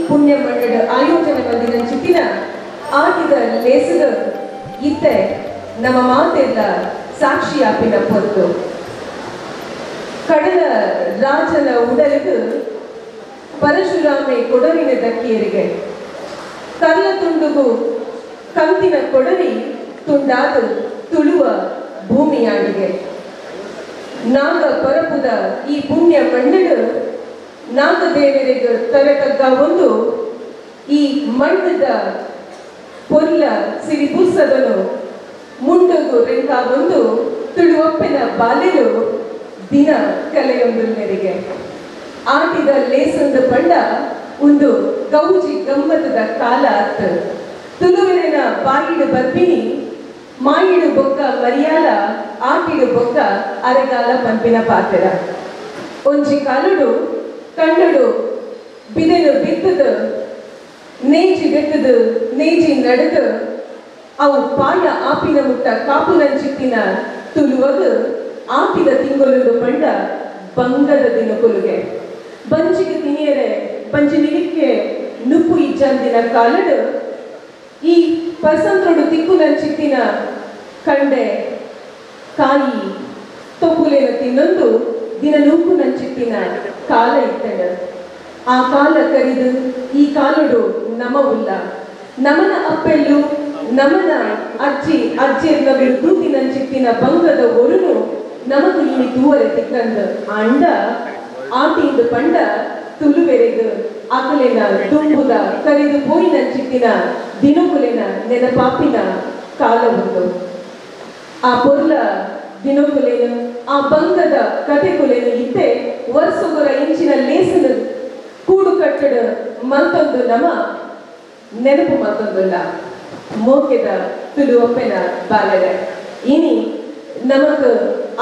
ಪುಣ್ಯ ಮಂಡಳ ಆಯೋಜನೆ ಬಂದಿನ ಚಿಟ್ಟಿನ ಆಟಿದ ಲೇಸದ ಇತ್ತೆ ನಮ್ಮ ಮಾತೆಲ್ಲ ಸಾಕ್ಷಿ ಆಪಿನ ಪೊತ್ತು ಕಡಲ ರಾಜನ ಉಡಲಿಗೆ ಪರಶುರಾಮೆ ಕೊಡವಿನ ದಕ್ಕಿಯರಿಗೆ ಕಲ್ಲ ತುಂಡುಗು ಕಂತಿನ ಕೊಡವಿ ತುಂಡಾದ ತುಳುವ ಭೂಮಿಯಾಡಿಗೆ ನಾಗ ಪರಪುದ ಈ ಪುಣ್ಯ ಮಂಡಳ ನಾಗದೇವರಿಗೆ ತರತಗ್ಗ ಒಂದು ಈ ಮಣ್ಣದ ಪೊಲ್ಲ ಸಿರಿಪುಸದನು ಮುಂಡುಗು ರೆಂಗ ಒಂದು ತುಳುವಪ್ಪನ ಬಾಲೆಲು ದಿನ ಕಲೆಯೊಂದು ನೆರಿಗೆ ಆಟಿದ ಲೇಸಂದ ಪಂಡ ಒಂದು ಗೌಜಿ ಗಮ್ಮತದ ಕಾಲ ಅತ್ತ ತುಳುವಿನ ಬಾಯಿಡು ಬರ್ಪಿನಿ ಮಾಯಿಡು ಬೊಕ್ಕ ಮರಿಯಾಲ ಆಟಿಡು ಬೊಕ್ಕ ಅರೆಗಾಲ ಪಂಪಿನ ಪಾತ್ರ ಒಂಜಿ ಕಾಲುಡು ಕಣ್ಣುಡು ಬಿದೆನು ಬಿತ್ತದ ನೇಜಿ ಬೆತ್ತದ ನೇಜಿ ನಡೆದ ಅವು ಪಾಯ ಆಪಿನ ಮುಟ್ಟ ಕಾಪುನಂಚಿತ್ತಿನ ತುಳುವಗ ಆಪಿದ ತಿಂಗೊಲುದು ಪಂಡ ಬಂಗದ ದಿನಕೊಲುಗೆ ಬಂಜಿಗೆ ತಿನಿಯರೆ ಬಂಜಿ ನಿಲಿಕ್ಕೆ ನುಪ್ಪು ಇಜ್ಜಂದಿನ ಕಾಲಡು ಈ ಪಸಂತ್ರೊಡು ತಿಕ್ಕುನಂಚಿತ್ತಿನ ಕಂಡೆ ಕಾಯಿ ತೊಪ್ಪುಲೇನ ತಿನ್ನೊಂದು ದಿನ ನೂಕು ನಂಚಿತ್ತಿನ ಕಾಲ ಇತ್ತಡ ಆ ಕಾಲ ಕರಿದು ಈ ಕಾಲುಡು ನಮವುಲ್ಲ ನಮನ ಅಪ್ಪೆಲ್ಲು ನಮನ ಅಜ್ಜಿರ್ನ ತೂತಿ ನಂಚಿತ್ತಿನ ಬಂಗದ ಒರುನು ನಮಗೂ ಇಲ್ಲಿ ದೂವರೆ ತಿಕ್ಕಂದ ಅಂಡ ಆಟಿಂದ ಪಂಡ ತುಳುವೆರೆದು ಅಕಲೆನ ತುಂಬುದ ಕರಿದು ಪೋಯಿ ನಂಚಿತ್ತಿನ ದಿನಕುಲೆನ ನೆನಪಾಪಿನ ಕಾಲ ಒಂದು ಆ ಪೊರ್ಲ ದಿನಕುಲೆನು ಆ ಬಂಗದ ಕಥೆಕುಲೆನು ಇದ್ದೆ ವರ್ಷಗೊರ ಇಂಚಿನ ಲೇಸನ ಕೂಡು ಕಟ್ಟಡ ಮತ್ತೊಂದು ನಮ ನೆನಪು ಮತ್ತೊಂದಲ್ಲ ಮೋಕೆದ ತುಳುವಪ್ಪನ ಬಾಲರ ಇನಿ ನಮಕ್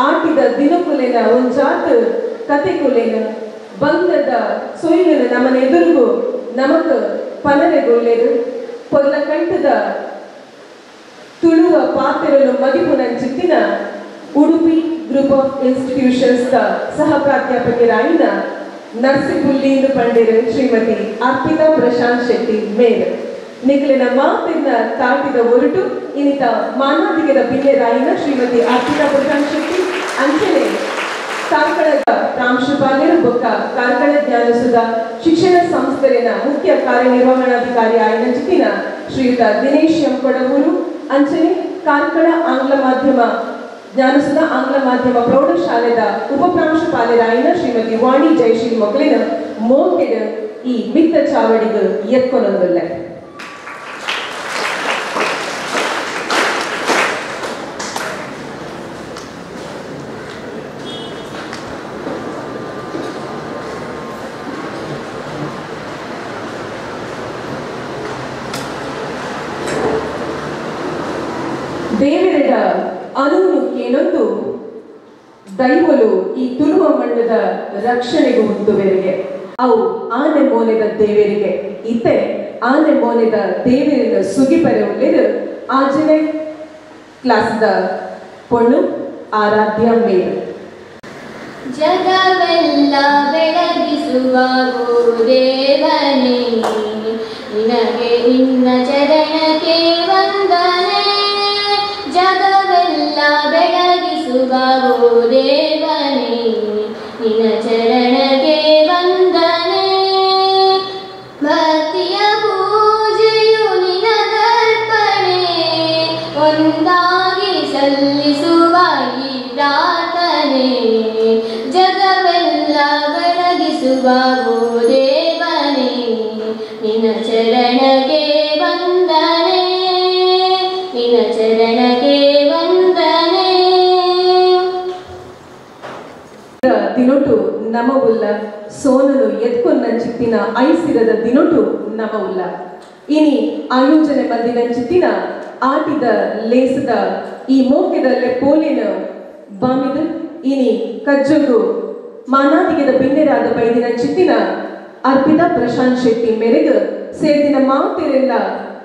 ಆಟಿದ ದಿನಕುಲೆನ ಒಂಜಾತ ಕಥೆಕುಲೆನ ಬಂಗದ ಸೊಯ್ಲಿನ ನಮನ ಎದುರುಗು ನಮಕ್ ಪನರೆಗೊಳ್ಳೆರು ಪೊರ್ಲ ಕಂಠದ ತುಳುವ ಪಾತ್ರವನ್ನು ಮದಿಪು ನಂಚಿತ್ತಿನ ಉಡುಪಿ ಗ್ರೂಪ್ ಆಫ್ ಇನ್ಸ್ಟಿಟ್ಯೂಷನ್ಸ್ ಸಹ ಪ್ರಾಧ್ಯಾಪಕರಾಯಿನ ನರ್ಸಿಪುಲ್ಲಿಂದು ಪಂಡಿರು ಶ್ರೀಮತಿ ಅರ್ಪಿತಾ ಪ್ರಶಾಂತ್ ಶೆಟ್ಟಿ ಮೇರ್ ನಿಖಲಿನ ಮಾತಿನ ತಾಟಿದ ಹೊರಟು ಇನಿತ ಮಾನಾದಿಗದ ಬಿಲ್ಲೆರಾಯಿನ ಶ್ರೀಮತಿ ಅರ್ಪಿತಾ ಪ್ರಶಾಂತ್ ಶೆಟ್ಟಿ ಅಂಚನೆ ಕಾರ್ಕಳದ ಪ್ರಾಂಶುಪಾಲರು ಬೊಕ್ಕ ಕಾರ್ಕಳ ಜ್ಞಾನಸುಧ ಶಿಕ್ಷಣ ಸಂಸ್ಥೆಯ ಮುಖ್ಯ ಕಾರ್ಯನಿರ್ವಹಣಾಧಿಕಾರಿ ಆಯ್ನ ಚಿತ್ತಿನ ಶ್ರೀಯುತ ದಿನೇಶ್ ಎಂ ಕೊಡಗೂರು ಅಂಚನೆ ಕಾರ್ಕಳ ಆಂಗ್ಲ ಮಾಧ್ಯಮ ಜ್ಞಾನಸುಧ ಆಂಗ್ಲ ಮಾಧ್ಯಮ ಪ್ರೌಢಶಾಲೆದ ಉಪ ಪ್ರಾಂಶುಪಾಲರಾಯಿನ ಶ್ರೀಮತಿ ವಾಣಿ ಜಯಶ್ರೀ ಮೊಗಲಿನ ಮೋಕೆಡ ಈ ಮಿತ್ತ ಚಾವಡಿಗೆ ಎತ್ಕೊನೊಂದುಲ್ಲ ದೇವರೆಡ ಅನುವು ಏನೊಂದು ದೈವಲು ಈ ತುಳುವ ಮಣ್ಣದ ರಕ್ಷಣೆಗೂ ಹುಟ್ಟುವರಿಗೆ ಅವು ಆನೆ ಮೋನೆದ ದೇವರಿಗೆ ಇತ್ತೆ ಆನೆ ಮೋನೆದ ದೇವರಿನ ಸುಗಿಪರೆ ಉಳ್ಳೆದು ಆಜನೆ ಕ್ಲಾಸ್ದ ಪೊಣ್ಣು ಆರಾಧ್ಯ ಮೇರು ಜಗವೆಲ್ಲ ಬೆಳಗಿಸುವ ದೇವನೇ ನಿನಗೆ ನಿನ್ನ ಚರಣಕ್ಕೆ ವಂದನೆ ಜಗವೆಲ್ಲ ಬೆಳಗಿಸುವ ದೇವನೇ ನಿನ್ನ ಚರಣಕ್ಕೆ ವಂದನೆ ಭಕ್ತಿಯ ಪೂಜೆಯು ನಿನಗರ್ಪಣೆ ಒಂದಾಗಿ ಸಲ್ಲಿಸುವ ಈ ಪ್ರಾರ್ಥನೆ ಜಗವೆಲ್ಲ ಬೆಳಗಿಸುವ ದೇವನೇ ನಿನ್ನ ಚರಣಕ್ಕೆ ವಂದನೆ ನಿನ್ನ ಚರಣಕ್ಕೆ ವಂದನೆ ದಿನೊಟು ನಮವುಲ್ಲ ಸೋನಲು ಎತ್ಕೊಂಡಂಚಿತ್ತಿನ ಐಸಿರದ ದಿನೊಟು ನಮವುಲ್ಲ ಇನಿ ಆಯೋಜನೆ ಬಂದಿನಂಚಿತ್ತಿನ ಆಟಿದ ಲೇಸದ ಈ ಮೋಕೆದಲ್ಲೇ ಪೋಲಿನ ಬಾಮಿದು ಇನಿ ಕಜ್ಜಗು ಮಾನಾದಿಗೆದ ಬಿನ್ನೆರಾದ ಬೈದಿನ ಚಿತ್ತಿನ ಅರ್ಪಿತಾ ಪ್ರಶಾಂತ್ ಶೆಟ್ಟಿ ಮೇರೆಗೆ ಸೇರಿನ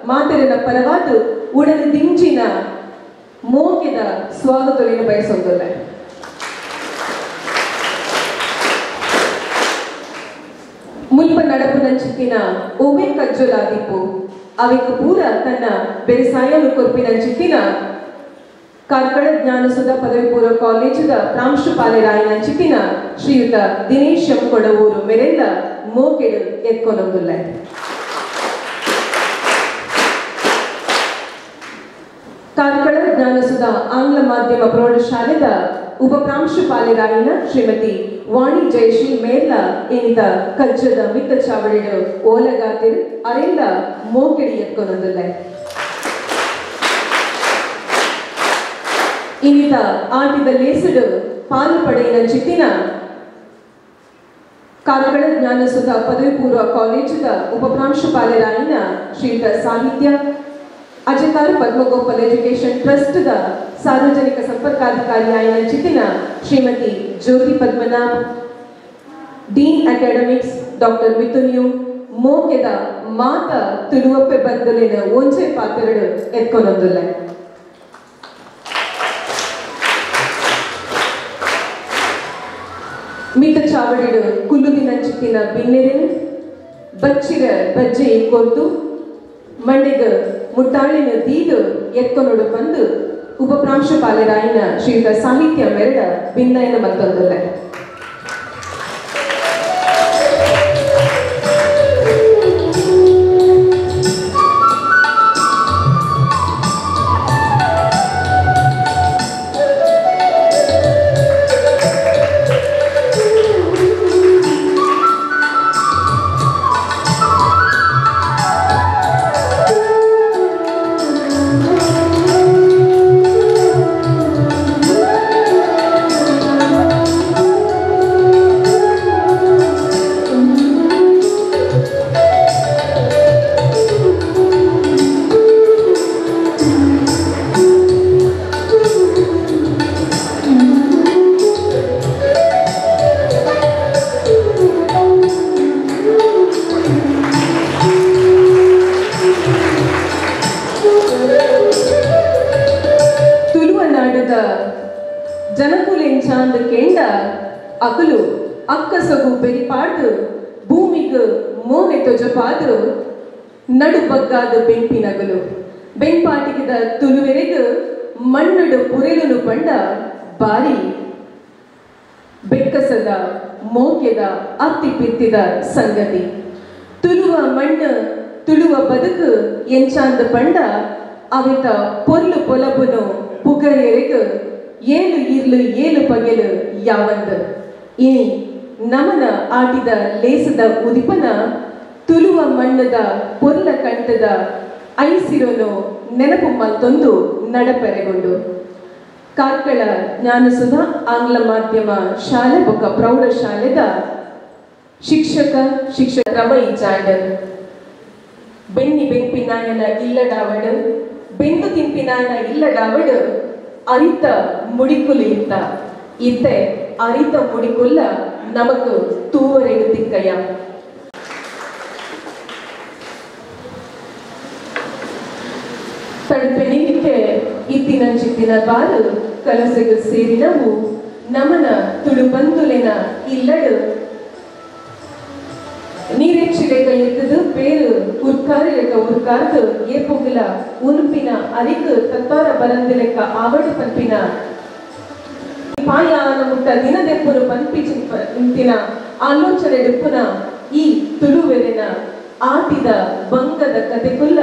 ಮಾತೆರೆನ ಪರವಾದ ಉಡನ ದಿಂಜಿನ ಮೋಕೆದ ಸ್ವಾಗತವನ್ನು ಬಯಸೋದಲ್ಲ ಮುಲ್ಪ ನಡಪುನಂಚಿತ್ತಿನ ಓವೆ ಕಜ್ಜೊಲಾದಿಪ್ಪು ಅವೆಕ್ ಪೂರ ತನ್ನ ಬೇಸಾಯನು ಕೊರ್ಪಿನಂಚಿತ್ತಿನ ಕಾರ್ಕಳ ಜ್ಞಾನಸುಧ ಪದವಿ ಪೂರ್ವ ಕಾಲೇಜುದ ಪ್ರಾಂಶುಪಾಲರಾಯಿನಂಚಿತ್ತಿನ ಶ್ರೀಯುತ ದಿನೇಶ್ ಎಂ ಕೊಡವೂರು ಮೆರೆಲ್ಲ ಮೋಕೆಡು ಎತ್ಕೊನೊಂದುಲ್ಲ. ಕಾರ್ಕಳ ಜ್ಞಾನಸುಧ ಆಂಗ್ಲ ಮಾಧ್ಯಮ ಪ್ರೌಢಶಾಲೆದ ಉಪ ಪ್ರಾಂಶುಪಾಲರಾಯಿನ ಶ್ರೀಮತಿ ವಾಣಿ ಜಯಶ್ರೀ ಮೇರ್ಲ ಏನಿದ ಕಜ್ಜದ ಮಿತ್ತ ಚಾವಡಿಡು ಓಲಗಾತಿರು ಅರೆಲ್ಲ ಮೋಕೆಡಿ ಎತ್ಕೊನೊಂದುಲ್ಲ. ಇನ್ನಿತ ಆಟಿದ ಲೇಸುಡು ಪಾಲು ಪಡೆಯಿನ ಚಿತ್ತಿನ ಕಾರ್ಕಳ ಜ್ಞಾನಸುಧ ಪದವಿ ಪೂರ್ವ ಕಾಲೇಜುದ ಉಪ ಪ್ರಾಂಶುಪಾಲರಾಯಿನ ಶ್ರೀಯುತ ಸಾಹಿತ್ಯ ಅಜತಾರು ಪದ್ಮಗೋಪಾಲ್ ಎಜುಕೇಶನ್ ಟ್ರಸ್ಟ್ ದ ಸಾರ್ವಜನಿಕ ಸಂಪರ್ಕಾಧಿಕಾರಿಯಾಯಿನ ಚಿತ್ತಿನ Shrimati Jyothi Padmanabh, dean academics doctor Mithun U ಮೋಕೆದ ಮಾತ ತುಳುವಪ್ಪೆ ಬಂದಲಿನ ಒಂಜೆ ಪಾತ್ರೆಡು ಎತ್ಕೊನೊಂದುಲ್ಲ. ಮಿತ ಚಾವಡಿಡು ಕುಲ್ಲುದಿನ ಚಿತ್ತಿನ ಬಿನ್ನೆರೆನು ಬಚ್ಚಿರ ಬಜ್ಜೆ ಕೊರ್ದು ಮಂಡೆಗ ಮುಟ್ಟಾಳಿನ ದೀದು ಎತ್ಕೊನೊಡು ಬಂದು ಉಪ ಪ್ರಾಂಶುಪಾಲರಾಯಿನ ಶ್ರೀಯುತ ಸಾಹಿತ್ಯ ಮೆರಡ ಭಿನ್ನಯನ ಮತ್ತೊಂದುಲ್ಲ. ಜನಕುಲೆಂಚಾಂದ ಕೆಂಡ ಅಕಲು ಅಕ್ಕಸಗು ಬೆರಿಪಾಡು ಭೂಮಿಗೆ ಮೋನೆ ತೊಜಪಾದು ನಡು ಬಗ್ಗಾದ ಬೆಂಪಿನಗಲು ಬೆಂಪಾಟಿಗಿದ ತುಳುವೆರೆಗು ಮಣ್ಣಡು ಪುರೆಲುನು ಪಂಡ ಬಾರಿ ಬೆಕ್ಕಸದ ಮೋಕೆದ ಅತ್ತಿ ಪಿತ್ತಿದ ಸಂಗತಿ ತುಳುವ ಮಣ್ಣು ತುಳುವ ಬದುಕು ಎಂಚಾಂದ ಪಂಡ ಅವಿತ ಪೊರ್ಲು ಪೊಲಬುನು ಪುಗರೆರೆಗು ಏಳು ಇರ್ಲು ಏಳು ಪಗೆಲು ಯಾವಂದು ಇನಿ ನಮನ ಆಟಿದ ಲೇಸದ ಉದಿಪನ ತುಳುವ ಮಣ್ಣದ ಪೊರ್ಲ ಕಂಠದ ಐಸಿರೋನು ನೆನಪು ಮತ್ತೊಂದು ನಡಪೆರೆಗೊಂಡು ಕಾರ್ಕಳ ಜ್ಞಾನಸುಧ ಆಂಗ್ಲ ಮಾಧ್ಯಮ ಶಾಲೆ ಬೊಕ್ಕ ಪ್ರೌಢಶಾಲೆದ ಶಿಕ್ಷಕ ರಮೈ ಜಾಂಡರ್ ಬೆಣ್ಣಿ ಬೆಂಪಿನಾಯನ ಇಲ್ಲಡಾವಡು ಬೆಂದು ತಿಂಪಿನಾಯನ ಇಲ್ಲಡಾವಡು ಅರಿತ ಮುಡಿಕುಲು ಇತ್ತ ಇತ್ತೆ ಅರಿತ ಮುಡಿಕುಲ್ಲ ನಮಕು ತೂವರೆಗು ತಿಕ್ಕಯ್ಯ. ತಡಪೆನಿಕ್ಕೆ ಇತ್ತಿನ ಚಿತ್ತಿನ ಬಾರು ಕಲಸೆಗು ಸೇರಿನವು ನಮನ ತುಳುಬಂದುಲೆನ ಇಲ್ಲಡು ನೀರೆಚ್ಚಿಲೆಗ ಎತ್ತದು ಬೇರು ಉರ್ಕಾರಿಲೆಗ ಉರ್ಕಾರ್ದು ಏಪುಗಿಲ ಉನುಪಿನ ಅರಿಕು ತತ್ತಾರ ಬರಂದಿಲೆಕ್ಕ ಆವಡು ಪಂಪಿನ ಪಾಯಾನ ಮುಟ್ಟ ದಿನದೆಪ್ಪುನು ಪಂಪಿ ಇಂತಿನ ಆಲೋಚನೆ ಡೆಪ್ಪುನ ಈ ತುಳುವೆರೆನ ಆಟಿದ ಬಂಗದ ಕತೆಗುಲ್ಲ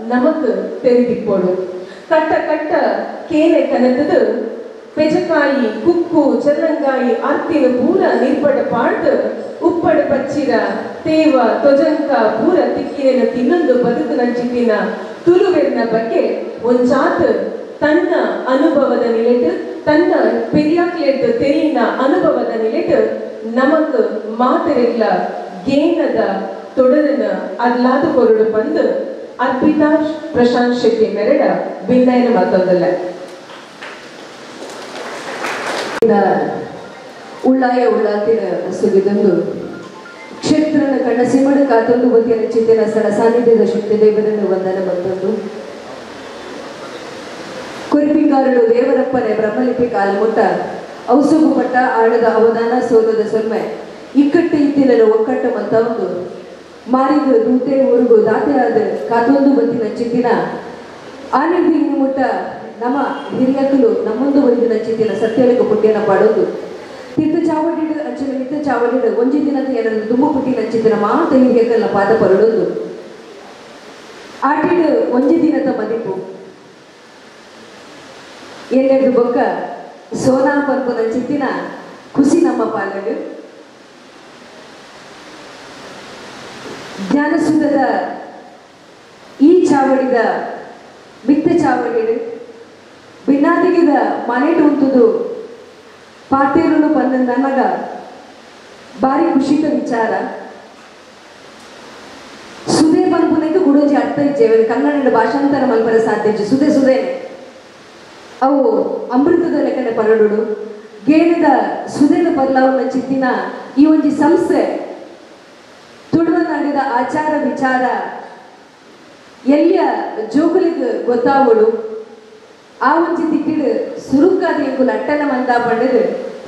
ನಮಕ್ ತೆರೆದಿಪ್ಪೋಡು ಕಟ್ಟ ಕಟ್ಟ ಕೇನೆ ಕನತದು ಪೆಜಕಾಯಿ ಕುಕ್ಕು ಚನ್ನಂಗಾಯಿ ಆರ್ತಿನ ಪೂರ ನಿರ್ಪಡ ಪಾಡ್ದು ಉಪ್ಪಡ ಪಚ್ಚಿರ ತೇವ ತೊಜಂಕ ಪೂರ ತಿಕ್ಕಿನ ತಿನ್ನೊಂದು ಬದುಕು ನಂಚಿತ್ತಿನ ತುಳುವೆರಿನ ಬಗ್ಗೆ ಒಂಜಾತ್ ತನ್ನ ಅನುಭವದ ನಿಲೆಟ್ ತನ್ನ ಪೆರಿಯಾಕ್ಲೆಟ್ ತೆರಿನ ಅನುಭವದ ನಿಲೆಟ್ ನಮಕ್ ಮಾತೆರೆಗ್ಲ ಗೇನದ ತೊಡರನ ಅದ್ಲಾದ ಕೊರಡು ಬಂದು ಅರ್ಪಿತಾ ಪ್ರಶಾಂತ್ ಶೆಟ್ಟಿ ಮೆರಡ ಭಿನ್ನಯನ ಮತ್ತೊಂದಲ್ಲ. ಉಳ್ಳಾಯ ಉಳ್ಳಾತಿನ ಸುಗಿದಂದು ಕ್ಷೇತ್ರನ ಕಣ್ಣ ಸಿಮಡು ಕಾತೊಂದು ಬದಿಯ ಚಿತ್ತಿನ ಸ್ಥಳ ಸಾನ್ನಿಧ್ಯದ ಶಕ್ತಿ ದೇವರನ್ನು ವಂದನ ಮತ್ತೊಂದು ಕುರಿಪಿಂಗಾರಳು ದೇವರಪ್ಪನೆ ಬ್ರಹ್ಮಲಿಪಿ ಕಾಲುಮುಟ್ಟ ಔಸುಗು ಪಟ್ಟ ಆಳದ ಅವಧಾನ ಸೋಲದ ಸೊಲ್ಮೆ ಇಕ್ಕಟ್ಟು ಇದ್ದಿನ ಒಕ್ಕಟ್ಟು ಮತ್ತ ಒಂದು ಮಾರಿಗೂ ದೂತೆ ಊರಿಗೂ ದಾತೆ ಆದ ಕಾತೊಂದು ಬಂದಿನ ಚಿತ್ತಿನ ಆನೆಂದು ಮುಟ್ಟ ನಮ್ಮ ಹಿರಿಯಕ್ಕಲು ನಮ್ಮೊಂದು ಬಂದಿನ ಚಿತ್ತಿನ ಸತ್ಯಳಿಗೆ ಪುಟ್ಯನ ಪಾಡೋದು ತೀರ್ಥ ಚಾವಡಿಡು ಅಂಚಿನ ಮಿತ್ತ ಚಾವಡಿಡು ಒಂಜಿ ದಿನದ ಎರಡು ದುಂಬು ಪುಟ್ಟಿನ ಚಿತ್ತಿನ ಮಾತ ಹಿರಿಯಕ್ಕಲ್ಲ ಪಾದ ಪರಡೋದು ಆಟಿಡು ಒಂಜಿ ದಿನದ ಮದಿಪು ಎಲ್ಲೆರಡು ಬೊಕ್ಕ ಸೋನಾ ಪಂಪನ ಚಿತ್ತಿನ ಖುಷಿ ನಮ್ಮ ಪಾಲಡು ಜ್ಞಾನಸುಧದ ಈ ಚಾವಡಿದ ಮಿತ್ತ ಚಾವಡಿಡು ಭಿನ್ನಾದಿಗಿದ ಮನೆಟು ಉಂಟುದು ಪಾತೇರುನು ಬಂದ ನನಗ ಭಾರಿ ಖುಷಿತ ವಿಚಾರ ಸುದೇ ಪಂಪುನಕ್ಕೆ ಗುಡೋಜಿ ಅರ್ಥ ಇದ್ದೇವೆ ಕನ್ನಡ ಭಾಷಾಂತರ ಮಲ್ಪರ ಸಾಧ್ಯ ಸುದೇ ಸುದೇನೆ ಅವು ಅಮೃತದ ಲೆಕ್ಕನೆ ಪರಡುಡು ಗೇಣದ ಸುದೇನ ಬದಲಾವಣೆ ಚಿತ್ತಿನ ಈ ಒಂಜಿ ಸಂಸ್ಥೆ ತುಳುವ ನಾಡಿದ ಆಚಾರ ವಿಚಾರ ಎಲ್ಲಿಯ ಜೋಗುಲಿಗೆ ಗೊತ್ತಾವಡು ಆ ಒಂಜಿ ತಿಕ್ಕಿಡು ಸುರುಕಾದ ಎಂಕುಲು ಅಟ್ಟನ ಮಂದ ಪಂಡದು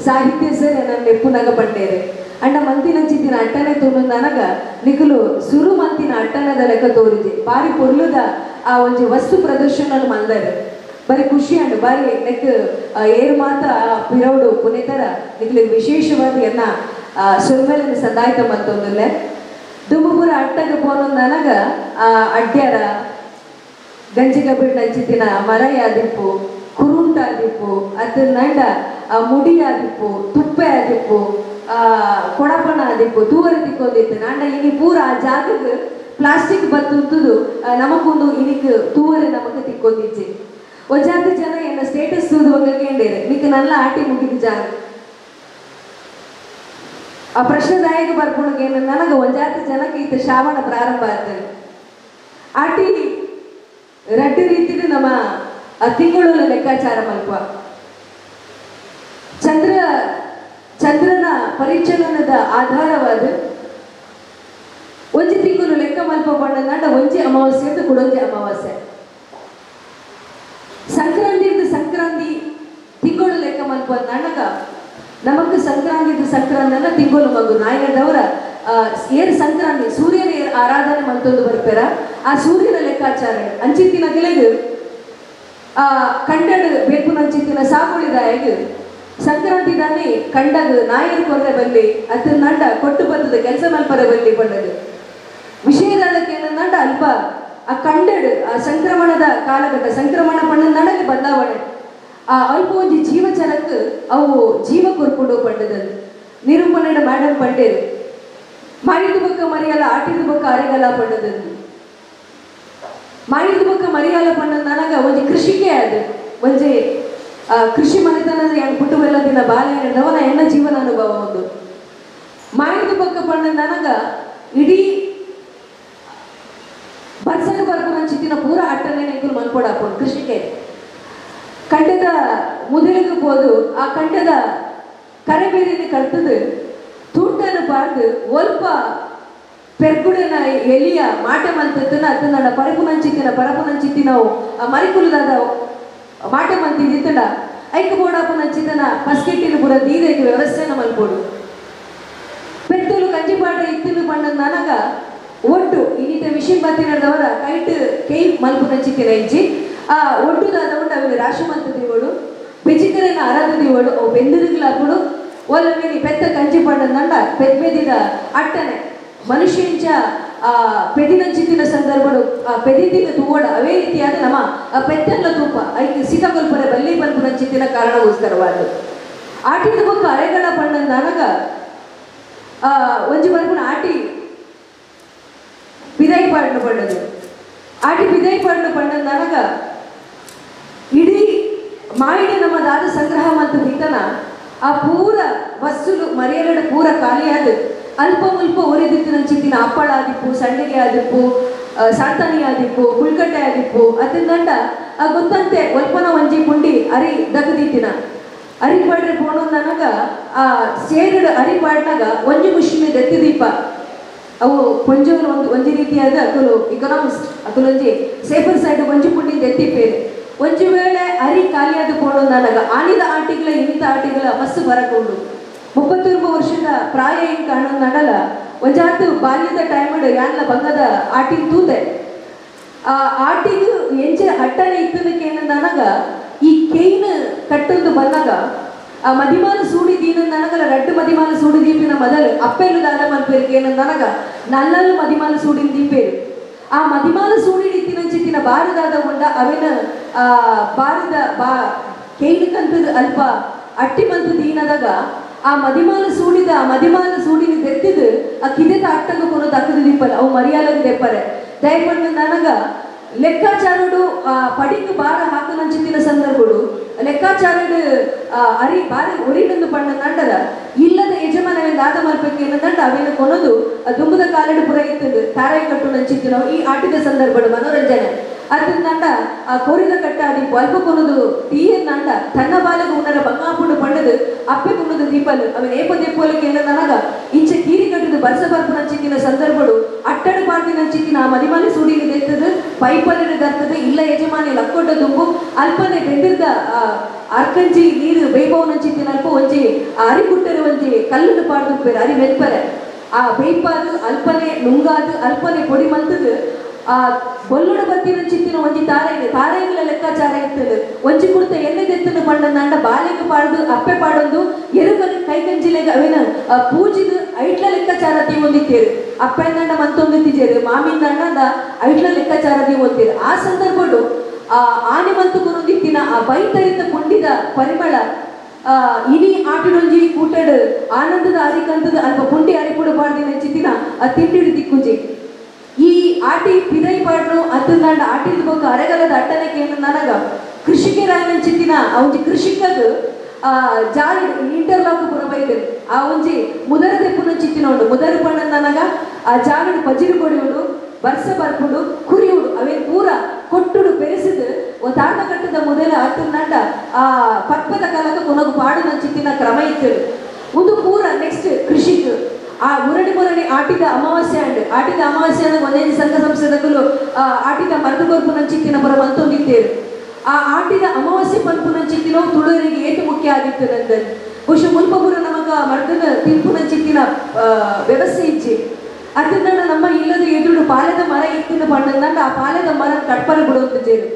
ಸಾಹಿತ್ಯ ಸರ್ ನನ್ನ ನೆಪ್ಪುನಾಗ ಪಂಡೇರೆ ಅಂಡ ಮಂತಿನ ಚಿತ್ತಿನ ಅಟ್ಟನೆ ತೋನಗ ನಿಖಲು ಸುರು ಮಂತಿನ ಅಟ್ಟನದ ಲೆಕ್ಕ ತೋರಿಜಿ ಬಾರಿ ಪೊರ್ಲುದ ಆ ಒಂಜಿ ವಸ್ತು ಪ್ರದರ್ಶನ ಮಂದರೆ ಬಾರಿ ಖುಷಿ ಅಂಡು ಬಾರಿ ನೆಕ್ ಏರು ಮಾತ ಪಿರೌಡು ಪುನೇತರ ನಿಖಲಿಗೆ ವಿಶೇಷವಾಗಿ ಎನ್ನ ಸುರ್ಮೇಲಿನ ಸಂದಾಯ್ತ ಮತ್ತೊಂದಲ್ಲೇ ದುಂಬುಪುರ ಅಟ್ಟಗೆ ಪೋನೊಂದನಗ ಆ ಅಡ್ಡ್ಯಾರ ಗಂಜಿಗ ಬಿಡ್ನ ಚಿತ್ತಿನ ಮರ ಯಾದಿಪ್ಪು ಕುರುಂಟ ಆದಿಪ್ಪು ಅದ್ರ ನಂಡ ಮುಡಿ ಆದಿಪ್ಪು ತುಪ್ಪೆ ಆದಿಪ್ಪು ಕೊಡಪಣ ಆದಿಪ್ಪು ತೂವರೆ ತಿಕ್ಕೊಂದಿತ್ತು ನಂಡ ಇನಿ ಪೂರ ಆ ಜಾಗಕ್ಕೆ ಪ್ಲಾಸ್ಟಿಕ್ ಬತ್ತುಂತುದು ನಮಗೊಂದು ಇನಿಕ್ ತೂವರೆ ನಮಕ್ ತಿಕ್ಕೊಂದಿಚ್ಚಿ ಒಂಜಾತ ಜನ ಏನ ಸ್ಟೇಟಸ್ ತೂದುವಂಗ ಕೇಂಡೇರೆ ನಿಕ್ ನಲ್ಲ ಆಟಿ ಮುಗಿದ ಜಾಗ ಆ ಪ್ರಶ್ನೆದಾಯಕ ಬರ್ಕೊಂಡಾಗ ಏನು ನನಗೆ ಒಂಜಾತ ಜನಕ್ಕೆ ಈತ ಶ್ರಾವಣ ಪ್ರಾರಂಭ ಆಗ್ತದೆ ಆಟಿ ರಡ್ಡು ರೀತಿಲಿ ನಮ್ಮ ತಿಂಗಳು ಲೆಕ್ಕಾಚಾರ ಮಲ್ಪ ಚಂದ್ರನ ಪರಿಚಲನದ ಆಧಾರವಾದ ಒಂಜಿ ತಿಂಗಳು ಲೆಕ್ಕ ಮಲ್ಪ ಬಣ್ಣ ಒಂಜಿ ಅಮಾವಾಸ್ಯೆ ಅಂತ ಕುಡೊಂಜಿ ಅಮಾವಾಸ್ಯೆ ಸಂಕ್ರಾಂತಿ ತಿಂಗಳು ಲೆಕ್ಕ ಮಲ್ಪ ನನಗ ನಮಕ್ ಸಂಕ್ರಾಂತಿನ ತಿಂಗಳು ಮಗು ನಾಯನದವರ ಏರ್ ಸಂಕ್ರಾಂತಿ ಸೂರ್ಯನ ಆರಾಧನೆ ಮಂತೊಂದು ಬರ್ಪೇರ ಆ ಸೂರ್ಯನ ಲೆಕ್ಕಾಚಾರ ಅಂಚಿತ್ತಿನ ಕೆಳಗೆ ಕಂಡಡು ಬೇಕು ಅಂಚಿತ್ತಿನ ಸಾಗುಳಿದಾಯಗ ಸಂಕ್ರಾಂತಿ ದಾನಿ ಕಂಡದು ನಾಯರು ಕೊರ್ರೆ ಬಲ್ಲಿ ಅದ್ರ ನಂಡ ಕೊಟ್ಟು ಬಂದದ ಕೆಲಸ ಮಲ್ಪರ ಬಲ್ಲಿ ಬಂದದು ವಿಷಯದಾದಕ್ಕೆ ನಂಡ ಅಲ್ಪ ಆ ಕಂಡಡು ಆ ಸಂಕ್ರಮಣದ ಕಾಲಘಟ್ಟ ಸಂಕ್ರಮಣ ಪಣ್ಣ ನಡಲಿ ಬದಲಾವಣೆ ಆ ಅಲ್ಪ ಒಂಜಿ ಜೀವಚರಕ್ಕೆ ಅವು ಜೀವ ಕೊರ್ಕೊಂಡು ಪಂಡದದು ನಿರೂಪಣೆ ಮೇಡಮ್ ಪಂಡೇರು ಮಾಡಿದ ಬೊಕ್ಕ ಮರಿಯಲ್ಲ ಆಟಿದ ಬೊಕ್ಕ ಅರೆಗಲ್ಲ ಪಂಡದದು ಮಾಡಿದ ಬೊಕ್ಕ ಮರಿಯಲ್ಲ ಪಂಡದ ನನಗ ಒಂಜಿ ಕೃಷಿಕೆ ಅದು ಒಂಜಿ ಕೃಷಿ ಮನೆತನದ ಹೆಣ್ಣು ಕುಟುಂಬ ದಿನ ಬಾಲ್ಯದವನ ಹೆಣ್ಣ ಜೀವನ ಅನುಭವ ಒಂದು ಮಾಡಿದ ಬೊಕ್ಕ ಪಂಡದ ನನಗ ಇಡೀ ಬರ್ಸಕ ಬರ್ಕೊಂಡು ಚಿತ್ತಿನ ಪೂರ ಅಟ್ಟನೆ ನೆಂಕುಲು ಮನ್ಕೊಡಾಪುಂಡು ಕೃಷಿಕೆ ಕಂಡದ ಮುದಲಿಗೆ ಹೋದು ಆ ಕಂಡದ ಕರೆಬೇರಿನ ಕರ್ತದು ತುಂಡನ್ನು ಪಾರ್ದು ಒಲ್ಪ ಪೆರ್ಗುಡನ ಎಲಿಯ ಮಾಟ ಮಂತನ ಅದನ್ನ ಪರಪುನಂಚಿತ್ತಿನ ನಾವು ಆ ಮರಿಕುಲದಾದ ಮಾಟ ಮಂತಿದ್ದಿತ್ತಡ ಐಕ ಬೋಡಾಪುನಂಚಿತನ ಪಸ್ಕೆಟ್ಟಿನ ಪುರ ದೀದೈಗೆ ವ್ಯವಸ್ಥೆನ ಮಲ್ಪೋಡು ಪೆತ್ತಲು ಕಂಜಿಪಾಟ ಇತ್ತಿನ ಬಣ್ಣದ ನನಗ ಒಟ್ಟು ಇನ್ನಿತ ವಿಷಯ ಬತ್ತಿನದವರ ಕೈಟ್ ಕೈ ಮಲ್ಪುನಂಚಿತ್ತಿನ ಇಜ್ಜಿ ಆ ಒಟ್ಟುದಾದ ಉಂಡು ಅವನು ರಾಶಿಮಂತ ದಿವಳು ಬೆಜಿಕರನ ಆರಾಧ ದಿವಳು ಅವು ಬೆಂದಿರುಗ್ಲಾಪುಡು ಒಲ್ಲ ಮೇಲೆ ಪೆತ್ತ ಕಂಚಿ ಪಂಡ ಪೆದ್ಮೆದಿದ ಅಟ್ಟನೆ ಮನುಷ್ಯಂಚ ಆ ಪೆದಿನಂಚಿತ್ತಿನ ಸಂದರ್ಭಗಳು ಆ ಪೆದಿತಿನ ತೂವಡ ಅವೇ ರೀತಿಯಾದ ನಮ್ಮ ಆ ಪೆತ್ತಲ್ಲ ತೂಪ ಐದು ಸಿತಗೊಲ್ಪರ ಬಲ್ಲಿ ಬಲ್ಪುನಂಚಿತ್ತಿನ ಕಾರಣಗೋಸ್ಕರವಾದ ಆಟಿದ ಬೊಕ್ಕ ಅರೆಗಳ ಪಣ್ಣಂದ ನನಗ ಒಂಜಿ ಬರ್ಪುನ ಆಟಿ ಬಿದಾಯಿ ಪಾಡ್ನ ಪಣ್ಣದು ಆಟಿ ಬಿದಾಯಿ ಪಾಡ್ನ ಪಣ್ಣಂದ ನನಗ ಇಡೀ ಮಾಯಿಡ ನಮ್ಮ ದಾದ ಸಂಗ್ರಹ ಮತ್ತು ಬಿತ್ತನ ಆ ಪೂರ ವಸ್ತುಲು ಮರಿಯಲಡ ಪೂರ ಖಾಲಿಯಾದ ಅಲ್ಪ ಮುಲ್ಪ ಒರಿದಿತ್ತಿನ ಚಿತ್ತಿನ ಹಪ್ಪಳ ಆದಿಪ್ಪು ಸಂಡಿಗೆ ಆದಿಪ್ಪು ಸಾಂತಾನಿ ಆದಿಪ್ಪು ಕುಳ್ಕಟ್ಟೆ ಆದಿಪ್ಪು ಅದನ್ನಂಡ ಗೊತ್ತಂತೆ ಒಲ್ಪನ ಒಂಜಿ ಪುಂಡಿ ಅರಿ ದಗದಿತ್ತಿನ ಅರಿ ಪಾಡ್ರೆ ಪೋಣು ನನಗ ಆ ಸೇರಿಡ ಅರಿ ಪಾಡ್ನಾಗ ಒಂಜಿ ಮುಷ್ಮಿ ದೆತ್ತಿದೀಪ ಅವು ಕೊಂಜಗಳು ಒಂಜಿ ರೀತಿಯಾದ ಅಕಲು ಇಕನಾಮಿಸ್ಟ್ ಅಕಲೊಂಜಿ ಸೇಫರ್ ಸೈಡ್ ಒಂಜಿ ಪುಂಡಿ ದೆತ್ತಿಪ್ಪೇರು ಒಂಜಿ ವೇಳೆ ಅರಿ ಖಾಲಿಯಾದ ಪೋಣು ನನಗ ಆನಿದ ಆಟಿಗಳ ಇನ್ನಿತ ಆಟಿಗಳ ಮಸ್ತು ಬರಕೊಂಡು 33 ವರ್ಷದ ಪ್ರಾಯ ಹಿಂಗೆ ಕಾಣೋದು ನಡಲ್ಲ ಒಂಜಾತು ಬಾಲ್ಯದ ಟೈಮಡ್ ಯಾನ್ಲ ಬಂಗದ ಆಟಿಗೆ ತೂತೆ ಆ ಆಟಿಗೂ ಎಂಚೆ ಅಟ್ಟನೆ ಇತ್ತದಕ್ಕೆ ಏನಂದನಾಗ ಈ ಕೇಯ್ನ ಕಟ್ಟೊಂದು ಬಂದಾಗ ಆ ಮದಿಮಾಲ ಸೂಡಿ ದೀನಂದನಗಲ ರಡ್ಡು ಮದಿಮಾಲ ಸೂಡಿ ದೀಪಿನ ಮೊದಲು ಅಪ್ಪೆಲು ದಾದ ಮಲ್ಪೇರಿಗೆ ಏನಂದನಗ ನಲ್ಲಲು ಮದಿಮಾಲ ಸೂಡಿನ ದೀಪೇರು ಆ ಮದಿಮಾಲ ಸೂಡಿ ಇತ್ತಿನ ಬಾರದಾದ ಉಂಡ ಅವೇನ ಬಾರದ ಕೇಯ್ನ ಕಂತದ ಅಲ್ಪ ಅಟ್ಟಿ ಮಂತು ದೀನದಾಗ ಆ ಮದಿಮಾಲ ಸೂಡಿನ ದೆತ್ತಿದು ಆ ಕಿದೆತ ಅಟ್ಟಂಗ ಕೊನೋದು ಅಕ್ಕದ ದೀಪಲ್ ಅವು ಮರ್ಯಾದಾಗ ದೆಪ್ಪರೆ ದಯಪಂಡ ನನಗ ಲೆಕ್ಕಾಚಾರಡು ಪಡಿಗೆ ಬಾರ ಹಾಕನಂಚಿತ್ತಿನ ಸಂದರ್ಭಗಳು ಲೆಕ್ಕಾಚಾರಡು ಅರಿ ಬಾರ ಒರಿನೊಂದು ಪಣ್ಣ ನಂಡರ ಇಲ್ಲದ ಯಜಮಾನವೆಂದು ಆದ ಮಲ್ಪಕ್ಕೆ ಏನಂದಂಡ ಅವೇನು ಕೊನೋದು ದುಂಬದ ಕಾಲಡು ಪುರ ಇತ್ತದು ತಾರಾಯಿ ಕಟ್ಟು ನಂಚಿತ್ತು ನಾವು ಈ ಆಟದ ಸಂದರ್ಭಗಳು ಮನೋರಂಜನೆ ಅದನ್ನ ಕೋರಿದ ಕಟ್ಟಾಡಿ ಅಲ್ಪ ಕೊನದು ತೀಯನ್ನಂಡ ತನ್ನ ಬಾಲಗ ಉನ್ನರ ಬಂಗಾಪುಂಡು ಪಂಡದು ಅಪ್ಪೆ ಕುನ್ನದು ದೀಪಲು ಅವನ್ ಏಪ ದೆಪ್ಪೋಲಿಕ್ಕೆ ಏನಂದನಗ ಇಂಚೆ ಕೀರಿ ಕಟ್ಟಿದ ಬರ್ಸ ಬರ್ಪು ನಂಚಿತ್ತಿನ ಸಂದರ್ಭಗಳು ಅಟ್ಟಡು ಪಾರ್ಟಿ ನಂಚಿತ್ತಿನ ಆ ಮದಿಮಾಲೆ ಸೂಡಿಗೆ ದೆತ್ತದು ಪೈಪಲ್ಲಿ ದರ್ತದೆ ಇಲ್ಲ ಯಜಮಾನಿ ಲಕ್ಕೊಡ್ಡ ದುಂಬು ಅಲ್ಪನೆ ಬೆಂದಿರ್ದ ಅರ್ಕಂಜಿ ನೀರು ಬೇಬವ್ ನಂಚಿತ್ತಿನ ಅಲ್ಪ ಒಂಜಿ ಅರಿಗುಟ್ಟರು ಒಂಜಿ ಕಲ್ಲನ್ನು ಪಾಡ್ದುಪ್ಪೇರು ಅರಿ ಮೆತ್ಪರೆ ಆ ಬೇಯ್ಪಾದು ಅಲ್ಪನೆ ನುಂಗಾದು ಅಲ್ಪನೆ ಪೊಡಿ ಮಂತದು ಆ ಬೊಲ್ಲುಡ ಬತ್ತಿನ ಚಿತ್ತಿನ ಒಂಜಿ ತಾರಾಯಿಗಳ ಲೆಕ್ಕಾಚಾರ ಇರ್ತದೆ ಒಂಜಿ ಕುರ್ತ ಎಣ್ಣೆ ದೆತ್ತನ್ನು ಪಂಡಂದ ಬಾಲೆಗೆ ಪಾಡ್ದು ಅಪ್ಪೆ ಪಾಡೊಂದು ಎರುಕಲ್ಲಿ ಕೈಗಂಜಿಲೆಗೆ ಅವೇನ ಪೂಜಿದು ಐಟ್ಲ ಲೆಕ್ಕಾಚಾರ ತೀವೊಂದಿತ್ತೇರು ಅಪ್ಪೆಂದಂಡ ಮಂತೊಂದು ತಿಜೇರು ಮಾಮಿಂದಂಡ ಐಟ್ಲ ಲೆಕ್ಕಾಚಾರ ತೀವೊಂದಿರು ಆ ಸಂದರ್ಭಗಳು ಆ ಆನೆ ಮಂತು ಕೊನೊಂದಿತ್ತಿನ ಆ ಬೈತರಿತ ಕೊಂಡಿದ ಪರಿಮಳ ಇನಿ ಆಟಿಡೊಂಜಿ ಕೂಟಡ್ ಆನಂದದ ಅರಿಕಂತದ ಅಲ್ಪ ಪುಂಡಿ ಅರಿಪುಡು ಪಾಡ್ದಿನ ಚಿತ್ತಿನ ಆ ತಿಂಡಿಡು ದಿಕ್ಕುಜಿ ಈ ಆಟಿ ಪಿದೈ ಪಾಡ್ನು ಅತ್ತಂದಾಂಡ ಆಟಿದ ಬಗ್ಗೆ ಅರೆಗಲದ ಅಟ್ಟನಕ್ಕೆ ಏನು ನನಗ ಕೃಷಿಗೆ ರಾಯನ ಚಿತ್ತಿನ ಆ ಒಂಜಿ ಕೃಷಿಕಗ್ ಜಾರಿ ಇಂಟರ್ಲಾಕ್ ಪುರ ಬೈದರು ಆ ಒಂಜಿ ಮುದರ ದೆಪ್ಪುನ ಚಿತ್ತಿನ ಉಂಡು ಮುದರ ಪಣ್ಣ ನನಗ ಆ ಜಾಗಡು ಪಜಿರು ಕೊಡಿಯುಡು ಬರ್ಸ ಬರ್ಪುಡು ಕುರಿಯುಡು ಅವೇನು ಪೂರ ಕೊಟ್ಟುಡು ಬೆರೆಸಿದು ಒಂದು ತಾಟ ಕಟ್ಟದ ಮೊದಲ ಅತ್ತಂದಾಂಡ ಆ ಪಕ್ಪದ ಕಾಲಕ ಕೊನಗು ಪಾಡು ಚಿತ್ತಿನ ಕ್ರಮ ಇತ್ತು ಒಂದು ಪೂರ ನೆಕ್ಸ್ಟ್ ಕೃಷಿಕ್ ಆ ಮುರಡಿ ಆಟಿದ ಅಮಾವಾಸ್ಯೆ ಅಂಡ್ ಒಂದೇಜಿ ಸಂಘ ಸಂಸ್ಥೆಗಳು ಆಟಿದ ಮರದು ಬರ್ಪು ನಂಚಿತ್ತಿನ ಪರ ಮಂತೊಂದಿದ್ದೇರು ಆ ಆಟಿದ ಅಮಾವಾಸ್ಯೆ ಪಂಪು ನಂಚಿತ್ತಿನ ತುಳುವರಿಗೆ ಏತು ಮುಖ್ಯ ಆಗಿತ್ತು ನಂದು ಬಹುಶಃ ಮುಲ್ಪಪುರ ನಮಗ ಮರ್ದನ ತಿಂಪು ನಂಚಿತ್ತಿನ ವ್ಯವಸ್ಥೆ ಇಚ್ಚಿ ಅದನ್ನ ನಮ್ಮ ಇಲ್ಲದ ಎದುರು ಪಾಲದ ಮರ ಇತ್ತಿನ ಪಂಡಂದ ಆ ಪಾಲದ ಮರ ಕಟ್ಪರ ಬಿಡುವಂತ ಜೇರು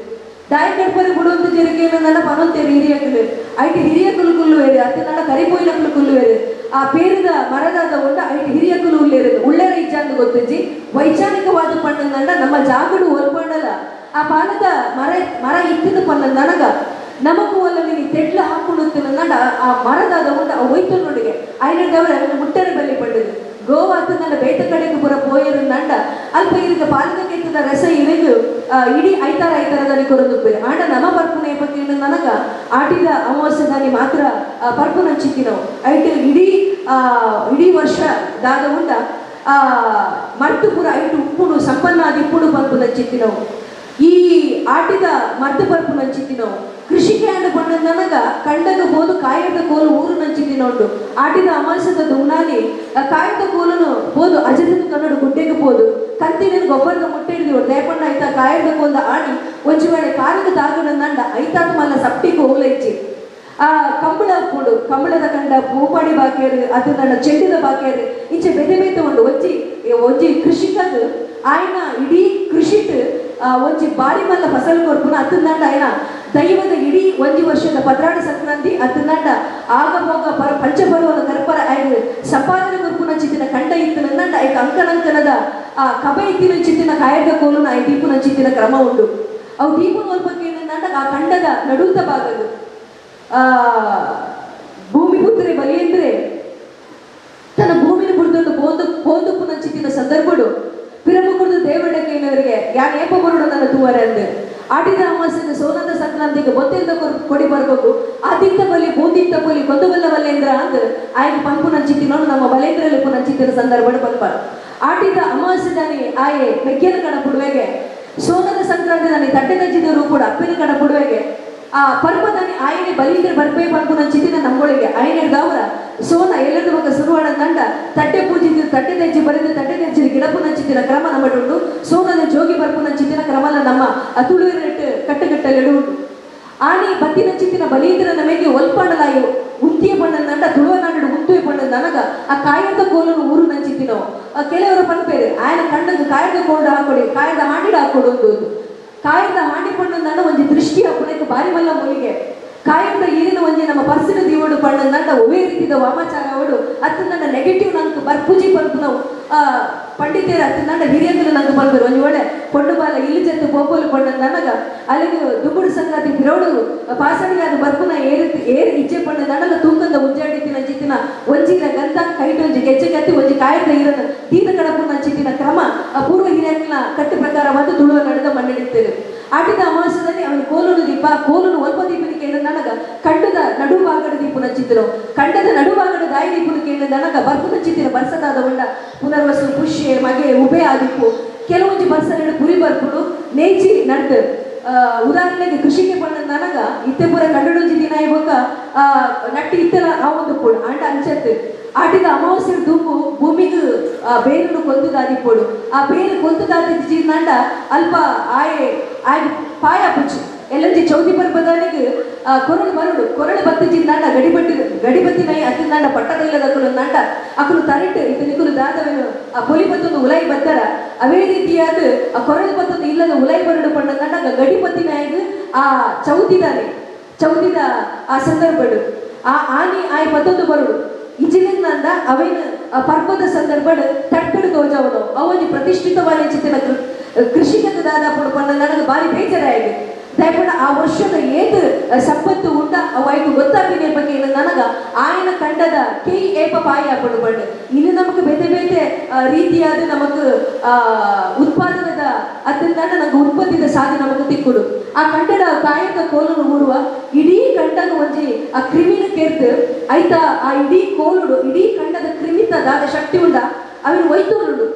ದಾಯ ಕಟ್ಪರ ಬಿಡುವಂತ ಜೇರಿಗೆ ಏನಂದ ಪನೊಂತೇರು ಹಿರಿಯಕಲು ಐಟಿ ಹಿರಿಯಕಲು ಕುಲ್ಲುವೇರು ಅದನ್ನ ಕರಿಪೋಯಿಲಕಲು ಕುಲ್ಲುವೇರು ಆ ಪೇರದ ಮರದಾದ ಉಂಡ ಐಟಿ ಹಿರಿಯಕಲು ಉಳ್ಳೇರದು ಉಳ್ಳೇರ ಇಜ್ಜಾಂದು ಗೊತ್ತಜ್ಜಿ ವೈಚಾರಿಕವಾದ ಪಂಡಂದ ನಮ್ಮ ಜಾಗಡು ಒಲ್ಪಂಡಲ ಆ ಪಾಲದ ಮರ ಇತ್ತಿನ ಪಂಡಂದನಗ ನಮಗೂ ಅಲ್ಲ ನೀನು ತೆಡ್ಲ ಹಾಕೊಂಡು ಆ ಮರದಾದ ಉಂಡ ಆ ಒಯ್ತು ನೋಡಿಗೆ ಐನದವರ ಮುಟ್ಟರೆ ಬಲ್ಲಿ ಪಡ್ಡದು ಗೋವಾತ ನನ್ನ ಬೇತ ಕಡೆಗೆ ಪುರ ಪೋಯರು ನಂಡ ಅಲ್ಪ ಇರಿಗ ಪಾಲದ ಕೆತ್ತದ ರಸ ಇರಿದು ಇಡೀ ಐತಾರದಲ್ಲಿ ಕೊರದುಪ್ಪೇರು ಆಂಡ ನಮ್ಮ ಪರ್ಪುನ ಬಗ್ಗೆ ನನಗ ಆಟಿದ ಅಮಾವಾಸ್ಯದಾನಿ ಮಾತ್ರ ಪರ್ಪುನ ಚಿತ್ತಿನವು ಐಟ್ ಇಡೀ ವರ್ಷ ದಾದ ಉಂಡ ಮರ್ತು ಪುರ ಐಟು ಉಪ್ಪುಡು ಸಂಪನ್ನ ದಿಪ್ಪುಡು ಪರ್ಪುನ ಚಿತ್ತಿನವು ಈ ಆಟಿದ ಮರ್ದು ಪರ್ಪು ನಂಚಿತ್ತಿನವು ಕೃಷಿಗೆ ಅಂಡ ಪಂಡ ನನಗ ಕಂಡಗ ಹೋದು ಕಾಯದ ಕೋಲು ಊರು ನಂಚಿತ್ತಿನ ಉಂಟು ಆಟಿದ ಅಮಾಸದ ದುಮ್ನಾನಿ ಕಾಯದ ಕೋಲನು ಹೋದು ಅಜದ ಕನ್ನಡ ಗುಡ್ಡೆಗೆ ಹೋದು ಕಂತಿನ ಗೊಬ್ಬರದ ಮುಟ್ಟೆ ಹಿಡಿದು ದಯಪಣ್ಣ ಆಯ್ತಾ ಕಾಯದ ಕೋಲ್ದ ಆಡಿ ಒಂಚು ವೇಳೆ ಕಾಲದ ತಾಗನ ನಂಡ ಐತಾದ ಮಲ್ಲ ಸಪ್ಟಿಗೆ ಹೋಗ್ಲೈಚಿ ಆ ಕಂಬಳ ಹಾಕೊಂಡು ಕಂಬಳದ ಕಂಡ ಹೂಪಾಡಿ ಬಾಕಿಯರು ಅದನ್ನ ಚೆಂಡಿದ ಬಾಕಿಯರು ಇಂಚೆ ಬೆದೆ ಉಂಡು ಒಂಜಿ ಕೃಷಿಕದು ಆಯ್ನ ಇಡೀ ಕೃಷಿಟ್ ಒಂಜಿ ಬಾರಿ ಮಲ್ಲ ಫಸಲ್ ಕೊರ್ಪುನ ಅತ್ತಂದಾಂಡ ಆಯ್ನ ದೈವದ ಇಡೀ ಒಂಜಿ ವರ್ಷದ ಪದ್ರಾಡ ಸಂಕ್ರಾಂತಿ ಅತ್ತಂದಾಂಡ ಆಗ ಹೋಗ ಪಂಚಪರ್ವನ ಕರ್ಪರ ಆಯ್ದು ಸಂಪಾದನೆ ಕೊರ್ಪುನ ಚಿತ್ತಿನ ಕಂಡ ಇತ್ತನಂದಾಂಡ ಆಯ್ತು ಅಂಕನಂಕನದ ಆ ಕಬ ಇತ್ತಿನ ಚಿತ್ತಿನ ಕಾಯದ ಕೋಲುನ ಆಯ್ ದೀಪುನ ಚಿತ್ತಿನ ಕ್ರಮ ಉಂಟು ಅವು ದೀಪನ ಒಲ್ಪಕ್ಕೆ ಏನಂದಾಂಡ ಆ ಕಂಡದ ನಡುತ್ತ ಭಾಗದು ಭೂಮಿ ಪುತ್ರೆ ಬಲಿ ಅಂದ್ರೆ ತನ್ನ ಭೂಮಿನ ಬುಡ್ದೊಂದು ಬೋಂದುಪ್ಪುನ ಚಿತ್ತಿನ ಸಂದರ್ಭಗಳು ಪಿರಮುಕುರ್ದು ದೇವಣ್ಣಕ್ಕೆ ಏನವರಿಗೆ ಯಾನ್ ಏಪ ಬರುಡು ನನ್ನ ತೂವರೆ ಅಂದೆ ಆಟಿದ ಅಮಾವಾಸ್ಯದ ಸೋನದ ಸಂಕ್ರಾಂತಿಗೆ ಬೊತ್ತೆಯಿಂದ ಕೊಡಿ ಬರ್ಬೇಕು ಆದಿತ್ತ ಬಲಿ ಬೂಂದಿತ್ತ ಬಲಿ ಕೊಂದಬಲ್ಲ ಬಲ್ಲೇಂದ್ರ ಅಂದ್ ಆಯ್ಕೆ ಪಂಪುನ ಚಿತ್ತಿನೋ ನಮ್ಮ ಬಲೇಂದ್ರಲ್ಲಿ ಪುನ ಚಿತ್ತಿನ ಸಂದರ್ಭಗಳು ಪಂಪ ಆಟಿದ ಅಮಾವಾಸ್ಯದಾನಿ ಆಯೆ ಮೆಕ್ಕೆನ ಕಣ ಪುಡುವೆಗೆ ಸೋನದ ಸಂಕ್ರಾಂತಿ ದಾನಿ ತಟ್ಟೆ ತಜ್ಜಿದವರು ಕೂಡ ಅಪ್ಪಿನ ಕಣ ಪುಡುವೆಗೆ ಆ ಪರ್ಪದಾನಿ ಆಯನೆ ಬಲೀಂದ್ರ ಬರ್ಪೇ ಪಂಪುನ ಚಿತ್ತಿನ ನಮ್ಮೊಳಗೆ ಆಯನೆಡ್ದವರ ಸೋನ ಎಲ್ಲದ ಮಗ ಶುರುವಾಡ ನಂಡ ತಟ್ಟೆ ಪೂಜಿದ್ದು ತಟ್ಟೆ ತೆಜ್ಜಿ ಬರೆದು ತಟ್ಟೆ ತೆಜ್ಜಿ ಗಿಡಪುನ ಚಿತ್ತಿನ ಕ್ರಮ ನಮ್ಮಡುಂಡು ಸೋನದ ಜೋಗಿ ಬರ್ಪುನ ಚಿತ್ತಿನ ಕ್ರಮನ ನಮ್ಮ ತುಳುವಿನ ಕಟ್ಟುಗಟ್ಟಲೆಡು ಉಂಟು ಆನಿ ಬತ್ತಿನ ಚಿತ್ತಿನ ಬಲೀಂದ್ರ ನಮಗೆ ಒಲ್ಪಂಡಲಾಯು ಉಂತಿಯ ಪಣ್ಣಂದಂಡ ತುಳುವನಾಡು ಉಂತುವೆ ಪಣ್ಣಂದನಗ ಆ ಕಾಯದ ಕೋಲನ್ನು ಊರು ನಂಚಿತ್ತಿನವು ಕೆಲವರು ಪನ್ಪೇರು ಆಯನ ಕಣ್ಣಗೆ ಕಾಯದ ಕೋಲ್ಡ್ ಹಾಕೊಡಿ ಕಾಯದ ಹಾಂಡಿಡ ಹಾಕೊಡು ಒಂದು ಕಾಯದ ಹಾಂಡಿ ಪಣ್ಣಂದಂಡ ಒಂದು ದೃಷ್ಟಿ ಹಾಕೊಳಕ್ಕೆ ಬಾರಿ ಮಲ್ಲ ಮೂಲಿಗೆ ಕಾಯದ ಈರಿನ ಒಂಜಿ ನಮ್ಮ ಪರ್ಸಿನ ದೀವಡು ಪಣ್ಣಂದಂಡ ಒವೇ ರೀತಿದ ವಾಮಾಚಾರ ಅವಡು ಅತ್ತಂದಂಡ ನೆಗೆಟಿವ್ ನಂಗೆ ಬರ್ಪುಜಿ ಪಂಪು ನಾವು ಪಂಡಿತೇರ ಅತ್ತಂದಂಡ ಹಿರಿಯಂಗಲು ನಂಗೆ ಬಂದರು ಒಂಜಿ ಒಳ್ಳೆ ಕೊಂಡು ಬಾಲ ಇಲ್ಲಿ ಜತ್ತು ಪೋಪೋಲು ಪಣ್ಣಂದನಗ ಅಲ್ಲಿಗೆ ದುಬ್ಬುಡು ಸಂಗಾತಿ ಬಿರೋಡು ಪಾಸಣಿಗಾದ ಬರ್ಪುನ ಏರು ಇಚ್ಛೆ ಪಣ್ಣಂದನಲ್ಲ ತೂಕಂದ ಉಜ್ಜಾಡಿತಿನ ಚಿತ್ತಿನ ಒಂಜಿನ ಗಂಧ ಕೈಟ್ ಒಂಜಿ ಗೆಜ್ಜೆ ಕತ್ತಿ ಒಂಜಿ ಕಾಯದ ಈರನ ದೀದ ಕಡಪುನ ಚಿತ್ತಿನ ಕ್ರಮ ಪೂರ್ವ ಹಿರಿಯಂಗಲ ಕಟ್ಟು ಪ್ರಕಾರ ಬಂದು ತುಳುವ ನಡೆದ ಮಣ್ಣಿಡುತ್ತೇವೆ ಆಟಿದ ಅಮಾವಾಸ್ಯದಲ್ಲಿ ಅವನು ಕೋಲುನು ದೀಪ ಕೋಲುನು ಒಲ್ಪ ದೀಪನ ಕೇಳಿದ ನನಗ ಕಂಡದ ನಡುಭಾಗದ ದೀಪನ ಚಿತ್ತರು ಕಂಡದ ನಡುಭಾಗದ ದಾಯಿ ದೀಪನ ಕೇಳಿದ ನನಗ ಬರ್ಪುನ ಚಿತ್ತಿನ ಬರ್ಸದಾದ ಉಂಡ ಪುನರ್ವಸು ಪುಷ್ಯ ಮಗೆ ಉಭಯ ಆದಿಪ್ಪು ಕೆಲವೊಂದು ಬರ್ಸನ ಪುರಿ ಬರ್ಪುಡು ನೇಚಿ ನಡ್ದು ಉದಾಹರಣೆಗೆ ಕೃಷಿಗೆ ಬಂದ ನನಗ ಇತ್ತೆ ಪೂರ ಕಂಡೊಂಜಿ ದಿನ ಇವಾಗ ನಟ್ಟಿ ಇತ್ತಲ್ಲ ಆ ಒಂದು ಪೋಡು ಅಂಡ ಅಂಚತ್ತು ಆಟಿದ ಅಮಾವಾಸ್ಯ ದುಂಬು ಭೂಮಿಗೆ ಬೇರನ್ನು ಕೊಂತದಾದಿಪ್ಪೋಡು ಆ ಬೇರು ಕೊಂತದಾದಿ ನಂಡ ಅಲ್ಪ ಆಯೆ ಆಯ್ ಪಾಯ ಪುಚ್ಚು ಎಲ್ಲಂಜಿ ಚೌತಿ ಪರ್ಬದಾನಿಗೆ ಕೊರಳು ಬತ್ತಿಜಿಂದಾಂಡ ಗಡಿಬತ್ತಿನೈ ಅತ್ತಿಂದಾಂಡ ಪಟ್ಟದಲ್ಲದ ಅಕಲು ನಂಡ ಅಕಲು ತರಿಟ್ಟು ನಿಕುಲು ದಾದವೇನು ಆ ಪೊಲಿ ಬತ್ತೊಂದು ಉಲೈ ಬತ್ತರ ಅವೇ ರೀತಿಯಾದ ಆ ಕೊರಳು ಬತ್ತೊಂದು ಇಲ್ಲದ ಉಲೈ ಬರಡು ಪಣ್ಣಂದಂಡ ಗಡಿಬತ್ತಿನಾಯಿಗೆ ಆ ಚೌತಿದ ಆ ಸಂದರ್ಭಡು ಆ ಆನಿ ಆಯ್ ಪತ್ತೊಂದು ಬರುಡು ಇಜಿಲಿಂದ ಅವೇನು ಪರ್ವದ ಸಂದರ್ಭ ತಟ್ಟಡು ತೋಜವನು ಅವನು ಪ್ರತಿಷ್ಠಿತವಾದ ಚಿತ್ತಿನ ಕೃಷಿಕದ ದಾದಾಪುಡು ಪಣ್ಣ ನನಗೆ ಭಾರಿ ಬೇಜಾರಾಗಿದೆ ದಯಪಡ ಆ ವರ್ಷದ ಏದು ಸಂಪತ್ತು ಉಂಡ ಅವೈಕು ಗೊತ್ತಾಗಿದೆ ಬಗ್ಗೆ ನನಗ ಆಯನ ಕಂಡದ ಕೈ ಏಪ ಪಾಯ ಪಡು ಬಂಡು ಇನ್ನು ನಮಗೆ ಬೇತೆ ಬೇತೆ ರೀತಿಯಾದ ನಮಕ್ ಉತ್ಪಾದನದ ಅತ್ತಿಂದ ನಮಗೆ ಉತ್ಪತ್ತಿದ ಸಾಧಿ ನಮಗೆ ತಿಕ್ಕುಡು ಆ ಕಂಡದ ಕಾಯದ ಕೋಲನ್ನು ಊರುವ ಇಡೀ ಕಂಡದ ಒಂಜಿ ಆ ಕ್ರಿಮಿನ ಕೇರ್ತು ಆಯ್ತಾ ಆ ಇಡೀ ಕೋಲುಡು ಇಡೀ ಕಂಡದ ಕ್ರಿಮಿತದಾದ ಶಕ್ತಿ ಉಂಡ ಅವನು ಒಯ್ತೋರುಡು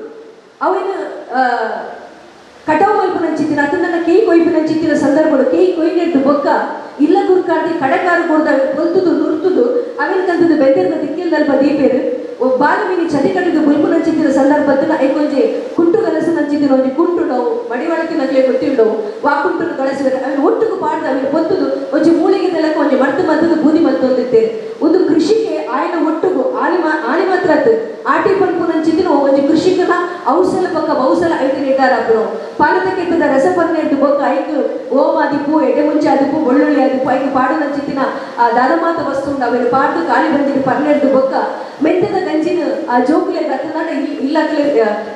ಅವನು ಕಟಾವು ಮಲ್ಪನ ಚಿತ್ತಿನ ಅದನ್ನ ಕೈ ಕೊಯ್ಪಿನ ಚಿತ್ತಿನ ಸಂದರ್ಭಗಳು ಕೈ ಕೊಯ್ನೆಟ್ಟು ಬೊಕ್ಕ ಇಲ್ಲ ಕುರ್ಕಾರ್ದಿ ಕಡಕಾರು ಕೊಡ್ದ ಕೊಲ್ತುದು ನುರ್ತುದು ಅವಿನ ಕಂತದ್ದು ಬೆಂದಿರದ ದಿಕ್ಕಿಲ್ದಲ್ಪ ದೀಪೇರು ಬಾಲವಿನಿ ಚದಿ ಕಟ್ಟಿದ್ದು ಬುಲ್ಪುನ ಚಿತ್ತಿನ ಸಂದರ್ಭದನ್ನ ಐಕೊಂಜಿ ಕುಂಟು ಕಲಸು ನಂಚಿತ್ತಿನ ಒಂಜಿ ಕುಂಟು ನಾವು ಮಡಿವಾಳಕ್ಕೆ ನಕ್ಲೆ ಗೊತ್ತಿಂಡವು ವಾಕುಂಟು ಕಳಸಿದರೆ ಅವನು ಒಟ್ಟಿಗೆ ಪಾಡ್ದ ಅವನು పొత్తుದು ಒಂಜಿ ಮೂಳಿಗೆ ತೆಲಕ ಒಂಜಿ ಮರ್ತು ಮದ್ದದು ಬೂದಿ ಮತ್ತೊಂದಿತ್ತೇನೆ ಒಂದು ಕೃಷಿಗೆ ಆಯನ ಒಟ್ಟುಗು ಆನಿ ಮಾತ್ರ ಆಟಿ ಪಂಪುನ ಚಿತ್ತಿನ ಒಂಜಿ ಕೃಷಿಕನ ಔಸಲ ಪಕ್ಕ ಬಹುಸಲ ಐದು ನೆಟ್ಟಾರಪ್ಪನು ಪಾಲತಕ್ಕೆತ್ತದ ರಸಪನ್ನೆಟ್ಟು ಬೊಕ್ಕ ಐದು ಓಮಾದಿಪ್ಪು ಎಡೆಮುಂಚೆ ಆದಿಪ್ಪು ಒಳ್ಳುಳ್ಳಿ ಆದಿಪ್ಪು ಐದು ಪಾಡುನ ಚಿತ್ತಿನ ಆ ದಾದಮಾತ ವಸ್ತು ಉಂಡು ಅವನು ಪಾಡು ಕಾಲಿ ಬಂದಿನ ಪನ್ನೆರಡು ಬೊಕ್ಕ ಮೆಂತದ ಗಂಜಿನ ಆ ಜೋಕ್ಲೆ ಗತ್ತನಾಡ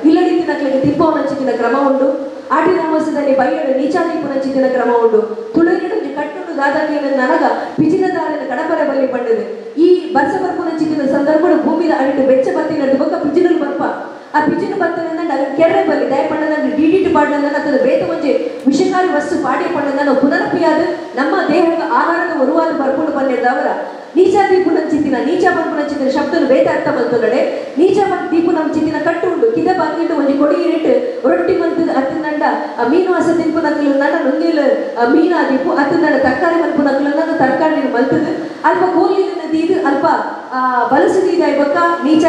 ಇಲ್ಲಡಿತಿನಕ್ಲೆಗೆ ತಿಪ್ಪವನ ಚಿತ್ತಿನ ಕ್ರಮ ಉಂಡು ಆಟಿ ನಮೋಸದಲ್ಲಿ ಬೈಯಡ ನೀಚಾದೀಪನ ಚಿತ್ತಿನ ಕ್ರಮ ಉಂಡು ತುಳುನಿಡು ಕಟ್ಟುಡು ದಾದಾಕಿನ ನನಗ ಪಿಜಿನದಾರನ ಕಡಪರ ಬಲ್ಲಿ ಪಂಡದು ಈ ಬರ್ಸ ಬರ್ಪುನ ಚಿತ್ತಿನ ಸಂದರ್ಭ ಭೂಮಿದ ಅಡಿಟ್ಟು ಬೆಚ್ಚ ಬತ್ತಿನದ್ದು ಬೊಕ್ಕ ಪಿಜಿನಲ್ ಬರ್ಪ ಆ ಪಿಜಿನ ಬತ್ತನಂದ ಕೆರೆ ಬಲ್ಲಿ ದಯಪಣ್ಣನ ಡಿಡಿಟ್ ಪಾಡ್ನಂದ ಅದರ ಬೇತ ಒಂಜಿ ವಿಷಕಾರಿ ವಸ್ತು ಪಾಡಿ ಪಣ್ಣನ ಪುನರಪಿಯಾದ ನಮ್ಮ ದೇಹದ ಆಹಾರದ ಒರುವಾದ ಬರ್ಪುಂಡು ಪನ್ನೆಡ್ದವರ ನೀಚ ದೀಪುನ ಚಿತ್ತಿನ ನೀಚ ಬಂಪುನ ಚಿತ್ತಿನ ಶಬ್ದನು ಬೇತ ಅರ್ಥ ಬಂತೊಂದಡೆ ನೀಚ ದೀಪುನ ಚಿತ್ತಿನ ಕಟ್ಟು ಉಂಡು ಕಿದ ಬಾಕಿಟ್ಟು ಒಂಜಿ ಕೊಡಿಗಿರಿಟ್ಟು ರೊಟ್ಟಿ ಮಂತದ ಅತ್ತಿನಂಡ ಮೀನು ಹಸ ತಿನ್ಪುನಕ್ಲು ನನ್ನ ನುಂಗಿಲ್ ಮೀನಾ ದೀಪು ಅತ್ತಿನಂಡ ತರಕಾರಿ ಮಲ್ಪುನಕ್ಲು ನನ್ನ ತರಕಾರಿ ಮಲ್ತದ ಅಲ್ಪ ಕೋಲಿನ ದೀದು ಅಲ್ಪ ಬಲಸುದೀದ ಬೊಕ್ಕ ನೀಚ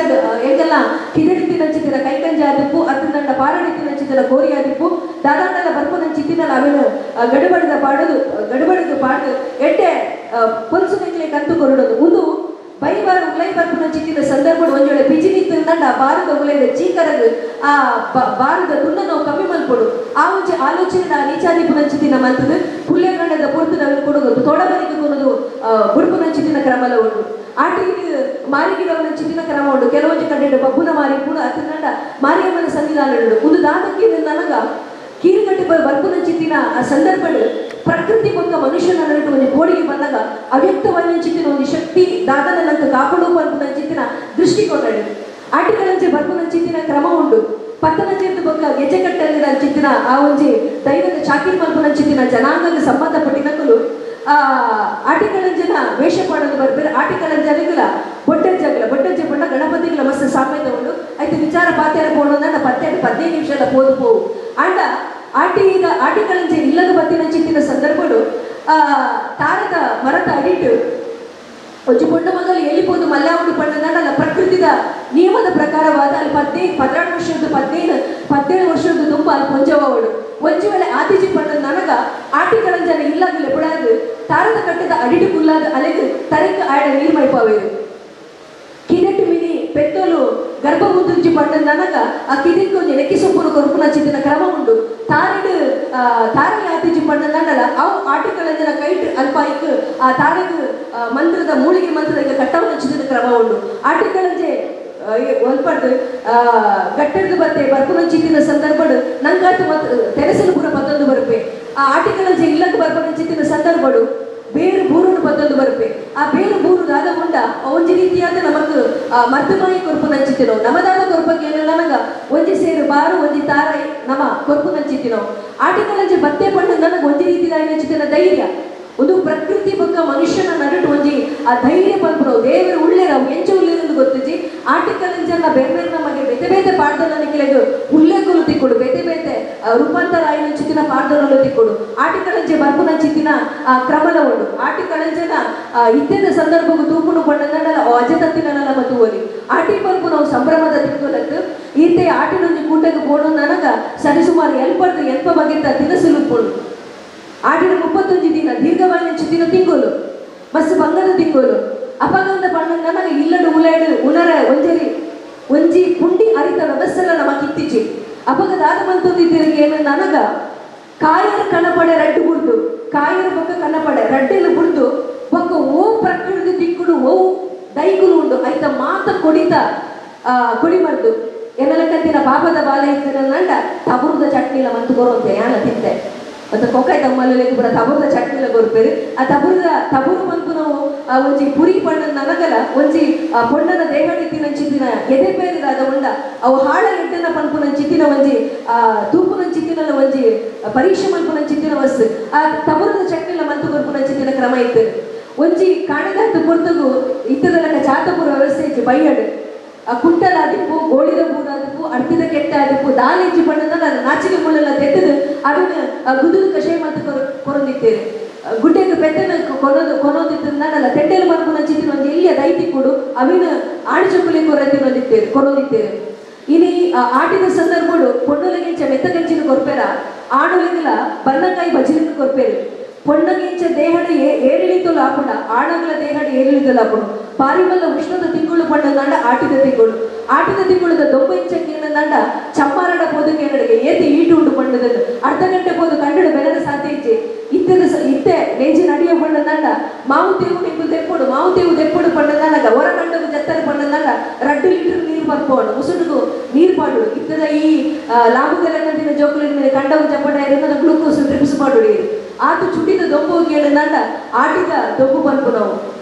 ಎಂಗೆಲ್ಲ ಕಿದಡಿತಿನ ಚಿತ್ತಿನ ಕೈಕಂಜ ಆದಿಪ್ಪು ಅತ್ತಿನಂಡ ಪಾರಡಿತಿನ ಚಿತ್ತಿನ ಕೋರಿ ಆದಿಪ್ಪು ದಾದಾಂಡಲ ಬರ್ಪುನ ಚಿತ್ತಿನ ಅವೇನು ಗಡಬಡಿದ ಪಾಡು ಎಟ್ಟೆ ಪೊಲ್ಸು ನೆಕ್ಲೆ ಕಂತು ಕೊರಡೋದು ಒಂದು ಬೈಬಾರ ಉಲೈ ಬರ್ಪುನ ಚಿತ್ತಿನ ಸಂದರ್ಭ ಒಂಜೊಳೆ ಪಿಜಿನಿತ್ತಂಡ ಬಾರದ ಉಲೈದ ಚೀಕರದು ಆ ಬಾರದ ತುನ್ನ ನಾವು ಕಮ್ಮಿ ಮಲ್ಪೊಡು ಆ ಒಂಜಿ ಆಲೋಚನೆ ನೀಚಾದಿಪುನ ಚಿತ್ತಿನ ಮಲ್ತದು ಪುಲ್ಯಗಂಡದ ಪೊರ್ತು ನಾವು ಕೊಡೋದು ತೋಡಬರಿಗೆ ಕೊಡೋದು ಬುಡ್ಪುನ ಚಿತ್ತಿನ ಕ್ರಮಲ ಉಂಟು ಆಟಿಗೆ ಮಾರಿಗಿಡವನ ಚಿತ್ತಿನ ಕ್ರಮ ಉಂಟು ಕೆಲವೊಂದು ಕಡೆ ಬಬ್ಬುನ ಮಾರಿ ಕೂಡ ಅತ್ತಿನಂಡ ಮಾರಿಯಮ್ಮನ ಸನ್ನಿಧಾನ ಉಂಟು ಒಂದು ದಾದಕ್ಕೆ ನನಗ ಕೀರುಗಟ್ಟಿ ಬರ್ಪುನ ಚಿತ್ತಿನ ಆ ಸಂದರ್ಭ ಪ್ರಕೃತಿ ಬೊಕ್ಕ ಮನುಷ್ಯನ ಒಂದು ಗೋಡಿಗೆ ಬಂದಾಗ ಅವ್ಯಕ್ತವಾದ ಚಿತ್ತಿನ ಒಂದು ಶಕ್ತಿ ದಾದನಂತ ಕಾಪಾಡುವ ಬರ್ಪುನ ಚಿತ್ತಿನ ದೃಷ್ಟಿಕೋನ ಆಟಿಗಳಂಚೆ ಬರ್ಪುನ ಚಿತ್ತಿನ ಕ್ರಮ ಉಂಟು ಪತ್ತನ ಚಿತ್ತ ಬೊಕ್ಕ ಗೆಜ್ಜೆ ಕಟ್ಟಲಿನ ಚಿತ್ತಿನ ಆ ಒಂಜಿ ದೈವದ ಚಾಕಿರಿ ಮಲ್ಪುನ ಚಿತ್ತಿನ ಜನಾಂಗಕ್ಕೆ ಸಂಬಂಧಪಟ್ಟಿನಕಲು ಆಟಿಗಳಂಜನ ವೇಷ ಪಾಡೋದು ಬರ್ಬೇರೆ ಆಟಿಗಳಂಜನಗಳ ಬೊಟ್ಟಜ್ಜ ಪಂಡ ಗಣಪತಿಗಳ ಮಸ್ತ್ ಸಾಮ್ಯತೆ ಉಂಡು ಆಯ್ತು ವಿಚಾರ ಪಾತ್ಯಾರ ಪೋಣೋದ 15 ನಿಮಿಷದ ಪೋದು ಅಂಡ ಆಟಿಗಳಂಜೆ ಇಲ್ಲದ ಬತ್ತಿನ ಚಿತ್ತಿನ ಸಂದರ್ಭಡು ತಾರದ ಮರದ ಅಡಿಟ್ಟು ಒಂಜಿ ಪೊಂಡ ಮಗಲು ಎಲ್ಲಿಪೋದು ಮಲ್ಲಾವುಡು ಪಂಡದಲ್ಲ ಪ್ರಕೃತಿದ ನಿಯಮದ ಪ್ರಕಾರವಾದ ಅಲ್ಲಿ 16 ವರ್ಷದ್ದು 17 ವರ್ಷದ್ದು ತುಂಬ ಅಲ್ಲಿ ಪೊಂಜವಡು ಒಂಜಿ ವೇಳೆ ಆತಿಜಿ ಪಂಡ ನನಗ ನನಗ ಆಟಿಗಳಂಜನ ಇಲ್ಲಾಗಲೇ ಬಿಡಾದು ತಾರದ ಕಟ್ಟದ ಅಡಿಡು ಕುಲ್ಲಾದ ಅಲೆದು ತರಕ್ಕೆ ಆಡ ನೀರು ಮೈಪಾವೇರು ಕಿದೆಟ್ಟು ಮಿನಿ ಪೆತ್ತೋಲು ಗರ್ಭ ಉದ್ದುಂಚಿ ಪಂಡ ನನಗ ಆ ಕಿದಿಕ್ಕೆ ಒಂದು ಎಣಕಿ ಸೊಪ್ಪುನು ಕೊರಪುನ ಚಿತ್ತಿನ ಕ್ರಮ ಉಂಡು ತಾರಗೆ ಆತಿಜಿ ಪಂಡ ನಂಡಲ ಅವು ಆಟಿಗಳಂಜನ ಕೈಟ್ ಅಲ್ಪಾಯಿಕ್ ಆ ತಾರಗ ಮಂತ್ರದ ಮೂಳಿಗೆ ಮಂತ್ರದ ಕಟ್ಟವನ ಚಿತ್ತಿನ ಕ್ರಮ ಉಂಡು ಆಟಿಗಳಂಜೆ ಒಲ್ಪಟ್ಟು ಗಟ್ಟೆಡ್ದು ಬರ್ತೆ ಬರ್ಪುನ ಚಿತ್ತಿನ ಸಂದರ್ಭಡು ನಂಗಾತು ಮತ್ತು ತೆರೆಸಲು ಪೂರ ಪತ್ತೊಂದು ಬರ್ಪೆ ಆ ಆಟಿಗಳಂಜೆ ಇಲ್ಲಕ್ಕೆ ಬರ್ಪುನ ಚಿತ್ತಿನ ಸಂದರ್ಭಡು ಬೇರು ಬೂರನ್ನು ಪತ್ತೊಂದು ಬರ್ಪೆ ಆ ಬೇರು ಬೂರು ದಾದ ಮುಂಡ ಒಂಜಿ ರೀತಿಯಾದ ನಮಕ್ ಮರ್ದಮಾಯಿ ಕೊರ್ಪು ನಂಚಿತ್ತಿನೋ ನಮದಾದ ಕೊರ್ಪಕ್ಕೆ ಏನೆಲ್ಲ ನನಗ ಒಂಜಿ ಸೇರು ಬಾರು ಒಂಜಿ ತಾರಾಯಿ ನಮ ಕೊರ್ಪು ನಂಚಿತ್ತಿನೋ ಆಟಿಗಳಂಜೆ ಬತ್ತೆ ಪಂಡ ನನಗೆ ಒಂಜಿ ರೀತಿದಾಗಿ ನಂಚಿತ್ತಿನ ಧೈರ್ಯ ಒಂದು ಪ್ರಕೃತಿ ಬೊಕ್ಕ ಮನುಷ್ಯನ ನಡುಟು ಒಂಜಿ ಆ ಧೈರ್ಯ ಪಂಪು ದೇವರು ಉಳ್ಳೆರವು ಎಂಚ ಉಳ್ಳೆರೆಂದು ಗೊತ್ತಿಜಿ ಆಟಿಕಲಂಜನ ಬೇರೆ ನಮಗೆ ಬೇತೆ ಬೇತೆ ಪಾಡ್ದನ ಕೆಳಗೆ ಉಲ್ಲೇಖಲು ತಿಕ್ಕೊಡು ಬೇತೆ ಬೇತೆ ರೂಪಾಂತರ ಆಯ್ನ ಚಿತ್ತಿನ ಪಾಡ್ದನಲು ತಿಕ್ಕೊಡು ಆಟಿಕಲಂಜೆ ಬರ್ಪುನ ಚಿತ್ತಿನ ಕ್ರಮಲ ಉಂಡು ಆಟಿಕಲಂಜನ ಇತ್ಯದ ಸಂದರ್ಭವು ತೂಪುನು ಪಂಡನಲ್ಲ ಅಜತತ್ತಿನ ನಮ್ಮ ತೂವಲಿ ಆಟಿ ಬರ್ಪು ನಾವು ಸಂಭ್ರಮದ ತಿಂಗೊಲತ್ತು ಈತೆ ಆಟಿನೊಂದು ಕೂಟಕ್ಕೆ ಪೋಣು ನನಗ ಸರಿಸುಮಾರು ಎಲ್ಪ ಬಗೆತ ತಿನಸಿಲು ಪೋಣು ಆಟಿನ 31 ದಿನ ದೀರ್ಘವಾಯಿನ ಚಿತ್ತಿನ ತಿಂಗೋಲು ಬಸ್ ಬಂಗದ ತಿಂಗೋಲು ಅಪಗಂದ ಪಣ್ಣ ನನಗೆ ಇಲ್ಲಡು ಉಲಾಡು ಉನರ ಒಂಜಿ ಪುಂಡಿ ಅರಿತ ವ್ಯವಸ್ಥೆಲ್ಲ ನಮಗೆ ಇತ್ತೀಚೆ ಅಪಗದಾದ ಮಂತೊಂದಿದ್ದರಿಗೆ ಏನು ನನಗ ಕಾಯರ ಕಣಪಡೆ ರಡ್ಡು ಬುಡ್ದು ಕಾಯರ ಬೊಕ್ಕ ಕಣಪಡೆ ರಡ್ಡೆಲು ಬುಡ್ದು ಬೊಕ್ಕ ಓ ಪ್ರಕೃತಿ ತಿಕ್ಕುಡು ಓ ದೈಗುಲು ಉಂಡು ಆಯ್ತ ಮಾತ ಕೊಡಿತ ಕೊಡಿಮರ್ದು ಎನ್ನಲಕ್ಕಂತಿನ ಪಾಪದ ಬಾಲ ಇತ್ತಿನ ನಂಡ ತಬುರದ ಚಟ್ನಿಲ ಮಂತು ಕೊರೋಂತೆ ಯಾನ ತಿಂತೆ ಮತ್ತು ಕೊಕ್ಕಾಯಿ ತಮ್ಮಲ್ಲಿ ಕೂಡ ತಬುರದ ಚಟ್ನಿಲ ಕೊರ್ಪೇರು ಆ ತಬುರು ಮಂತು ನಾವು ಒಂಜಿ ಪುರಿ ಪಣ್ಣನ ನನಗಲ ಒಂಜಿ ಪೊಣ್ಣನ ದೇಹಡಿ ತಿನ್ನಂಚಿತ್ತಿನ ಎದೆ ಬೇರಿದಾದ ಉಂಡ ಅವು ಹಾಳ ಎಡ್ಡನ ಪನ್ಪುನ ಚಿತ್ತಿನ ಒಂಜಿ ತೂಪುನ ಚಿತ್ತಿನ ಒಂಜಿ ಪರೀಕ್ಷೆ ಮಲ್ಪುನ ಚಿತ್ತಿನ ವಸ್ತು ಆ ತಬುರದ ಚಟ್ನಿಲ ಮಂತು ಕೊರ್ಪುನ ಚಿತ್ತಿನ ಕ್ರಮ ಇತ್ತು ಒಂಜಿ ಕಾಣಿದಾತು ಪೊರ್ತಗು ಇತ್ತದಲ್ಲ ಚಾತಪುರ ವ್ಯವಸ್ಥೆ ಇತ್ತು ಬೈಯಡು ಆ ಕುಂಟಲ ಆದಿಪ್ಪು ಗೋಳಿದ ಬೂದ ಆದಿಪ್ಪು ಅರ್ಪಿದ ಕೆಟ್ಟ ಆದಿಪ್ಪು ದಾಲೆಜ್ಜಿ ಬಣ್ಣದ ನಾಚಿಕೆ ಮುಳ್ಳೆಲ್ಲ ತೆಗೆದು ಅದನ್ನು ಗುದುದು ಕಷಾಯ ಮತ್ತು ಕೊರೊಂದಿತ್ತೇವೆ ಗುಡ್ಡೆಗೆ ಪೆಟ್ಟನ ಕೊನೋದಿದ್ದಲ್ಲ ತೆಡ್ಡೆಲು ಬರ್ಪುನ ಚಿತ್ತಿನ ಒಂದು ಎಲ್ಲಿಯ ದೈತಿ ಕೊಡು ಅವಿನ ಆಣಿಚೊಕ್ಕಲಿ ಕೊರೊಂದಿತ್ತೇವೆ ಇನಿ ಆಟಿದ ಸಂದರ್ಭಗಳು ಪೊಣ್ಣುಲಗಿಂಚ ಮೆತ್ತಗಂಚಿನ ಕೊರ್ಪೇರ ಆಣುಲಿಂಗಲ ಬನ್ನಕಾಯಿ ಬಜಿಲಿನ ಕೊರ್ಪೇರು ಪೊಣ್ಣಗಿಂಚ ದೇಹದ ಏರಿಳಿತಲು ಹಾಕೊಂಡ ಆಣಗಳ ದೇಹದ ಏರಿಳಿತಲು ಹಾಕೊಂಡು ಪಾರಿಮಲ್ಲ ಉಷ್ಣದ ತಿಂಗಳು ಪಣ್ಣನಂಡ ಆಟಿದ ತಿಂಗಳದ ದೊಂಬ ಇಂಚಕ್ಕೆ ಏನಂದ ಚಮ್ಮಾರಡ ಪೋದಕ್ಕೆ ಏನಡಿಗೆ ಏತಿ ಈಟು ಉಂಡು ಪಣ್ಣದನ್ನು ಅರ್ಧ ಗಂಟೆ ಪೋದು ಕಂಡು ಬೆಳೆದ ಸಾಧ್ಯ ಇತ್ತೆ ನೆಂಜಿನ ಅಡಿಯ ಪಣ್ಣನಂಡ ಮಾವು ತೇವು ನಿಂಬು ತೆಪ್ಪುಡು ಮಾವು ತೇವು ತೆಪ್ಪುಡು ಪಣ್ಣನಂಡ ಹೊರ ಕಂಡವು ಜತ್ತರ ಪಣ್ಣನಂಡ 2 ಲೀಟರ್ ನೀರು ಬರ್ಪೋಣ ಮುಸುಡುಗು ನೀರು ಪಾಡು ಇತ್ತದ ಈ ಲಾಭಗಲಂದಿನ ಜೋಕುಲಿನ ಮೇಲೆ ಕಂಡವು ಚಪ್ಪಟ ಇರೋದನ್ನ ಗ್ಲೂಕೋಸ್ ಡ್ರಿಪ್ಸ್ ಮಾಡುಡಿ ಆತು ಚುಟಿದ ದೊಂಬು ಕೇಳನಂಡ ಆಟಿದ ದೊಂಬು ಬಂತು ನಾವು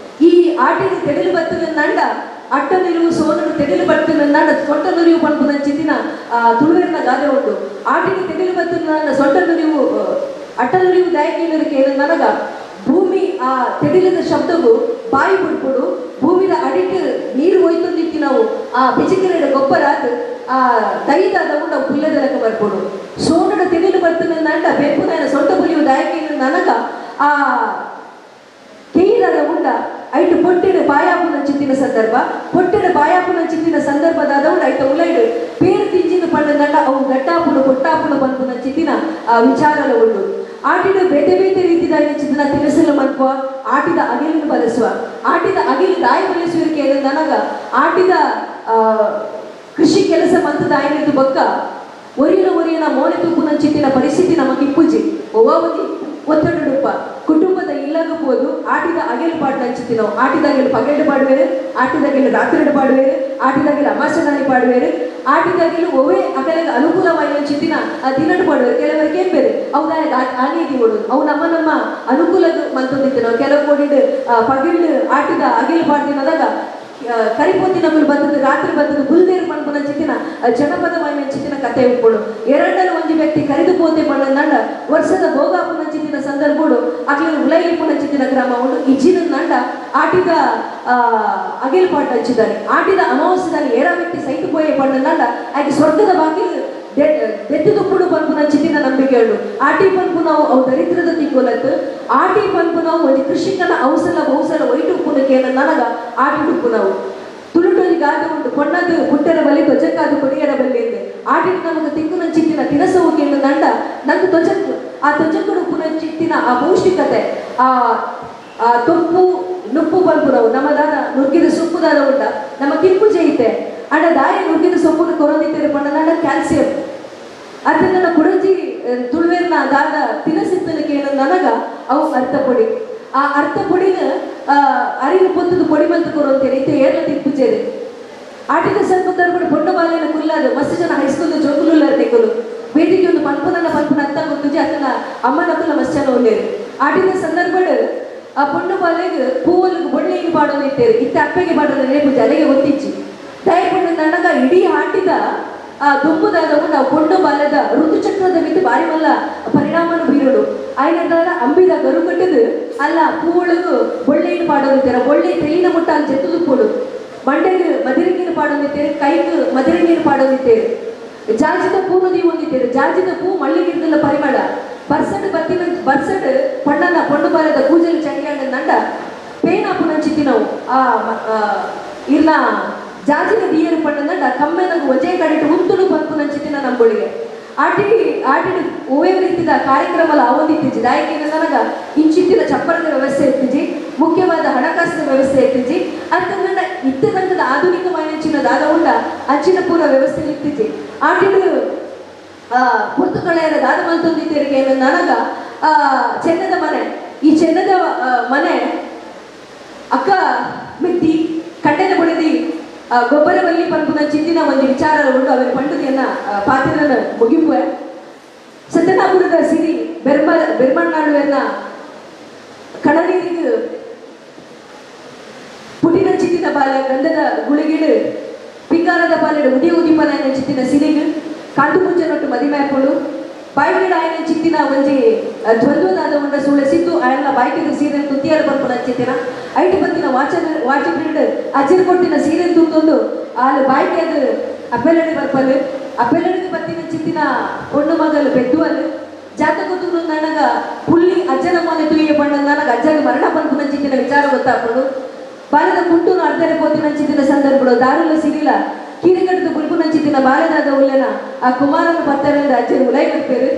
ಈ ಆಟಿನ ತೆಡಲು ಬತ್ತನ ನಂಡ ಅಟ್ಟ ನಿಲುವು ಸೋನನು ತೆಡಲು ಬತ್ತನ ನಂಡ ಸೊಂಟ ನುರಿವು ಪಂಪುನ ಚಿತ್ತಿನ ತುಳುವೆರ್ನ ಗಾದೆ ಉಂಟು ಆಟಿನ ತೆಡಲು ಬತ್ತನ ನಂಡ ಸೊಂಟ ನುರಿವು ಅಟ್ಟ ನುರಿವು ದಾಯಕೇನರು ಕೇಳ ನನಗ ಭೂಮಿ ಆ ತೆಡಿಲದ ಶಬ್ದವು ಬಾಯಿ ಬಿಡ್ಬಿಡು ಭೂಮಿದ ಅಡಿಗೆ ನೀರು ಹೋಯ್ತಂದಿತ್ತಿ ನಾವು ಆ ಬಿಜಿಕರೆಡ ಗೊಬ್ಬರ ಆ ದೈದಾದ ಉಂಡ ಪುಲ್ಲದಲಕ ಬರ್ಕೊಡು ಸೋನಡ ತೆಡಿಲು ಬರ್ತನ ನಂಡ ಬೆಪ್ಪುನ ಸೊಂಟ ಬುಲಿಯು ದಾಯಕೇನ ನನಗ ಆ ಕೇಯಿರದ ಉಂಡ ಐಟು ಪೊಟ್ಟೆಡು ಬಾಯಾಪುನ ಚಿತ್ತಿನ ಸಂದರ್ಭದಾದ ಉಂಡ ಐಟ ಉಲೈಡು ಪೇರು ತಿಂಜಿನ ಪಣ್ಣದಂಡ ಅವು ಗಟ್ಟಾಪುನು ಕೊಟ್ಟಾಪುನ ಪನ್ಪುನ ಚಿತ್ತಿನ ವಿಚಾರಲ ಉಂಡು ಆಟಿದ ಬೇತೆ ಬೇತೆ ರೀತಿದಾಗಿ ಚಿತ್ತಿನ ತಿನಿಸಲು ಮನ್ಪುವ ಆಟಿದ ಅಗಿಲನ್ನು ಬಲಸುವ ಆಟಿದ ಅಗಿಲು ದಾಯ ಬಲಿಸುವಿಕೆ ನನಗ ಆಟಿದ ಕೃಷಿ ಕೆಲಸ ಮಂತದ ಆಯ್ನಿದ್ದು ಬೊಕ್ಕ ಒರಿಯನ ಮೋನೆ ತೂಪುನ ಚಿತ್ತಿನ ಪರಿಸ್ಥಿತಿ ನಮಗೆ ಇಪ್ಪುಜಿ ಒವ್ವದಿ ಒತ್ತಡುಪ್ಪ ಕುಟುಂಬದ ಇಲ್ಲಗಬಹುದು ಆಟಿದ ಅಗೆಲು ಪಾಡು ನಂಚಿತಿ ನಾವು ಆಟಿದಾಗೆಲು ಪಗೆಲು ಪಾಡುವೇರು ಆಟಿದಾಗೆಲು ರಾತ್ರಿ ಪಾಡುವೇರು ಆಟಿದಾಗೆಲು ಅಮಾಸನಾಳಿ ಪಾಡುವೇರು ಆಟಿದಾಗೆಲು ಒವೇ ಅಗಲಿಗೆ ಅನುಕೂಲವಾಗಿ ಚಿತ್ತಿನ ದಿನಡು ಪಾಡುವೇರು ಕೆಲವರಿಗೆ ಏನ್ ಬೇರೆ ಅವು ಆನೇದಿ ಕೊಡೋದು ಅವು ನಮ್ಮ ಅನುಕೂಲದ ಮಂತೊಂದಿತ್ತು ನಾವು ಕೆಲವು ಕೊಡಿಡು ಪಗೆಲು ಆಟಿದ ಅಗೆಲು ಪಾಡ್ದಿನದಾಗ ಕರಿಪೋತಿ ನಮ್ಮಲ್ಲಿ ಬಂದದ್ದು ರಾತ್ರಿ ಬಂದದ್ದು ಗುಲ್ದೇರು ಪಂಪುನ ಚಿತ್ತಿನ ಜನಪದವಾಯಿನ ಚಿತ್ತಿನ ಕತೆ ಉಟ್ಕೊಡು ಎರಡಲ್ಲಿ ಒಂದು ವ್ಯಕ್ತಿ ಕರೆದು ಪೋತೆ ನಂಡ ವರ್ಷದ ಭೋಗಾಪುನ ಚಿತ್ತಿನ ಸಂದರ್ಭಗಳು ಆಗ್ಲಿ ಉಲೈಪುನ ಚಿತ್ತಿನ ಗ್ರಾಮ ಉಂಡು ಇಜ್ಜಿನ ನಂಡ ಆಟಿದ ಅಗೆಲ್ ಪಾಟ್ ಹಚ್ಚಿದ್ದಾರೆ ಆಟಿದ ಅಮಾವಾಸ್ಯದಲ್ಲಿ ಏರ ವ್ಯಕ್ತಿ ಸೈತು ಪೋಯೆ ನಂಡ ಆಕೆ ಸ್ವರ್ಗದ ಬಾಗಿಲು ದೆತ್ತುದುಪ್ಪುಡು ಪಂಪುನ ಚಿತ್ತಿನ ನಂಬಿಕೆ ಹೇಳು ಆಟಿ ಪಂಪು ನಾವು ಅವು ದರಿದ್ರದ ತಿಕ್ಕೋಲತ್ತು ಆಟಿ ಪಂಪು ನಾವು ಒಂದು ಕೃಷಿಕನ ಔಸಲ ಬಹುಸಲ ಒಯ್ಟು ಉಪ್ಪುನಕ್ಕೆ ನನಗ ಆಟಿ ಉಪ್ಪು ನಾವು ತುಳುಟೋದಿ ಗಾದೆ ಉಂಟು ಕೊಣ್ಣದು ಪುಟ್ಟರ ಬಲಿ ಧ್ವಜಕ್ಕಾದು ಕೊಡಿಯರ ಬಲ್ಲಿ ಎಂದೆ ಆಟಿನ ನಮಗೆ ತಿಕ್ಕುನ ಚಿತ್ತಿನ ತಿನಸವು ಕೇಳು ನಂಡ ನಂಗೆ ಧ್ವಜ ಆ ತೊಜಕುಡು ಪುನಚಿತ್ತಿನ ಆ ಪೌಷ್ಟಿಕತೆ ಆ ತೊಪ್ಪು ನುಪ್ಪು ಬಂಪು ನಾವು ನಮ್ಮ ದಾದ ನುಗ್ಗಿದ ಸೊಪ್ಪು ದಾದ ಉಂಟ ನಮ್ಮ ಕಿಂಪು ಜೈತೆ ಅಂಡ ದಾಯ ನುಗ್ಗಿದ ಸೊಪ್ಪು ಕೊರೊಂದಿತ್ತೇರು ಪಂಡ ಕ್ಯಾಲ್ಸಿಯಂ ಅದನ್ನ ಕುಡಂಜಿ ತುಳುವೇರ್ನ ದಾದ ತಿನಸಿತ್ತಲಿಕ್ಕೆ ಏನು ನನಗ ಅವು ಅರ್ಥ ಪೊಡಿ ಆ ಅರ್ಥ ಪೊಡಿನ ಅರಿವು ಪೊತ್ತದ ಪೊಡಿ ಬಂತು ಕೊರೊಂತೇನೆ ಇತ್ತೆ ಏರ್ಲ ತಿಪ್ಪುಜೇರಿ ಆಟಿನ ಸ್ವಲ್ಪ ತರಬಡಿ ಪೊಂಡ ಬಾಲೆನ ಕುಲ್ಲಾದು ಮಸ್ತ್ ಜನ ಹೈಸ್ಕೂಲ್ ಜೋಗುಲುಲ್ಲ ತೆಕ್ಕಲು ಬೇಟಿಗೆ ಒಂದು ಪಂಪನ ಅರ್ಥ ಗೊತ್ತುಜಿ ಅದನ್ನ ಅಮ್ಮನ ಕುಲ್ಲ ಮಸ್ತ್ ಜನ ಒಳ್ಳೇರು ಆಟಿನ ಸಂದರ್ಭ ಆ ಪೊಂಡು ಬಾಲೆಗೆ ಪೂವಲ್ಲಿಗೆ ಬೊಳ್ಳೆಗೆ ಪಾಡೋದಿತ್ತೇರಿ ಇತ್ತ ಅಪ್ಪೆಗೆ ಪಾಡೋದ ನೇಪುಜಿ ಅಲೆಗೆ ಒತ್ತಿಚ್ಚಿ ದಯಪಂಡು ನನಗ ಇಡೀ ಆಟಿದ ಆ ದುಂಬುದಾದವು ನಾವು ಕೊಂಡು ಬಾಲದ ಋತುಚಕ್ರದ ಮಿತಿ ಬಾರಿ ಮಲ್ಲ ಪರಿಣಾಮನು ಬೀರೋಡು ಆಯ್ನದಾರ ಅಂಬಿದ ಗರು ಕಟ್ಟದು ಅಲ್ಲ ಪೂವೊಳಗು ಬೊಳ್ಳೆಯನ್ನು ಪಾಡೋದಿತ್ತೇರ ಬೊಳ್ಳೆ ತೆಲಿನ ಮುಟ್ಟ ಅಲ್ಲಿ ಜೆತ್ತುದು ಕೊಡು ಮಂಡೆಗೆ ಮದಿರಂಗಿನ ಪಾಡೋದಿತ್ತೇರೆ ಕೈಗೆ ಮದಿರಂಗಿನ ಪಾಡೋದಿತ್ತೇರೆ ಜಾಜಿದ ಪೂ ನದಿ ಹೊಂದಿತ್ತೇರೆ ಜಾಜಿದ ಪೂ ಮಳ್ಳಿಗಿರ್ದಲ್ಲ ಪರಿಮಳ ಬರ್ಸಡ್ ಬತ್ತಿನ ಬರ್ಸಡ್ ಪಣ್ಣನ ಪೊಂಡು ಬಾಲದ ಕೂಜಲು ಚಂಗ್ಯಾಂಡ ನಂಡ ಪೇನಾಪು ನಂಚಿತ್ತಿ ನಾವು ಇರ್ನ ಜಾಜಿನ ದಿಯರು ಪಣ್ಣಂದ ಕಮ್ಮೆನಗು ಒಜೆ ಕಡಿಟ್ಟು ಉಂತುಡು ಬಂತು ನಂಚಿತ್ತಿನ ನಂಬೊಳಿಗೆ ಆಟಿ ಓವೇ ರೀತಿದ ಕಾರ್ಯಕ್ರಮ ಅವಧಿತ್ತಿಜಿ ದಾಯಕಿನ ನನಗ ಇಂಚಿತ್ತಿನ ಚಪ್ಪರದ ವ್ಯವಸ್ಥೆ ಇರ್ತಿಜಿ ಮುಖ್ಯವಾದ ಹಣಕಾಸಿನ ವ್ಯವಸ್ಥೆ ಇರ್ತಿಜಿ ಅಂತಂದ ಇತ್ತದಂತದ ಆಧುನಿಕమైన ದಾದ ಉಂಡ ಅಂಚಿನ ಪೂರ ವ್ಯವಸ್ಥೆ ಇರ್ತಿಜಿ ಆಟಿಡು ಪುರ್ತುಕಳೆಯರ ದಾದ ಮಲ್ತೊಂದಿದ್ದೇರಿಗೆ ನನಗ ಚೆನ್ನದ ಮನೆ ಈ ಚೆನ್ನದ ಮನೆ ಅಕ್ಕ ಮೆತ್ತಿ ಕಡ್ಡೆನ ಬಡಿದಿ ಗೊಬ್ಬರ ಬಲ್ಲಿ ಪಂಪುನ ಚಿಂತಿನ ಒಂದು ವಿಚಾರ ಉಂಟು ಅವರ ಪಂಡುದಿಯನ್ನ ಪಾತ್ರನ ಮುಗಿಂಬುವೆ ಸತ್ಯನಾಪುರದ ಸಿರಿ ಬೆರ್ಮಣ್ಣಾಳುವೆನ್ನ ಕಣನೀರಿಗೆ ಪುಟಿನ ಚಿತ್ತಿನ ಬಾಲೆ ಗಂಧದ ಗುಳಿಗಿಡು ಪಿಂಗಾರದ ಬಾಲೆಡು ಉದಿಪನ ಚಿತ್ತಿನ ಸಿರಿಗು ಕಾಂಡು ಮುಂಚನೊಟ್ಟು ಮದಿಮ್ಯಾಪುಳು ಬಾಯ್ಗಿಡ ಆಯ್ನ ಚಿತ್ತಿನ ಒಂಜಿ ದ್ವಂದ್ವದಾದ ಉಂಡ ಸುಳೆಸಿದ್ದು ಆಯಲ್ಲ ಬಾಯ್ಕಿದ ಸೀರೆ ತುತ್ತಿಯಾಡ ಪಂಪುನ ಚಿತ್ತಿನ ಐಟು ಬತ್ತಿನ ವಾಚ ಬ್ರೀಡ್ ಅಜ್ಜಿನ ಕೊಟ್ಟಿನ ಸೀರೆ ತುಂಬಿಕೊಂಡು ಅಲ್ಲಿ ಬಾಯ್ಕೆ ಅದು ಅಪ್ಪೆಲ್ಲಡಿ ಬರ್ಪಲು ಅಪ್ಪೆಲ್ಲಡಿಗೆ ಬತ್ತಿನ ಚಿತ್ತಿನ பொண்ணு ಮಗಲು ಬೆದ್ದುವಲು ಜಾತಕದ್ದು ನನಗ ಪುಳ್ಳಿ ಅಜ್ಜನ ಮನೆ ತುಯ್ಯ ಬಣ್ಣ ನನಗ ಅಜ್ಜನ ಮರಣ ಪಂಪುನ ಚಿತ್ತಿನ ವಿಚಾರ ಗೊತ್ತಾಪಡು ಬಾಲದ ಕುಂಟುನು ಅರ್ಧಡೆ ಪೋತಿನ ಚಿತ್ತಿನ ಸಂದರ್ಭಗಳು ದಾರುಲ ಸಿರಿಲ ಕೀರಿಗಟ್ಟದ ಬುಲ್ಪುನ ಚಿತ್ತಿನ ಬಾಲದಾದ ಉಲ್ಲೆನ ಆ ಕುಮಾರನ ಪತ್ತರಿಂದ ಅಜ್ಜನ ಉಲೈ ಬರ್ಪೇರು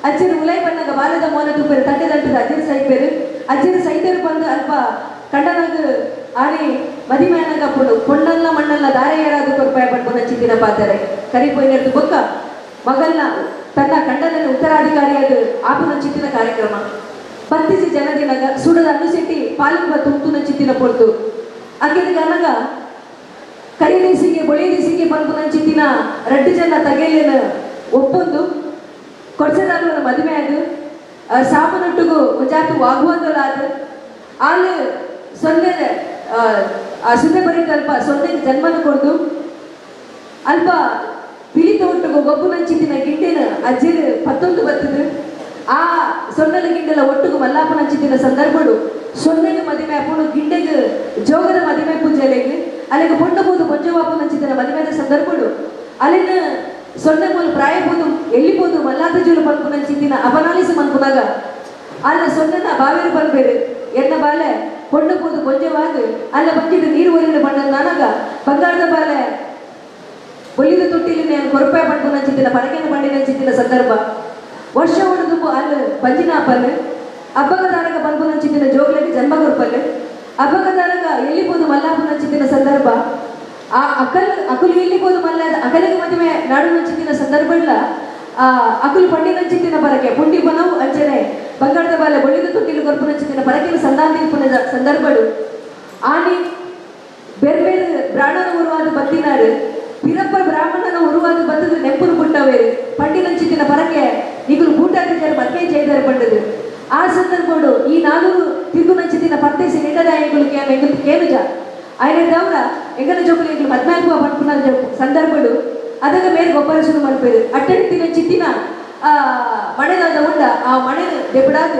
ಅಜ್ಜನ ಉಲೈ ಬಣ್ಣಗ ಬಾಲದ ಮೋನ ತುಪ್ಪೇರು ತಟ್ಟೆ ತಟ್ಟದ ಅಜ್ಜನ ಸೈಪೇರು ಅಜ್ಜನ ಸೈತರು ಬಂದು ಅಲ್ಪ ಕಂಡನಾಗ ಆನೆ ಮದಿಮೇನಗ ಪೊಣ್ಣಲ್ಲ ಮಣ್ಣಲ್ಲ ದಾರೆ ಏರಾದು ಕೊರ್ಪಾಯ ಪಡ್ಪನ ಚಿತ್ತಿನ ಪಾತಾರೆ ಕರಿಪೋಯ್ನರ್ದು ಬೊಕ್ಕ ಮಗಲ್ನ ತನ್ನ ಕಂಡನ ಉತ್ತರಾಧಿಕಾರಿಯಾದ ಆಪುನ ಚಿತ್ತಿನ ಕಾರ್ಯಕ್ರಮ ಪತ್ತಿಸಿ ಜನದಿನಗ ಸುಡದ ಅನುಸೆಟ್ಟಿ ಪಾಲಿಂಬ ತುಂತುನ ಚಿತ್ತಿನ ಪೊರ್ತು ಅಕ್ಕಿದ ಗನಗ ಕರಿದೇಸಿಗೆ ಬೊಳೆದೇಸಿಗೆ ಪಂಪುನ ಚಿತ್ತಿನ ರಡ್ಡು ಜನ ತಗೇಲಿನ ಒಪ್ಪೊಂದು ಕೊಡ್ಸದಾಳುವನ ಮದುವೆ ಅದು ಸಾಮನೊಟ್ಟಿಗೂ ಜಾತು ವಾಗುವಂದಲಾದ ಆಲು ಸೊನ್ನೆ ಸುನ್ನೆ ಬರೀತ ಅಲ್ಪ ಸೊನ್ನೆಗೆ ಜನ್ಮನ ಕೊಡ್ದು ಅಲ್ಪ ಪಿಳಿತ ಒಟ್ಟಿಗೂ ಗೊಬ್ಬುನ ಚಿತ್ತಿನ ಗಿಂಡಿನ ಅಜ್ಜಿನ 11 ಬರ್ತದೆ ಆ ಸೊನ್ನೆಲ ಗಿಂಡೆಲ ಒಟ್ಟಿಗೂ ಮಲ್ಲಾಪನ ಚಿತ್ತಿನ ಸಂದರ್ಭಡು ಸೊನ್ನೆಗೆ ಮದುವೆ ಅಪ್ಪನು ಗಿಂಡೆಗೆ ಜೋಗದ ಮದುವೆ ಪೂಜೆಲೆಗೆ ಅಲ್ಲಿಗೆ ಪೊಂಡಬಹುದು ಕೊಂಜವಾಪನ ಚಿತ್ತಿನ ಮದುವೆದ ಸಂದರ್ಭಡು ಅಲ್ಲಿನ ಸೊನ್ನೆ ಮೂಲ ಪ್ರಾಯಬಹುದು ಎಲ್ಲಿಬೋದು ಮಲ್ಲಾದ ಜೂಲು ಪಂಪುನ ಚಿತ್ತಿನ ಅಪನಾಲಿಸಿ ಮನ್ಪುನಾಗ ಅಲ್ಲ ಸೊನ್ನೆನ ಬಾವೇರು ಬರ್ಬೇರು ಎನ್ನ ಬಾಲೆ ಪೊಂಡಬಹುದು ಕೊಂಜವಾದ ಅಲ್ಲ ಬಂಜಿದ ನೀರು ಒರಿನ ಬಣ್ಣ ನನಗ ಬಂಗಾರದ ಬಾಲೆ ಒಲಿದ ತೊಟ್ಟಿಲಿ ನಾನು ಕೊರಪಾಯ ಪಂಪುನ ಚಿತ್ತಿನ ಪರಕೆನ ಬಂಡಿನ ಚಿತ್ತಿನ ಸಂದರ್ಭ ವರ್ಷ ಉಳಿದು ಅಲ್ಲಿ ಪಂಜಿನ ಹಬ್ಬಲ್ ಹಬ್ಬಗದಾರಗ ಪಂಪುನ ಚಿತ್ತಿನ ಜೋಗ್ಲಕ್ಕೆ ಜನ್ಮ ಕೊರ್ಪಲ್ ಹಬ್ಬಗದಾರಗ ಎಲ್ಲಿಬೋದು ಮಲ್ಲಾಪುನ ಚಿತ್ತಿನ ಸಂದರ್ಭ ಆ ಅಕಲು ಎಲ್ಲಿಬೋದು ಮಲ್ಲಾದ ಅಕಲಿಗೆ ಮದುವೆ ನಾಡುನ ಚಿತ್ತಿನ ಸಂದರ್ಭಲ್ಲ ಅಕುಲ್ ಪಂಡಿನ ಚಿತ್ತಿನ ಪರಕೆ ಪುಂಡಿ ಬನವು ಅಂಚನೆ ಬಂಗಾರದ ಬಾಲ ಬೊಳ್ಳಿದ ತೊಟ್ಟಿಲು ಕೊರ್ಪುನ ಚಿತ್ತಿನ ಪರಕೆನ ಸಂದಾಂತಿಪುನ ಸಂದರ್ಭಗಳು ಆನಿ ಬೇರೆ ಬೇರೆ ಬ್ರಾಹ್ಮಣ ಉರುವಾದ ಬತ್ತಿನಾರು ಪಿರಪ್ಪ ಬ್ರಾಹ್ಮಣನ ಉರುವಾದ ಬತ್ತದ ನೆಂಪುರು ಪುಟ್ಟವೇರು ಪಂಡಿನ ಚಿತ್ತಿನ ಪರಕೆ ಈಗಲು ಬೂಟಾದ ಮತ್ತೆ ಜೈದಾರ ಪಂಡದು ಆ ಸಂದರ್ಭಗಳು ಈ 4 ತಿರುಗುನ ಚಿತ್ತಿನ ಪರ್ತೇಸಿ ನಿಂಡದಾಯಗಳು ಕೇನುಜ ಆಯ್ನದವರ ಎಂಗನ ಜೋಕುಲು ಈಗಲು 14 ಪಂಪುನ ಸಂದರ್ಭಗಳು ಅದಗ ಮೇಲೆ ಗೊಬ್ಬರ ಶುರು ಮಾಡ್ಬೇರು ಅಟ್ಟೆಟ್ಟಿನ ಚಿತ್ತಿನ ಮಳೆದಾದ ಉಂಡ ಆ ಮಳೆ ದೆಬ್ಬಡಾದ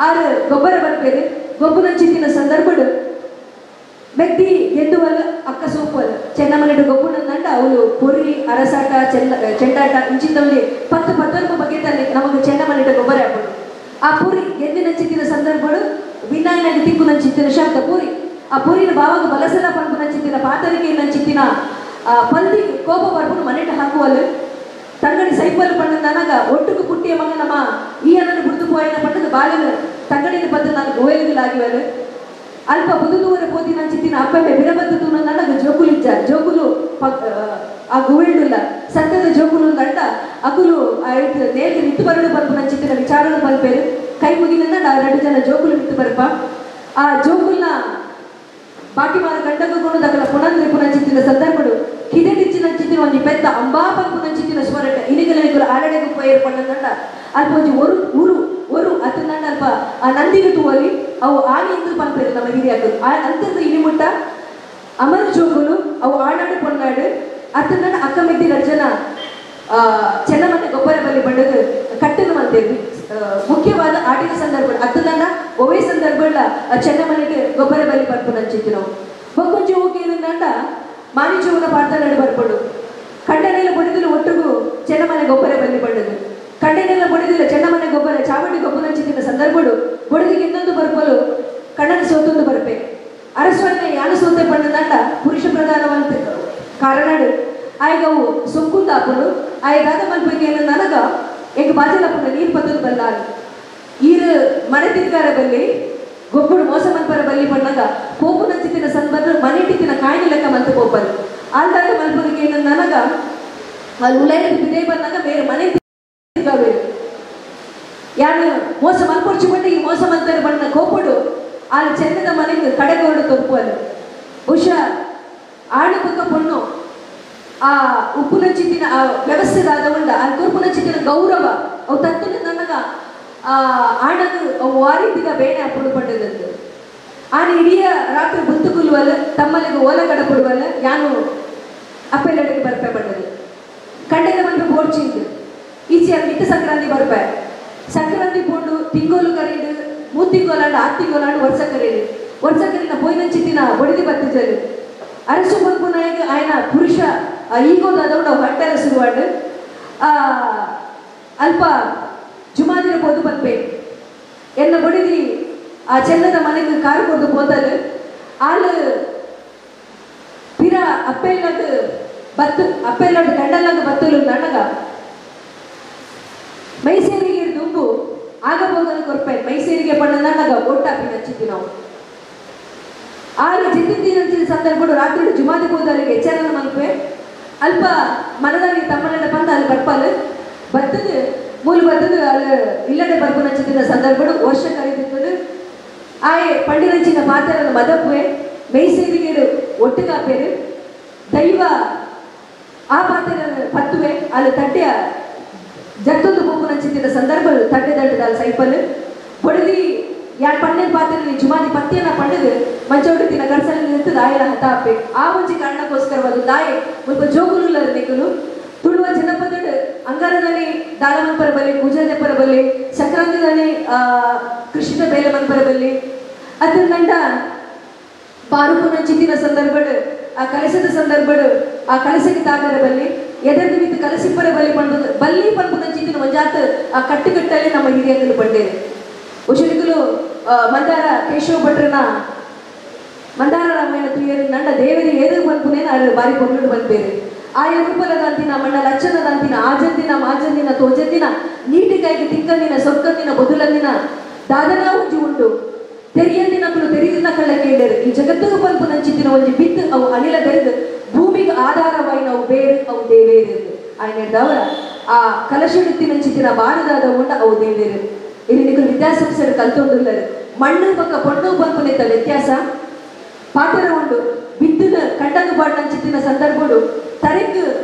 ಆರು ಗೊಬ್ಬರ ಬರ್ಬೇರು ಗೊಬ್ಬನ ಚಿತ್ತಿನ ಸಂದರ್ಭಡು ಮೆತ್ತಿ ಗೆದ್ದುವಲ್ಲ ಅಕ್ಕ ಸೋಪಲ್ ಚೆನ್ನಮನೆಡು ಗೊಬ್ಬನ ನಂಡ ಅವಳು ಪೊರಿ ಅರಸಾಟ ಚೆಂಡಾಟ ಇಂಚಿಂದವಲ್ಲಿ 10-12 ಬಗ್ಗೆ ತಾನೆ ನಮಗೆ ಚೆನ್ನಮನೆಡು ಗೊಬ್ಬರ ಹಾಕೋದು ಆ ಪೂರಿ ಗೆದ್ದಿನ ಚಿತ್ತಿನ ಸಂದರ್ಭಗಳು ವಿನಾಯನ ತಿಕ್ಕುನ ಚಿತ್ತಿನ ಶಬ್ದ ಪೂರಿ ಆ ಪೂರಿನ ಭಾವಾಗ ಬಲಸಲ ಪಂಪುನ ಚಿತ್ತಿನ ಪಾತರಿಕೆಯ ಚಿತ್ತಿನ ಪಂದಿ ಕೋಪ ಬರ್ಕೊಂಡು ಮನೆಟ ಹಾಕುವಲ್ಲ ತಂಗಡಿ ಸೈಪಲ್ ಪಣ್ಣ ನನಗ ಒಟ್ಟಿಗೆ ಪುಟ್ಟಿಯ ಮಗ ನಮ್ಮ ಈ ಅನ್ನನ್ನು ಬಿಡ್ತು ಬಾಲನ ತಂಗಡಿನ ಬದ್ದು ನಾನು ಗೋಯಲ್ಗಳಾಗಿವನು ಅಲ್ಪ ಬುದುದೂರ ಪೋತಿ ನಾನು ಚಿತ್ತಿನ ಅಪ್ಪೆ ಬಿರಬದ್ದು ನನಗೆ ಜೋಕುಲಿಜ್ಜ ಜೋಕುಲು ಆ ಗುವೆಳ್ಳುಲ್ಲ ಸತ್ಯದ ಜೋಕುಲು ದಂಡ ಅಕುಲು ನೇರಿಗೆ ನಿತ್ತು ಬರಲು ಬರ್ಪು ನನ್ನ ಚಿತ್ತಿನ ವಿಚಾರಗಳು ಬಲ್ಪೇರು ಕೈ ಮುಗಿನ 2 ಜನ ಜೋಕುಲು ನಿತ್ತು ಬರಪ ಆ ಜೋಕುಲ್ನ ಬಾಕಿ ಮಾರ ಗಂಡಗೂ ದಕ್ಕಲ ಪುನಂದ್ರೆ ಪುನಂಚಿತ್ತಿನ ಸಂದರ್ಭಗಳು ಕಿದೆಟಿಚ್ಚಿನ ಚಿತ್ತಿನ ಒಂದು ಪೆದ್ದ ಅಂಬಾಪನ್ ಪುನಂಚಿತ್ತಿನ ಸ್ವರಟ ಇನಿಗಲ ಆರಡೆಗೂ ಪೈರ್ ಪಣ್ಣಂಡ ಅಲ್ಪ ಒಂಜಿ ಒರು ಅತನ ಅಲ್ಪ ಆ ನಂದಿಗೆ ತೂವಲಿ ಅವು ಆಣಿ ಇಂದು ಪಂಪೇರು ನಮ್ಮ ಹಿರಿಯರು ಆ ಅಂತದ ಇನಿಮುಟ್ಟ ಅಮರ ಜೋಗುಲು ಅವು ಆಡಾಡು ಪೊನ್ನಾಡು ಅತನ ಅಕ್ಕ ಮೆದ್ದಿನ ಜನ ಚೆನ್ನಮನೆ ಗೊಬ್ಬರ ಬಲ್ಲಿ ಬಂಡದು ಕಟ್ಟನ್ನು ಮಂತೇವಿ ಮುಖ್ಯವಾದ ಆಟಿನ ಸಂದರ್ಭ ಅತ್ತದನ್ನ ಒವೇ ಸಂದರ್ಭಗಳ ಚೆನ್ನಮನೆಗೆ ಗೊಬ್ಬರ ಬಲಿ ಬರ್ಪು ನಂಚಿತ್ತು ನಾವು ಬೊಕ್ಕೊಂಚಿ ಹೋಗಿ ಏನಂದ ಮಾನಿಜೀವನ ಪಾಡ್ತಾಡು ಬರ್ಪಡು ಕಂಡನೆಲ್ಲ ಬಡಿದಲು ಒಟ್ಟಿಗೂ ಚೆನ್ನಮನೆ ಗೊಬ್ಬರ ಬಲಿ ಬಂಡದು ಕಂಡನೆಲ್ಲ ಬಡಿದಿಲ್ಲ ಚೆನ್ನಮನೆ ಗೊಬ್ಬರ ಚಾವಡಿ ಗೊಬ್ಬರ ನಂಚಿತ್ತಿನ ಸಂದರ್ಭಗಳು ಬಡಿದಿಗೆ ಇನ್ನೊಂದು ಬರ್ಪಲು ಕಣ್ಣನ ಸೋತೊಂದು ಬರ್ಪೆ ಅರಸ್ವಾಮಿನ ಯಾನು ಸೋತೆ ಪಣ್ಣದಂಡ ಪುರುಷ ಪ್ರಧಾನವಂತ ಕಾರಣಡು ಆಯ್ಗ ಅವು ಸೊಂಕುಂದಾಪುಡು ಆಯ್ಗಾದ ಮಲ್ಪಕ್ಕೆ ಏನು ನನಗ ಎಂಗೆ ಬಾಜಲಪ್ಪನ ನೀರು ಪತ್ತಲು ಬಲ್ಲಾರು ಈರು ಮನೆ ತಿರ್ಗಾರ ಬಲ್ಲಿ ಗೊಬ್ಬರು ಮೋಸ ಮಲ್ಪರ ಬಲ್ಲಿ ಪಣ್ಣಗ ಪೋಪು ನಂಚಿತ್ತಿನ ಸಂದರ್ಭ ಮನೆ ಟಿತ್ತಿನ ಕಾಯಿನ ಲೆಕ್ಕ ಮಂತ ಪೋಪರು ಆಲ್ದಾಗ ಮಲ್ಪರಿಗೆ ಏನು ನನಗ ಅಲ್ಲಿ ಉಲೈನ ಬಿದೇ ಬಂದಾಗ ಬೇರೆ ಮನೆ ತಿರ್ಗಾವೇರು ಯಾರು ಮೋಸ ಮಲ್ಪೊಡ್ಚಿ ಬಂದು ಈ ಮೋಸ ಮಂತರ ಬಣ್ಣ ಕೋಪಡು ಅಲ್ಲಿ ಚೆನ್ನದ ಮನೆಗೆ ಕಡೆಗೋಡು ತೊಪ್ಪು ಅಲ್ಲಿ ಬಹುಶಃ ಆಡು ಪಕ್ಕ ಪೊಣ್ಣು ಆ ಉಪ್ಪುನ ಚಿತ್ತಿನ ಆ ವ್ಯವಸ್ಥೆದಾದ ಉಂಡ ಆ ಕುರುಪುನ ಚಿತ್ತಿನ ಗೌರವ ಅವು ತತ್ತನ ನನಗ ಆಡದು ಅವು ವಾರಿದ್ದಿಗ ಬೇನೆ ಅಪ್ಪಳು ಪಡ್ಡದಂದು ಆನ ಇಡೀ ರಾತ್ರಿ ಬುತ್ತು ಕುಲ್ಲುವಲ್ಲ ತಮ್ಮಲ್ಲಿಗೆ ಓಲ ಕಡಪಡುವಲ್ಲ ಯಾನು ಅಪ್ಪೆಲ್ಲಡಿಗೆ ಬರ್ಪೆ ಪಡ್ಡದು ಕಂಡೆದ ಬಂದು ಬೋಡ್ಚಿಂದು ಈಚೆ ಮಿತ್ತ ಸಂಕ್ರಾಂತಿ ಬರ್ಪೆ ಸಂಕ್ರಾಂತಿ ಪೋಂಡು ತಿಂಗೋಲು ಕರೀಡು 3 ತಿಂಗೋಲಾಂಡು 6 ತಿಂಗೋಲಾಂಡು ವರ್ಷ ಕರೀನ ಪೋಯಿನ ಚಿತ್ತಿನ ಬಡಿದಿ ಬತ್ತಿಜರು ಅರಸು ಬಂಪು ನಾಯಕ ಆಯ್ನ ಪುರುಷ ಈಗೋದಾದವು ನಾವು ಹಟ್ಟೆಲ್ಲ ಶುರುವಾಡು ಅಲ್ಪ ಜುಮಾದಿರ ಬೋದು ಬಂದ್ಬೇ ಎನ್ನ ಬಡಿದಿ ಆ ಚೆನ್ನದ ಮನೆಗೆ ಕಾರು ಕೊಡು ಹೋದಲು ಆಳು ಪಿರ ಅಪ್ಪೆಲ್ಲಡು ಗಂಡಲ್ಲಾಗ ಬತ್ತಲು ನನಗ ಮೈಸೂರಿಗೆ ದುಂಬು ಆಗ ಹೋಗಲು ಕೊರ್ಪೆ ಮೈಸೂರಿಗೆ ಪಣ್ಣ ನನಗ ಒಟ್ಟಾಪಿ ನಚ್ಚಿದ್ವಿ ನಾವು ಆರು ಜಿದ್ದಿನ ಸಂದರ್ಭಗಳು ರಾತ್ರಿ ಜುಮಾದಿ ಹೋದವರಿಗೆ ಎಚ್ಚರನ ಮಲ್ಪೆ ಅಲ್ಪ ಮನದಾಗಿ ತಮ್ಮನ ಬಂದ ಅಲ್ಲಿ ಬರ್ಪಲ್ ಬತ್ತದು ಮೂಲ ಬತ್ತದು ಅಲ್ಲಿ ಇಲ್ಲಡೆ ಬರ್ಪು ನಚ್ಚಿದ್ದ ಸಂದರ್ಭಗಳು ವರ್ಷ ಕರೀತಿದ್ದು ಆಯೆ ಪಂಡಿರಂಚಿನ ಮಾತರನ್ನು ಮದಪ್ಪುವೆ ಮೈಸೂರಿಗೆ ಒಟ್ಟಿಗಾಪೇರು ದೈವ ಆ ಪಾತ್ರೆಯನ್ನು ಪತ್ತುವೆ ಅಲ್ಲಿ ತಟ್ಟೆಯ ಜತ್ತೊಂದು ಪೋಪು ನಚ್ಚಿದ್ದ ಸಂದರ್ಭಗಳು ತಟ್ಟೆ ದಂಡದ ಸೈಪಲ್ ಹೊಡೆದಿ ಯಾರು ಪಣ್ಣೆ ಪಾತ್ರೆ ಜುಮಾದಿ ಪತ್ತಿಯನ್ನ ಪಣ್ಣದು ಮಂಚೌಟತಿನ ಗಡ್ಸಲ್ಲಿ ನಿಂತು ದಾಯಲ ಹತಾಪೆ ಆ ಮುಂಚೆ ಕಾರಣಕ್ಕೋಸ್ಕರವಾದ ದಾಯೆ ಸ್ವಲ್ಪ ಜೋಗುಲುಲ್ಲರ ನಿಕಲು ತುಳುವ ಜನಪದ ಅಂಗಾರದಲ್ಲಿ ದಾಳಮನ್ಪರ ಬಲ್ಲಿ ಪೂಜಾ ಜಪ್ಪರ ಬಲ್ಲಿ ಸಂಕ್ರಾಂತಿದಲ್ಲಿ ಕೃಷ್ಣ ಬೇಲೆ ಮನ್ಪರ ಬಲ್ಲಿ ಅದನ್ನ ಪಾರುಪುನ ಚಿತ್ತಿನ ಸಂದರ್ಭಗಳು ಆ ಕಲಸದ ಸಂದರ್ಭಗಳು ಆ ಕಲಸಕ್ಕೆ ತಾಗರ ಬಲ್ಲಿ ಎದರ್ದು ಬಿದ್ದು ಕಲಸಿಪ್ಪರ ಬಲ್ಲಿ ಪಂಪುನ ಚಿತ್ತಿನ ಮಂಜಾತ್ ಆ ಕಟ್ಟುಕಟ್ಟಲ್ಲಿ ನಮ್ಮ ಹಿರಿಯರು ಪಂಡೇನೆ ಉಷರಿಕಲು ಮಂದಾರ ಕೇಶವ ಭಟ್ರನ ಮಂದಾರ ರಾಮಾಯಣ ತುಯ್ಯರು ನಂಡ ದೇವರಿ ಏದು ಪಂಪುನೇನ ಅಲ್ಲಿ ಬಾರಿ ಪೊಂಗಡು ಬಂದ್ಬೇರೆ ಆಯ ರೂಪಲದಂತಿನ ಮಣ್ಣ ಲಕ್ಷಣದಂತಿನ ಆಜಂದಿನ ಮಾಜಂದಿನ ತೋಜಂದಿನ ನೀಟಿಕಾಯಿಗೆ ತಿಕ್ಕಂದಿನ ಸೊಕ್ಕಂದಿನ ಬದುಲಂದಿನ ದಾದನ ಉಂಜಿ ಉಂಟು ತೆರಿಯಂದಿನಕ್ಕಳು ತೆರಿದಿನ ಕಳ್ಳ ಕೇಳಿರು ಈ ಜಗತ್ತಿಗೂ ಪಂಪು ನಂಚಿತ್ತಿನ ಒಂದು ಬಿತ್ತು ಅವು ಅನಿಲ ಬೆರೆದು ಭೂಮಿಗೆ ಆಧಾರವಾಗಿ ನಾವು ಬೇರೆ ಅವು ದೇವೇರು ಆಯ್ನವರ ಆ ಕಲಶಡಿತ್ತಿ ನಂಚಿತ್ತಿನ ಬಾರದಾದ ಉಂಡ ಅವು ದೇವೇರು ಇಲ್ಲಿ ನೀವು ವಿದ್ಯಾಸಂಸ್ಥೆ ಕಲ್ತೊಂಡುಲ್ಲರು ಮಣ್ಣು ಪಕ್ಕ ಪೊಣ್ಣು ಪಂಪು ನಿಂತ ವ್ಯತ್ಯಾಸ ಪಾತ್ರ ಉಂಡು ಬಿದ್ದಿನ ಕಂಡಂಗು ಬಾಡ್ನಂಚಿತ್ತಿನ ಸಂದರ್ಭಗಳು ತರೆಕ್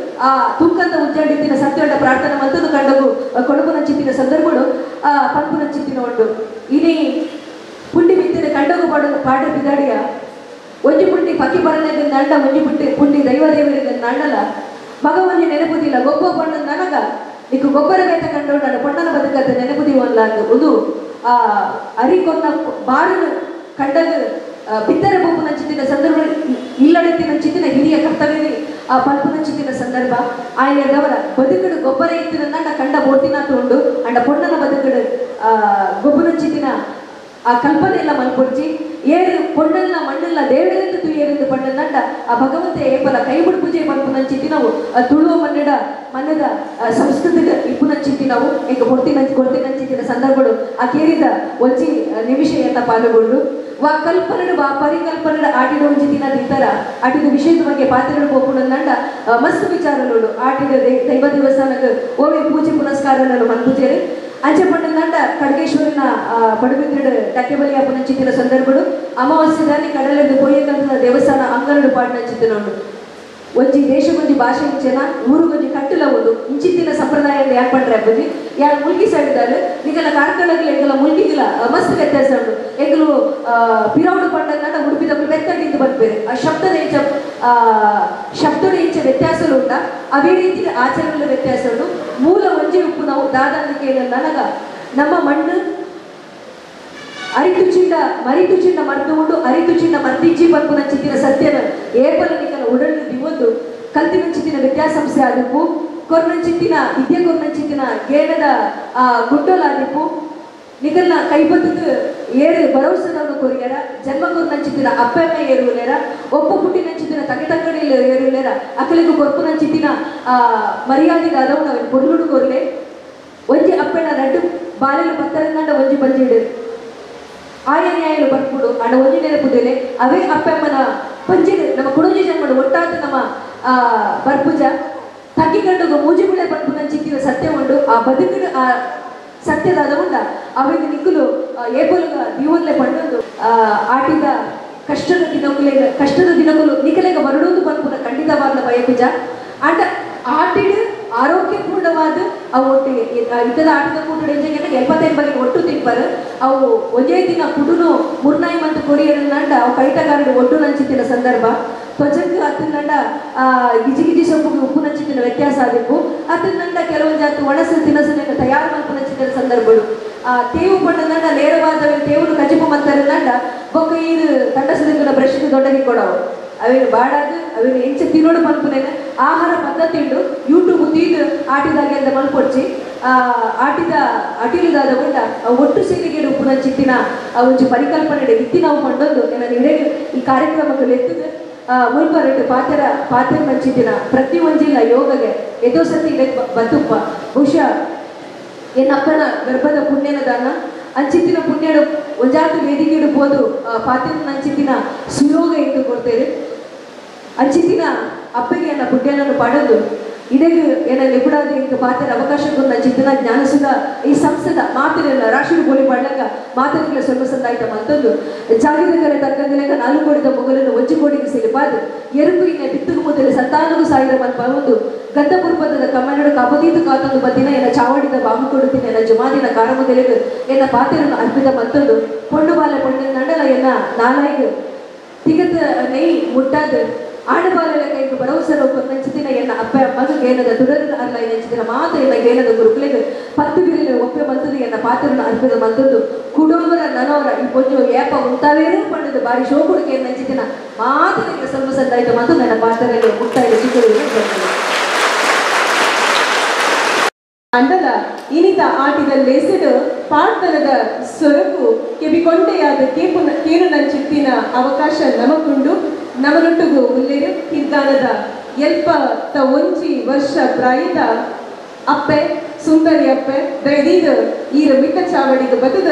ಆ ತುಕ್ಕಂತ ಉಜ್ಜಾಡಿತ್ತಿನ ಸತ್ಯಂಡ ಪ್ರಾರ್ಥನೆ ಮಂತದು ಕಂಡಗು ಕೊಡಪು ನಂಚಿತ್ತಿನ ಸಂದರ್ಭಗಳು ಪಂಪು ನಂಚಿತ್ತಿನ ಉಂಡು ಇನಿ ಪುಂಡಿ ಬಿತ್ತಿನ ಕಂಡಗು ಪಾಡ ಬಿದಾಡಿಯ ಒಂಜಿ ಪುಂಡಿ ಪಕ್ಕಿ ಬರಲಿಗೆ ನಂಡ ಒಂಜಿ ಪುಂಡಿ ದೈವದೇವರಿಗೆ ನಂಡಲ ಭಗವನ್ಯ ನೆನಪುದಿಲ್ಲ ಗೊಬ್ಬ ಪಣ್ಣ ನನಗ ನೀಕು ಗೊಬ್ಬರ ಬೇತ ಕಂಡು ನನ್ನ ಪೊಣ್ಣನ ಬದುಕದ ನೆನಪುದಿವಲ್ಲ ಅಂತ ಒಂದು ಆ ಅರಿಕೊನ್ನ ಬಾರನು ಕಂಡಗ ಬಿತ್ತರ ಪಂಪು ನಂಚಿತ್ತಿನ ಸಂದರ್ಭ ಇಲ್ಲಡೆತ್ತಿನ ಚಿತ್ತಿನ ಹಿರಿಯ ಕರ್ತವ್ಯ ಆ ಪಂಪು ನಂಚಿತ್ತಿನ ಸಂದರ್ಭ ಆಯ್ನದವರ ಬದುಕಡು ಗೊಬ್ಬರ ಇತ್ತಿನ ನಂಡ ಕಂಡ ಬೋಟಿನ ತಗೊಂಡು ಅಂಡ ಪೊಣ್ಣನ ಬದುಕಡು ಗೊಬ್ಬರ ಚಿತ್ತಿನ ಆ ಕಲ್ಪನೆ ಎಲ್ಲ ಮಲ್ಪೊಡ್ಚಿ ಏರು ಪೊಣ್ಣಲ್ಲ ಮಣ್ಣಲ್ಲ ದೇವರಿಂದ ತುಯ್ಯರಿಂದ ಪಣ್ಣನಂಡ ಆ ಭಗವಂತ ಏಪಲ ಕೈಬಿಡು ಪೂಜೆ ಪನ್ಪುನಂಚಿತಿ ನಾವು ತುಳುವ ಮನ್ನದ ಸಂಸ್ಕೃತಿಗೆ ಇಪ್ಪುನಂಚಿತಿ ನಾವು ಈಗ ಕೊಡ್ತಿನಂಚಿತಿನ ಸಂದರ್ಭಗಳು ಆ ಕೇರಿದ ಒಂಜಿ ನಿಮಿಷ ಎನ್ನ ಪಾಲ್ಗೊಂಡು ವಾ ಕಲ್ಪನಡು ವಾ ಪರಿಕಲ್ಪನಡ ಆಟಿದ ಒಂಜಿ ದಿನ ದಿತ್ತರ ಆಟಿದ ವಿಷಯದ ಬಗ್ಗೆ ಪಾತ್ರಗಳು ಹೋಗ್ಕೊಂಡ ಮಸ್ತ್ ವಿಚಾರಗಳು ಆಟಿದ ದೈವ ದಿವಸನಕ್ಕೆ ಓವೇ ಪೂಜೆ ಪುನಸ್ಕಾರಗಳು ಮನ್ಪೂಜೆರು ಅಂಚೆ ಪಂಡ ಖಡ್ಗೇಶ್ವರನ ಪಡುಬಿದ್ರಡು ಟಕ್ಕೆಬಲಿ ಅಪ್ಪನಂಚಿತ್ತಿನ ಸಂದರ್ಭಗಳು ಅಮಾವಾಸ್ಯೆ ದಾನಿ ಕಡಲೆಂದು ಕೊಯ್ಯಕಂತ ದೇವಸ್ಥಾನ ಅಂಗನಡು ಪಾಡ್ನಂಚಿತ್ತಿನ ಉಂಡು ಒಂಜಿ ದೇಶಗೊಂಜಿ ಭಾಷೆ ಇಂಚೆನ ಊರುಗೊಂಜಿ ಕಟ್ಟಲ ಒಂದು ಇಂಚಿತ್ತಿನ ಸಂಪ್ರದಾಯ ಯಾಕೆ ಪಂಡ್ರೆ ಅಪ್ಪಜಿ ಯಾರು ಮುಲ್ಕಿ ಸೈಡ್ದಾಲು ಈಗೆಲ್ಲ ಕಾರ್ಕಳಗಳು ಎಂಗೆಲ್ಲ ಮುಲ್ಕಿಗಿಲ್ಲ ಮಸ್ತ್ ವ್ಯತ್ಯಾಸ ಉಂಟು ಎಂಗಲು ಪಿರೌಡು ಪಂಡನ ಉಡುಪಿದ ಬೆತ್ತಗಿಂದು ಬಂದ್ಬೇರೆ ಆ ಶಬ್ದದ ಇಂಚೆ ವ್ಯತ್ಯಾಸಗಳು ಉಂಟ ಅವೇ ರೀತಿ ಆಚರಣೆಗಳ ವ್ಯತ್ಯಾಸ ಉಂಟು ಮೂಲ ಒಂಜಿ ಉಪ್ಪು ನಾವು ದಾದಾಂದು ಕೇಳಲ್ಲ ನನಗ ನಮ್ಮ ಮಣ್ಣು ಮರಿತು ಚಿನ್ನ ಮರ್ದುಕೊಂಡು ಅರಿತು ಚಿನ್ನ ಮರ್ದಿಜ್ಜಿ ಬಂಪುನ ಚಿತ್ತಿನ ಸತ್ಯನ ಏಪಲನಿಕನ ಉಡಲು ದಿವೊಂದು ಕಲ್ತಿನ ಚಿತ್ತಿನ ವಿದ್ಯಾಸಂಸ್ಥೆ ಆದಿಪ್ಪು ಕೊರ್ನಂಚಿತ್ತಿನ ವಿದ್ಯೆ ಕೊರ್ನಂಚಿತ್ತಿನ ಗೇಣದ ಗುಡ್ಡೋಲಾದಿಪ್ಪು ನಿಗಲ್ನ ಕೈಬತ್ತದ ಏರು ಭರವಸೆದವನು ಕೊರಿಯರ ಜನ್ಮ ಕೊರ್ನಂಚಿತ್ತಿನ ಅಪ್ಪೆಮ್ಮ ಏರುವುಲೇರ ಒಪ್ಪ ಪುಟ್ಟಿನಂಚಿತ್ತಿನ ತಗತಂಗಡಿಯಲ್ಲಿ ಏರುವುಲೇರ ಅಕಲಿಗೂ ಕೊರ್ಪುನಂಚಿತ್ತಿನ ಮರ್ಯಾದೆಗಾದವನು ಅವನು ಕೊರ್ಲುಡು ಕೊರ್ಲೆ ಒಂಜಿ ಅಪ್ಪೆನ ನಡು ಬಾಲೆಲು ಪತ್ತರನ್ನಂಡ ಒಂಜಿ ಬಂಜಿಡು ಆಯನ್ಯಾಯಲು ಬರ್ಬಿಡು ಅಣ್ಣ ಒಂಜಿ ನೆನಪುದೇಲೆ ಅವೇ ಅಪ್ಪಮ್ಮನ ಪಂಜಿಡು ನಮ್ಮ ಕುಡುಜಿ ಜನ್ಮಡು ಒಟ್ಟಾದ ನಮ್ಮ ಬರ್ಪುಜ ತಗ್ಗಿಗಂಡುಗು ಮೂಜಿಬುಳೆ ಬರ್ಪುನಂಚಿತ್ತಿನ ಸತ್ಯ ಉಂಡು ಆ ಬದುಕಿನ ಆ ಸತ್ಯದಾದ ಉಂಡ ಅವೇನು ನಿಕ್ಕಲು ಏಪಲುಗ ದಿವನ್ಲೆ ಪಂಡೊಂದು ಆಟಿದ ಕಷ್ಟದ ದಿನಗಳು ನಿಕಲೆಗ ಬರಡೊಂದು ಪನ್ಪುನ ಖಂಡಿತವಾದ ಬಯಪುಜ ಅಂಡ ಆಟಿಡು ಆರೋಗ್ಯಪೂರ್ಣವಾದ ಅವು ಒಟ್ಟಿಗೆ ಇದ್ದದ ಆಟದ ಕೂಟು ಎಂಜಂಗೆ 75 ಒಟ್ಟು ತಿಂಪರು ಅವು ಒಂದೇ ದಿನ ಕುಡುನು ಮುರ್ನಾಯಿ ಮಂತ್ ಕೊರಿಯರನ್ನಂಡ ಅವು ಕೈಟಗಾರಡು ಒಟ್ಟು ನಂಚಿತ್ತಿನ ಸಂದರ್ಭ ತ್ವಚಕ್ಕೆ ಹತ್ತಿನಂಡ ಗಿಜಿ ಸೊಪ್ಪುಗೆ ಉಪ್ಪು ನಂಚಿತ್ತಿನ ವ್ಯತ್ಯಾಸ ಆಗಿತ್ತು ಹತ್ತಿನಂಡ ಕೆಲವೊಂದು ಜಾತಿ ಒಣಸು ತಿನಸನ್ನ ತಯಾರು ಮಲ್ಪ ನಂಚಿತ್ತಿನ ಸಂದರ್ಭಗಳು ತೇವು ಪಣ್ಣನಂಡ ನೇರವಾದ ತೇವರು ಕಜಿಪು ಮಂತರನ್ನಂಡ ಬೊಕ್ಕ ಇದು ತಂಡಸದ ಬ್ರಷ್ಗೆ ದೊಡ್ಡಗಿ ಕೊಡವು ಅವೇನು ಬಾಡಾದು ಅವೇನು ಎಂಚ ತಿನ್ನೋಡು ಮಲ್ಪನೇನೆ ಆಹಾರ ಪದ್ಧತಿ ಉಂಡು ಯೂಟ್ಯೂಬ್ ತೀದು ಆಟಿದಾಗೆ ಅಂತ ಮಲ್ಪೊಡ್ಚಿ ಅಟಿಲಿದಾದ ಉಂಡ ಒಟ್ಟು ಸೇರಿಗೆ ಉಪ್ಪುನಂಚಿತ್ತಿನ ಒಂಜಿ ಪರಿಕಲ್ಪನೆ ಇತ್ತಿ ನಾವು ಕೊಂಡೊಂದು ನಾನು ಇಡೇ ಈ ಕಾರ್ಯಕ್ರಮಕ್ಕೆ ಎತ್ತದ ಮುಲ್ಪರೆಟ್ಟು ಪಾತ್ರ ನಂಚಿತ್ತಿನ ಪ್ರತಿ ಒಂಜಿಲ್ಲ ಯೋಗಗೆ ಎದೋ ಸತಿ ಬದುಪ್ಪ ಬಹುಶಃ ಎನ್ನಪ್ಪನ ಗರ್ಭದ ಪುಣ್ಯನ ದಾನ ಅಂಚಿತ್ತಿನ ಪುಣ್ಯಡು ಒಂಜಾತು ವೇದಿಕೆಡು ಬೋದು ಪಾತ್ರ ನಂಚಿತ್ತಿನ ಸುಯೋಗ ಎಂದು ಕೊಡ್ತೇವೆ ಅಂಚಿತ್ತಿನ ಅಪ್ಪಗೆ ಎನ್ನ ಪುಣ್ಯನನ್ನು ಪಡೆದು ಇದಕ್ಕೆ ಏನ ನಿಪುಣಾದ ಇಂಕ ಪಾತ್ರ ಅವಕಾಶಕ್ಕೂ ನಂಚಿತ್ತಿನ ಜ್ಞಾನಸುಧ ಈ ಸಂಸ್ಥದ ಮಾತಿರಲ್ಲ ರಾಷ್ಟ್ರೀಯ ಬೋಲಿ ಮಾಡ್ಲಕ್ಕ ಮಾತನಿಗೆ ಸ್ವಲ್ಪ ಸಂದಾಯ್ತ ಮತ್ತೊಂದು ಜಾಗಿದಕರ ತಕ್ಕಂದಿನಾಗ 4 ಕೋಟಿದ ಮೊಗಲನ್ನು 1 ಕೋಟಿಗೆ ಸಿಲಿಪಾದು ಎರುಕು ಇನ್ನ ಬಿತ್ತುಗು ಮೊದಲು 97,000 ಮಂದಿ ಒಂದು ಗದ್ದಪುರ್ಪದ ಕಮ್ಮನಡು ಕಬದೀತು ಕಾತೊಂದು ಬದ್ದಿನ ಎನ್ನ ಚಾವಡಿದ ಬಾಂಬು ಕೊಡುತ್ತೀನಿ ಎನ್ನ ಜುಮಾದಿನ ಕಾರಮುದಲಿಗೆ ಎನ್ನ ಪಾತ್ರವನ್ನು ಅರ್ಪಿತ ಮತ್ತೊಂದು ಪೊಂಡು ಬಾಲೆ ಪೊಣ್ಣಿನ ನಂಡಲ ಎನ್ನ ನಾಲಾಯ್ದು ತಿಗತ ನೈ ಮುಟ್ಟಾದ ಆಡಬಾಲಲ ಕೈಗೆ ಭರವಸೆನ ನಂಚಿತಿನ ಎನ್ನ ಅಪ್ಪ ಅಮ್ಮಗ ಗೇನದ ತುಡರಿನ ಅರ್ಲ ನೆಂಚಿತಿನ ಮಾತ ಎನ್ನ ಗೇನದ ಗುರುಕುಲೆಗೆ 10 ಬಿರಿನ ಒಪ್ಪೆ ಮಂತದು ಎನ್ನ ಪಾತ್ರನ ಅರ್ಪಿತ ಮಂತದ್ದು ಕುಡೋಮರ ನನವರ ಈ ಪೊಂಜು ಏಪ ಉಂಟಾವೇರೂ ಪಂಡದು ಬಾರಿ ಶೋಕುಡಿಕೆ ನೆಂಚಿತಿನ ಮಾತನಿಗೆ ಸ್ವಲ್ಪ ಸಂದಾಯ್ತು ಮತ್ತು ನನ್ನ ಪಾತ್ರದಲ್ಲಿ ಮುಕ್ತಾಯ ಚಿಕ್ಕುವುದು ಅಂಡಲ ಇನಿತ ಆಟಿದ ಲೆಸೆಡು ಪಾಡ್ತನದ ಸೊರಗು ಕೆಬಿಕೊಂಡೆಯಾದ ಕೇನು ನಂಚಿತ್ತಿನ ಅವಕಾಶ ನಮಗುಂಡು ನಮನೊಟ್ಟುಗು ಉಲ್ಲೇರು ಹಿಂದಾನದ ಎಲ್ಪ ಒಂಜಿ ವರ್ಷ ಪ್ರಾಯದ ಅಪ್ಪೆ ಸುಂದರಿ ಅಪ್ಪೆ ದೈದೀದು ಈರ ಮಿಟ್ಟ ಚಾವಡಿಗೆ ಬದದ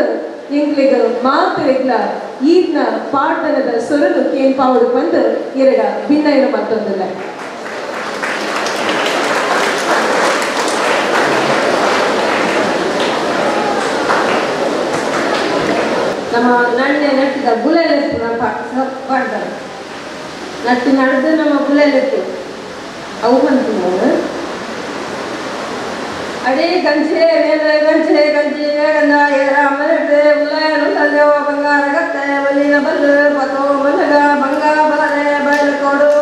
ಎಂಗ್ಲಿಗ ಮಾತೆಗ್ಲ ಈರ್ನ ಪಾಡ್ತನದ ಸೊರಲು ಕೇಂಪಾವಡು ಬಂದು ಎರಡ ಭಿನ್ನ ಇರೋ ಮತ್ತೊಂದಿಲ್ಲ ನಮ್ಮ ನನ್ನೆ ನಟ್ಟಿದ ಬುಲೆಲೆತ್ತು ನಮ್ಮ ಪಾಡ್ತಾರೆ ನಟ್ಟು ನಡೆದು ನಮ್ಮ ಬುಲೆಲೆತ್ತು ಅವು ಬಂತು ನಾವು ಅಡೇ ಗಂಜೆ ಗಂಜೆ ಗಂಜೆ ಗಂಧ ರಾಮನಟ್ಟೆ ಉಲ್ಲಯನು ತಂದೆವ ಬಂಗಾರ ಗತ್ತೆ ಮಲ್ಲಿನ ಬಲ್ಲು ಪತೋ ಮಲ್ಲಗ ಬಂಗ ಬರೆ ಬಯಲು ಕೊಡು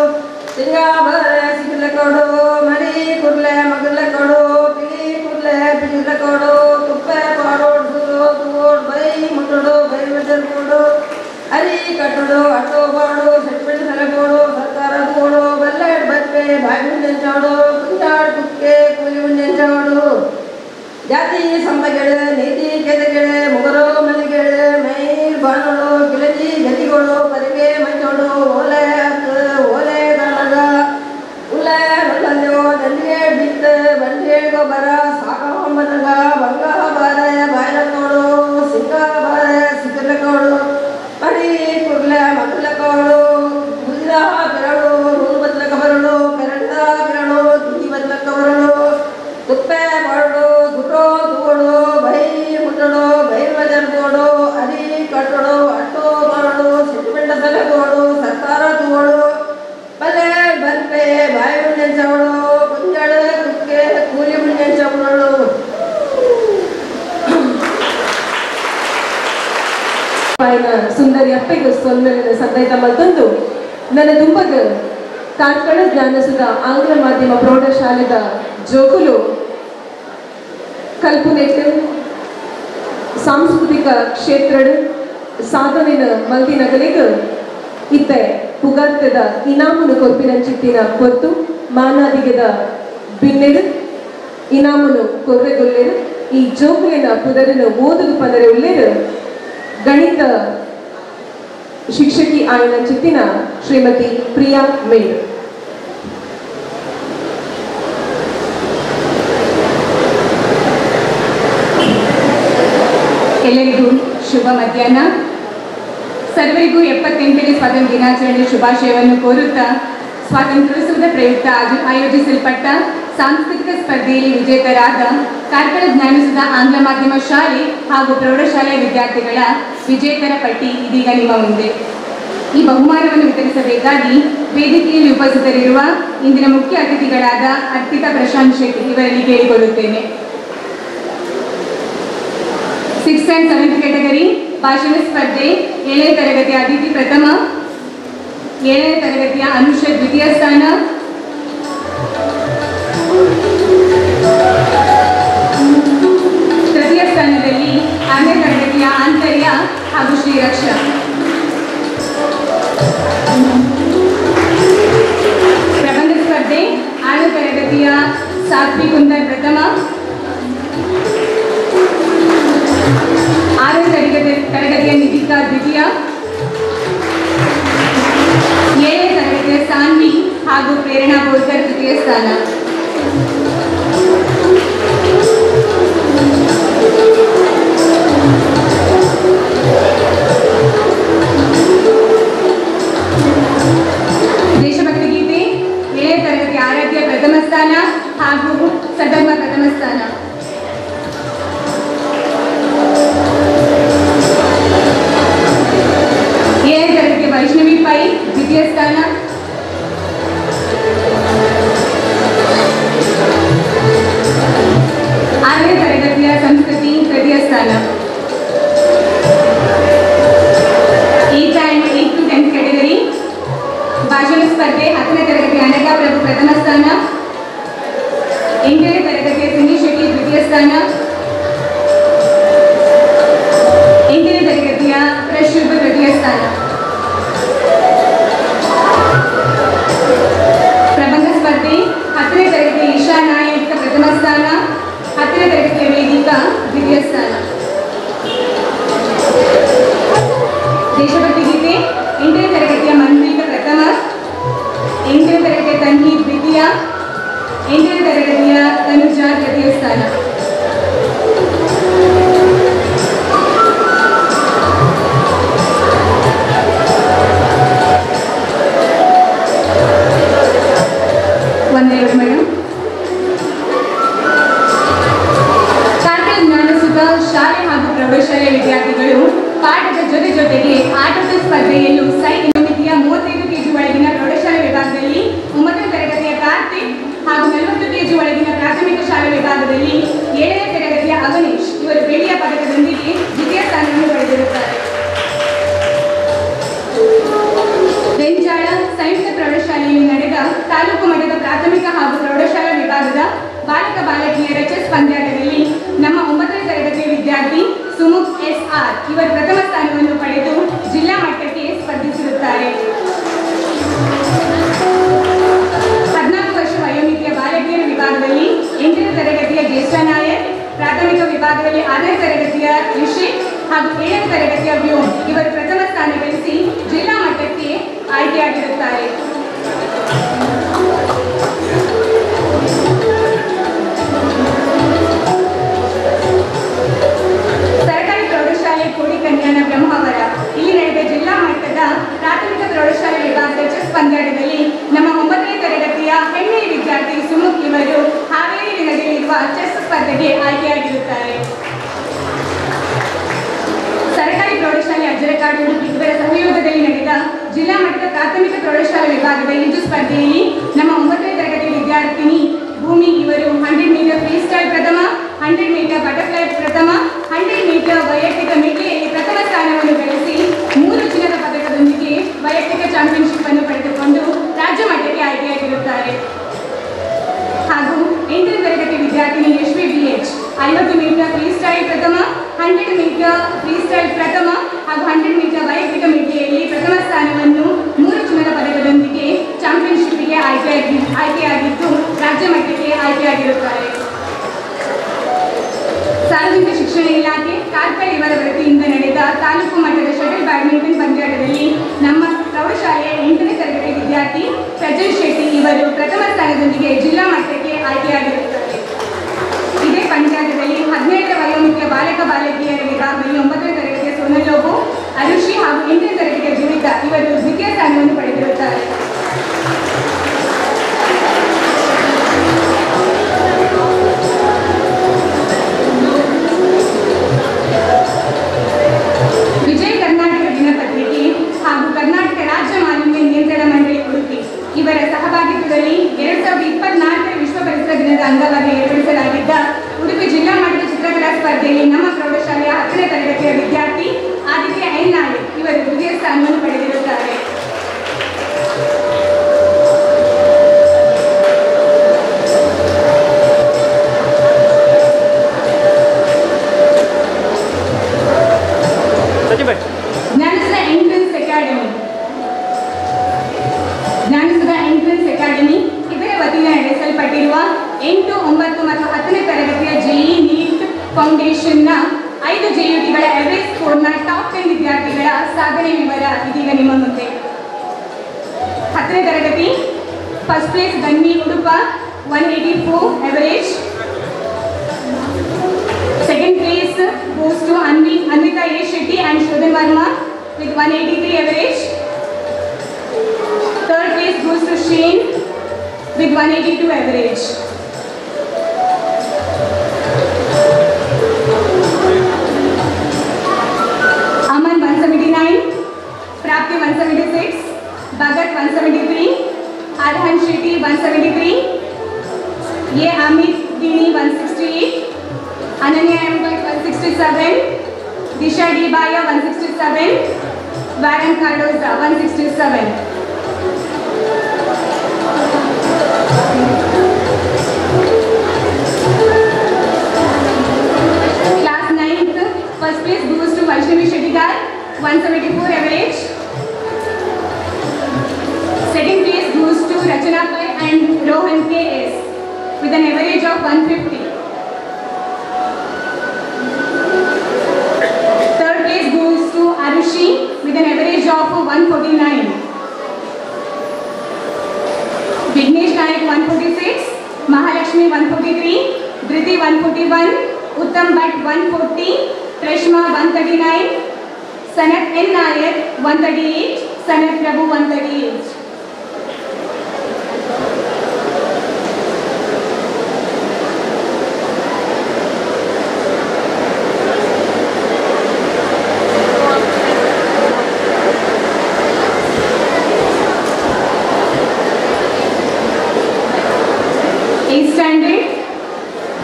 ಸಿಂಗ ಬರೆ ಸಿಗಲೆ ಕೊಡು ಮರಿ ಕುರ್ಲೆ ಮಗಲೆ ಕೊಡು ಪಿಳಿ ಕುರ್ಲೆ ಪಿಳಿಲೆ ಕೊಡು ತುಪ್ಪೆ ಪಾಡೋಡು ತೂಡು ಬೈ ಮುಟ್ಟೋಡು ಬೈ ಬಜಲ್ ಕೊಡು ಅರಿ ಕಟ್ಟೋಡು ಅಟ್ಟೋ ಬಾಡು ಸೆಟ್ಬಿಟ್ಟು ಸಲೆ ಕೊಡು ಸರ್ಕಾರ ಕೊಡು ಬಲ್ಲೆಡ್ ಬಪ್ಪೆ ಬಾಯಿ ಮುಂಜೆಂಚಾಡು ಕುಂಚಾಡ್ ಕುಕ್ಕೆ ಕೂಲಿ ಮುಂಜೆಂಚಾಡು ಜಾತಿ ಸಂಬಗೆಳೆ ನೀತಿ ಕೆದಗೆಳೆ ಮುಗರೋ ಮಲಿಗೆಳೆ ಮೈಲ್ ಬಾಣೋಡು ಗಿಳಜಿ ಗತಿ ಪಾಯಿನ ಸುಂದರಿ ಅಪ್ಪೆಗೆ ಸೊನ್ನೆಲಿನ ಸಂದೈತ ಮತ್ತೊಂದು ನನ್ನ ದುಂಬಗ ಕಾರ್ಕಳ ಜ್ಞಾನಸುಧ ಆಂಗ್ಲ ಮಾಧ್ಯಮ ಪ್ರೌಢಶಾಲೆದ ಜೋಗುಲು ಕಲ್ಪನೆಟ್ಟು ಸಾಂಸ್ಕೃತಿಕ ಕ್ಷೇತ್ರದ ಸಾಧನೆನ ಮಲ್ದಿನಗಲಿಗೆ ಇತ್ತೆ ಪುಗಾರ್ತದ ಇನಾಮುನು ಕೊರ್ಪಿನಂಚಿತ್ತಿನ ಕೊತ್ತು ಮಾನಾದಿಗೆದ ಬಿನ್ನೆಡು ಇನಾಮುನು ಕೊರ್ರೆಗೊಲ್ಲೆರು ಈ ಜೋಗುಲಿನ ಪುದರನ್ನು ಓದುಗು ಪದರೆ ಉಲ್ಲೇರು ಗಣಿತ ಶಿಕ್ಷಕಿ ಆಯ್ನ ಚಿತ್ತಿನ ಶ್ರೀಮತಿ ಪ್ರಿಯಾ ಮೇಡ್. ಎಲ್ಲರಿಗೂ ಶುಭ ಮಧ್ಯಾಹ್ನ. ಸರ್ವರಿಗೂ 78ನೇ ಸ್ವಾತಂತ್ರ್ಯ ದಿನಾಚರಣೆ ಶುಭಾಶಯವನ್ನು ಕೋರುತ್ತಾ ಸ್ವಾತಂತ್ರ್ಯೋತ್ಸವದ ಪ್ರಯುಕ್ತ ಆಯೋಜಿಸಲ್ಪಟ್ಟ ಸಾಂಸ್ಕೃತಿಕ ಸ್ಪರ್ಧೆಯಲ್ಲಿ ವಿಜೇತರಾದ ಕಾರ್ಕಳ ಜ್ಞಾನಸುಧ ಆಂಗ್ಲ ಮಾಧ್ಯಮ ಶಾಲೆ ಹಾಗೂ ಪ್ರೌಢಶಾಲೆಯ ವಿದ್ಯಾರ್ಥಿಗಳ ವಿಜೇತರ ಪಟ್ಟಿ ಇದೀಗ ನಿಮ್ಮ ಮುಂದೆ. ಈ ಬಹುಮಾನವನ್ನು ವಿತರಿಸಬೇಕಾಗಿ ವೇದಿಕೆಯಲ್ಲಿ ಉಪಸ್ಥಿತರಿರುವ ಇಂದಿನ ಮುಖ್ಯ ಅತಿಥಿಗಳಾದ ಅರ್ಪಿತಾ ಪ್ರಶಾಂತ್ ಶೆಟ್ಟಿ ಇವರಲ್ಲಿ ಕೇಳಿಕೊಳ್ಳುತ್ತೇನೆ. 6th and 7th ಕ್ಯಾಟಗರಿ ಭಾಷಣ ಸ್ಪರ್ಧೆ 7ನೇ ತರಗತಿಯ ಅದಿತಿ ಪ್ರಥಮ, 7ನೇ ತರಗತಿಯ ಅನುಷ ದ್ವಿತೀಯ ಸ್ಥಾನ, 3ಯ ಸ್ಥಾನದಲ್ಲಿ 6ನೇ ತರಗತಿಯ ಆಂತರ್ಯ ಹಾಗೂ ಶ್ರೀರಕ್ಷಾ. ಪ್ರಬಂಧ ಸ್ಪರ್ಧೆ 6ನೇ ತರಗತಿಯ ಸಾತ್ವಿ ಕುಂದರ್ ಪ್ರಥಮ, 6ನೇ ತರಗತಿಯ ನಿಧಿಕಾ ದ್ವಿತೀಯ, 7ನೇ ತರಗತಿಯ ಸಾನ್ವಿ ಹಾಗೂ ಪ್ರೇರಣಾ ಬೋರ್ಕರ್ ತೃತೀಯ ಸ್ಥಾನ. ದೇಶಭಕ್ತಿ ಗೀತೆ 7ನೇ ತರಗತಿ ಆರಾಧ್ಯ ಪ್ರಥಮ ಸ್ಥಾನ ಹಾಗೂ ಸಧರ್ಮ ಪ್ರಥಮ ಸ್ಥಾನ. 7ನೇ ತರಗತಿಯ ವೈಷ್ಣವಿ ಪೈ ದ್ವಿತೀಯ ಸ್ಥಾನ, 6ನೇ ತರಗತಿಯ ಸಂಸ್ಕೃತಿ ತೃತೀಯ ಸ್ಥಾನ. 8th and 8th to 10th category ಭಾಷಣ ಸ್ಪರ್ಧೆ 10ನೇ ತರಗತಿಯ ಅನಘಾ ಪ್ರಭು ಪ್ರಥಮ ಸ್ಥಾನ, 8ನೇ ತರಗತಿಯ ಸಿನಿ ಶೆಟ್ಟಿ ದ್ವಿತೀಯ ಸ್ಥಾನ, 8ನೇ ತರಗತಿಯ ಪ್ರಶುಭ ತೃತೀಯ ಸ್ಥಾನ. ಪ್ರಬಂಧ ಸ್ಪರ್ಧೆ 10ನೇ ತರಗತಿಯ ಇಶಾ ನಾಯಕ್ ಪ್ರಥಮ ಸ್ಥಾನ, 10ನೇ ತರಗತಿಯ ವೇದಿಕಾ ದ್ವಿತೀಯ ಸ್ಥಾನ. ದೇಶಭಕ್ತಿ ಗೀತೆ 8ನೇ ತರಗತಿಯ ಮನ್ವೀತ ಪ್ರಥಮ, 8ನೇ ತರಗತಿಯ ತನ್ವಿ ದ್ವಿತೀಯ, 8ನೇ ತರಗತಿಯ ತನುಜಾ ತೃತೀಯ ಸ್ಥಾನ. ಒಂದೆರಡು ಮೇಡಮ್. ಕಾರ್ಕಳ ಜ್ಞಾನಸುಧ ಶಾಲೆ ಹಾಗೂ ಪ್ರೌಢಶಾಲೆಯ ವಿದ್ಯಾರ್ಥಿಗಳು ಪಾಠದ ಜೊತೆಗೆ ಆಟದ ಸ್ಪರ್ಧೆಯಲ್ಲೂ ಸೈಟ್ ಮಿತಿಯ 35 kg ಒಳಗಿನ ಪ್ರೌಢಶಾಲೆ ವಿಭಾಗದಲ್ಲಿ 9ನೇ ತರಗತಿಯ ಕಾರ್ತಿಕ್ ಹಾಗೂ 40 kg ಒಳಗಿನ ಪ್ರಾಥಮಿಕ ಶಾಲೆ ವಿಭಾಗದಲ್ಲಿ 7ನೇ ತರಗತಿಯ ಅವನೀಶ್ ಇವರು ಬೆಳ್ಳಿಯ ಪದಕದೊಂದಿಗೆ ದ್ವಿತೀಯ ಸ್ಥಾನವನ್ನು ಪಡೆದಿರುತ್ತಾರೆ. ಬೆಂಜಾಳ ಸಂಯುಕ್ತ ಪ್ರೌಢಶಾಲೆಯಲ್ಲಿ ನಡೆದ ತಾಲೂಕು ಮಟ್ಟದ ಪ್ರಾಥಮಿಕ ಹಾಗೂ ಪ್ರೌಢಶಾಲಾ ವಿಭಾಗದ ಬಾಲಕ ಬಾಲಕಿಯರ ಚೆಸ್ ಪಂದ್ಯಾಟದಲ್ಲಿ ನಮ್ಮ 9ನೇ ತರಗತಿಯ ವಿದ್ಯಾರ್ಥಿ ಸುಮುಖ್ SR ಇವರು ಪ್ರಥಮ ಸ್ಥಾನವನ್ನು ಪಡೆದು ಜಿಲ್ಲಾ ಮಟ್ಟಕ್ಕೆ ಸ್ಪರ್ಧಿಸಿರುತ್ತಾರೆ. 14 ವರ್ಷ ವಯೋಮಿತಿಯ ಬಾಲಕಿಯರ ವಿಭಾಗದಲ್ಲಿ 8ನೇ ತರಗತಿಯ ಜ್ಯೇಷ್ಠ ನಾಯಕ್, ಪ್ರಾಥಮಿಕ ವಿಭಾಗದಲ್ಲಿ 6ನೇ ತರಗತಿಯ ರಿಷಿಕ್ ಹಾಗೂ 7ನೇ ತರಗತಿಯ ವ್ಯೋಮ್ ಇವರು ಪ್ರಥಮ ಸ್ಥಾನ ಗಳಿಸಿ ಜಿಲ್ಲಾ ಮಟ್ಟಕ್ಕೆ ಆಯ್ಕೆಯಾಗಿರುತ್ತಾರೆ. ಸರ್ಕಾರಿ ಪ್ರೌಢಶಾಲೆ ಕೋಡಿ ಕನ್ಯಾನ ಬ್ರಹ್ಮಾವರ ಇಲ್ಲಿ ನಡೆದ ಜಿಲ್ಲಾ ಮಟ್ಟದ ಪ್ರಾಥಮಿಕ ಪ್ರೌಢಶಾಲೆ ವಿಭಾಗದ ಚೆಸ್ ಪಂದ್ಯಾಟದಲ್ಲಿ ನಮ್ಮ 9ನೇ ತರಗತಿಯ ಹೆಣ್ಣೆ ವಿದ್ಯಾರ್ಥಿ ಸುಮುಖ್ ಇವರು ಹಾವೇರಿಯಲ್ಲಿ ನಡೆಯಲಿರುವ ಚೆಸ್ ಸ್ಪರ್ಧೆಗೆ ಆಯ್ಕೆಯಾಗಿರುತ್ತಾರೆ. ಸರ್ಕಾರಿ ಪ್ರೌಢಶಾಲೆ ಅಜ್ಜರಕಾಡು ಉಡುಪಿ ಇವರ ಸಹಯೋಗದಲ್ಲಿ ನಡೆದ ಜಿಲ್ಲಾ ಮಟ್ಟದ ಪ್ರಾಥಮಿಕ ಪ್ರೌಢಶಾಲೆ ವಿಭಾಗದ ಈಜು ಸ್ಪರ್ಧೆಯಲ್ಲಿ ನಮ್ಮ 9ನೇ ತರಗತಿ ವಿದ್ಯಾರ್ಥಿನಿ ಭೂಮಿ ಇವರು 100 ಮೀಟರ್ ಫ್ರೀ ಸ್ಟೈಲ್ ಪ್ರಥಮ, 100 ಮೀಟರ್ ಬಟರ್ಫ್ಲೈ ಪ್ರಥಮ, 100 ಮೀಟರ್ ವೈಯಕ್ತಿಕ ಮಿಡ್ಲಿಯಲ್ಲಿ ಪ್ರಥಮ ಸ್ಥಾನವನ್ನು ಗಳಿಸಿ 100 ಮೀಟರ್ ಫ್ರೀ ಸ್ಟೈಲ್ ಪ್ರಥಮ ಹಾಗೂ 100 ಮೀಟರ್ ವೈಯಕ್ತಿಕ ಮಿತಿಯಲ್ಲಿ ಪ್ರಥಮ ಸ್ಥಾನವನ್ನು 3 ಚಿನ್ನದ ಪದಕದೊಂದಿಗೆ ಚಾಂಪಿಯನ್ಶಿಪ್ಗೆ ಆಯ್ಕೆಯಾಗಿದ್ದು ರಾಜ್ಯ ಮಟ್ಟಕ್ಕೆ ಆಯ್ಕೆಯಾಗಿರುತ್ತಾರೆ. ಸಾರ್ವಜನಿಕ ಶಿಕ್ಷಣ ಇಲಾಖೆ ಕಾರ್ಕಳ ಇವರ ವತಿಯಿಂದ ನಡೆದ ತಾಲೂಕು ಮಟ್ಟದ ಶಟಲ್ ಬ್ಯಾಡ್ಮಿಂಟನ್ ಪಂದ್ಯಾಟದಲ್ಲಿ ನಮ್ಮ ಪ್ರೌಢಶಾಲೆಯ 8ನೇ ತರಗತಿ ವಿದ್ಯಾರ್ಥಿ ಪ್ರಜ್ವಲ್ ಶೆಟ್ಟಿ ಇವರು ಪ್ರಥಮ ಸ್ಥಾನದೊಂದಿಗೆ ಜಿಲ್ಲಾ ಮಟ್ಟಕ್ಕೆ ಆಯ್ಕೆಯಾಗಿರುತ್ತಾರೆ. ಇದೇ ಪಂದ್ಯಾಟದಲ್ಲಿ 17ರ ವಯೋಮಿತಿಯ ಬಾಲಕ ಬಾಲಕಿಯರ ವಿಭಾಗದಲ್ಲಿ 9ನೇ ತರಗತಿಯ ಸೋನಲ್ ಲೋಬೋ, ಅರುಷಿ ಹಾಗೂ 8ನೇ ತರಗತಿಯ ಜುಡಿತಾ ಇವರು ದ್ವಿತೀಯ ಸ್ಥಾನವನ್ನು ಪಡೆದಿರುತ್ತಾರೆ. ವಿಜಯ ಕರ್ನಾಟಕ ದಿನಪತ್ರಿಕೆ ಹಾಗೂ ಕರ್ನಾಟಕ ರಾಜ್ಯ ಮಾಲಿನ್ಯ ನಿಯಂತ್ರಣ ಮಂಡಳಿ ಉಡುಪಿ ಇವರ ಸಹಭಾಗಿತ್ವದಲ್ಲಿ 2024ರ ವಿಶ್ವ ಪರಿಸರ ದಿನದ ಅಂಗವಾಗಿ ಏರ್ಪಡಿಸಲಾಗಿದ್ದ ಉಡುಪಿ ಜಿಲ್ಲಾ ಮಟ್ಟದ ಚಿತ್ರಕಲಾ ಸ್ಪರ್ಧೆಯಲ್ಲಿ ನಮ್ಮ ಪ್ರೌಢಶಾಲೆಯ 10ನೇ ತರಗತಿಯ ವಿದ್ಯಾರ್ಥಿ ಆದಿತ್ಯ ಎನ್ ನಾಯಕ್ ಇವರು ದ್ವಿತೀಯ ಸ್ಥಾನವನ್ನು ಪಡೆದಿರುತ್ತಾರೆ. ಜ್ಞಾನಸುಧ ಎಂಟ್ರೆನ್ಸ್ ಅಕಾಡೆಮಿ ಇದರ ವತಿಯಿಂದ ನಡೆಸಲ್ಪಟ್ಟಿರುವ 8, 9 ಮತ್ತು 10ನೇ ತರಗತಿಯ ಜೆಇ ನೀಟ್ ಫೌಂಡೇಶನ್ನ 5 ಜೆಯುಟಿಗಳ ಎವರೇಜ್ ಸ್ಕೋರ್ನ ಟಾಪ್ 10 ವಿದ್ಯಾರ್ಥಿಗಳ ಸಾಧನೆ ವಿವರ ಇದೀಗ ನಿಮ್ಮ ಮುಂದೆ. 10ನೇ ತರಗತಿ first place gunny Udupa 184 average. Second place goes to Anvita A. Shetty and Shodhan Verma with 183 average. Third place goes to Shane with 182 average. Aman 179, Prapti 176, Bhagat 173, Arhan Shetty 173, A. Amit Dini 168, Ananya M. 167, Disha D. Baya 167, Varun Cardoza 167. Class 9th, first place goes to Vaishnavi Shettikar 174 average. Second place goes to Rachana Pai and Rohan K.S. with an average of 150. Third place goes to Arushi with an average of 149. Vignesh Nayak 146, Mahalakshmi 143, Dhriti 141, Uttam Bhatt 140, Prashma 139, Sanat N. Nayak 138, Sanat Prabhu 138.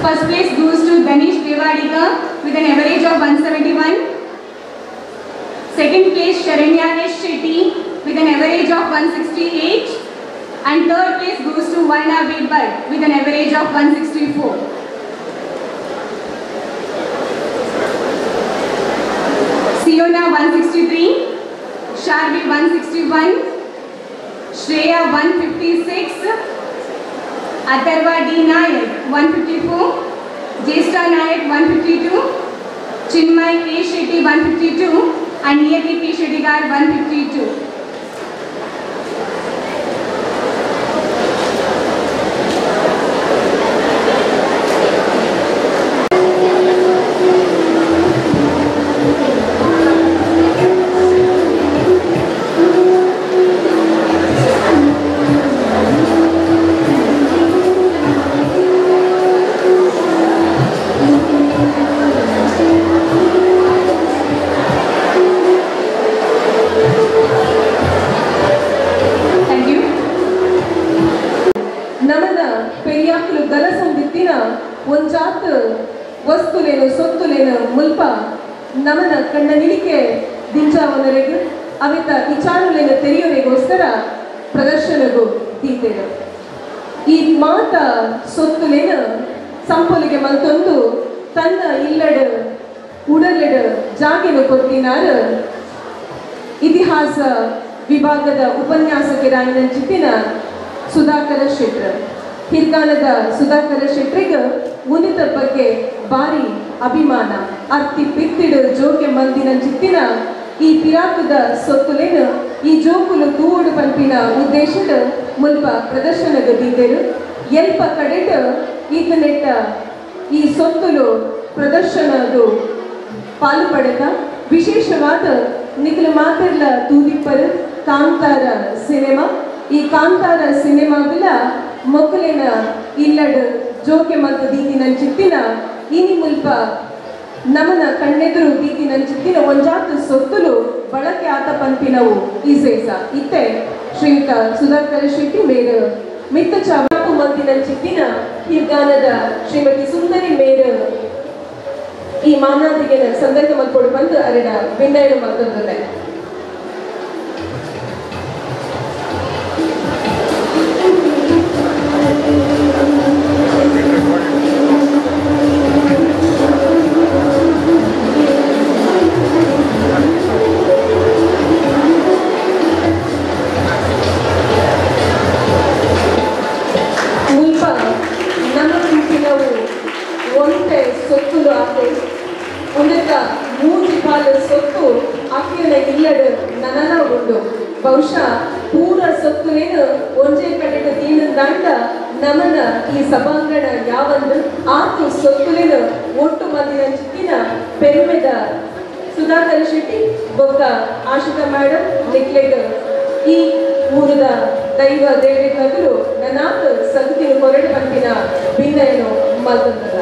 First place goes to Danish Devadiga with an average of 171. Second place Sharanya S. Shetty with an average of 168. And third place goes to Varna V. Bhatt with an average of 164. Siona 163, Sharvi 161, Shreya 156, Atharva D. Nayak 154, Jeshta Nayak 152, Chinmay A. Shetty 152 and Niyati P. Shettikar 152. ಒಂಜಾತ್ ವಸ್ತುಲೇನು ಸೊತ್ತುಲೇನು ಮುಲ್ಪ ನಮನ ಕಣ್ಣ ನಿಡಿಕೆ ದಿಂಚಾವನರೆಗೂ ಅವಿತ ವಿಚಾರಲೇನು ತೆರೆಯೋರಿಗೋಸ್ಕರ ಪ್ರದರ್ಶನಗೂ ತೀತೇನು ಈ ಮಾತ ಸೊತ್ತುಲೇನು ಸಂಪೊಲಿಗೆ ಮಲ್ತೊಂದು ತನ್ನ ಇಲ್ಲಡ ಉಡಲ ಎರಡು ಜಾಗೆನು ಕೊಟ್ಟಿನಾರು ಇತಿಹಾಸ ವಿಭಾಗದ ಉಪನ್ಯಾಸಕರಾಯಿನ ಚಿತ್ತಿನ ಸುಧಾಕರ ಶೆಟ್ರ್. ಹಿರ್ಗಾನದ ಸುಧಾಕರ ಶೆಟ್ರಿಗೆ ಉನ್ನತ ಬಗ್ಗೆ ಭಾರಿ ಅಭಿಮಾನ ಅರ್ತಿ ಪಿತ್ತಿಡು ಜೋಕೆ ಮಂದಿನ ಚಿತ್ತಿನ ಈ ಪಿರಾಕದ ಸೊತ್ತುಲೇನು ಈ ಜೋಕುಲು ತೂಡು ಪಂಪಿನ ಉದ್ದೇಶದ ಮುಲ್ಪ ಪ್ರದರ್ಶನ ಗದಿದ್ದರು ಎಲ್ಪ ಕಡೆಟ ಈತನೆಟ್ಟ ಈ ಸೊತ್ತುಲು ಪ್ರದರ್ಶನದು ಪಾಲು ಪಡೆದ ವಿಶೇಷವಾದ ನಿಖಲು ಮಾತೆಲ್ಲ ತೂದಿಪ್ಪರು ಕಾಂತಾರ ಸಿನಿಮಾ. ಈ ಕಾಂತಾರ ಸಿನಿಮಾಗಲ ಮೊಕ್ಕಲಿನ ಇಲ್ಲಡ್ ಜೋಕೆ ಮತ್ತು ದೀತಿನ ಚಿತ್ತಿನ ಇನಿ ಮುಲ್ಪ ನಮನ ಕಣ್ಣೆದುರು ದೀತಿನ ಚಿತ್ತಿನ ಒಂಜಾತು ಸೊತ್ತುಲು ಬಳಕೆ ಆತ ಪಂಪಿನವು ಈ ಸೇಸ ಇತ್ತೆ ಶ್ರೀಯುತ ಸುಧಾಕರ ಶೆಟ್ಟಿ ಮೇರು ಮಿತ್ತ ಚಾಪು ಮಂದಿನ ಚಿತ್ತಿನ ಹಿರ್ಗಾನದ ಶ್ರೀಮತಿ ಸುಂದರಿ ಮೇರು ಈ ಮಾನಾದಿಗೆ ಸಂದರ್ಭ ಮಲ್ಕೊಡು ಬಂದು ಅರೆಡ ಬೆಂದಾಯಣ ಮತ್ತೊಂದಲ್ಲ ಸೊತ್ತುಲು ಆಕೆ ಉನ್ನತ ಮೂಜಿ ಪಾಲ ಸೊತ್ತು ಆಕೆಯ ಇಲ್ಲಡು ನನನ ಉಂಡು ಬಹುಶಃ ಪೂರ ಸೊತ್ತುಲೇನು ಒಂಜೆ ಕಡೆಟ ದೀನ ದಾಂಡ ನಮನ ಈ ಸಭಾಂಗಣ ಯಾವಂದು ಆತು ಸೊತ್ತುಲೇನು ಒಟ್ಟು ಮಂದಿನ ಚಿತ್ತಿನ ಪೆರುಮೆದ ಸುಧಾಕರ ಶೆಟ್ಟಿ ಬೊಕ್ಕ ಆಶಿತಾ ಮೇಡಮ್ ನಿಕ್ಲೆಗ್ ಈ ಊರದ ದೈವ ದೇವತೆಗಳು ನನಾತ್ ಸಗತಿನ ಕೊರಡು ಪಂಪಿನ ಭಿನ್ನಯನು ಮಲ್ತಂದಲ್ಲ.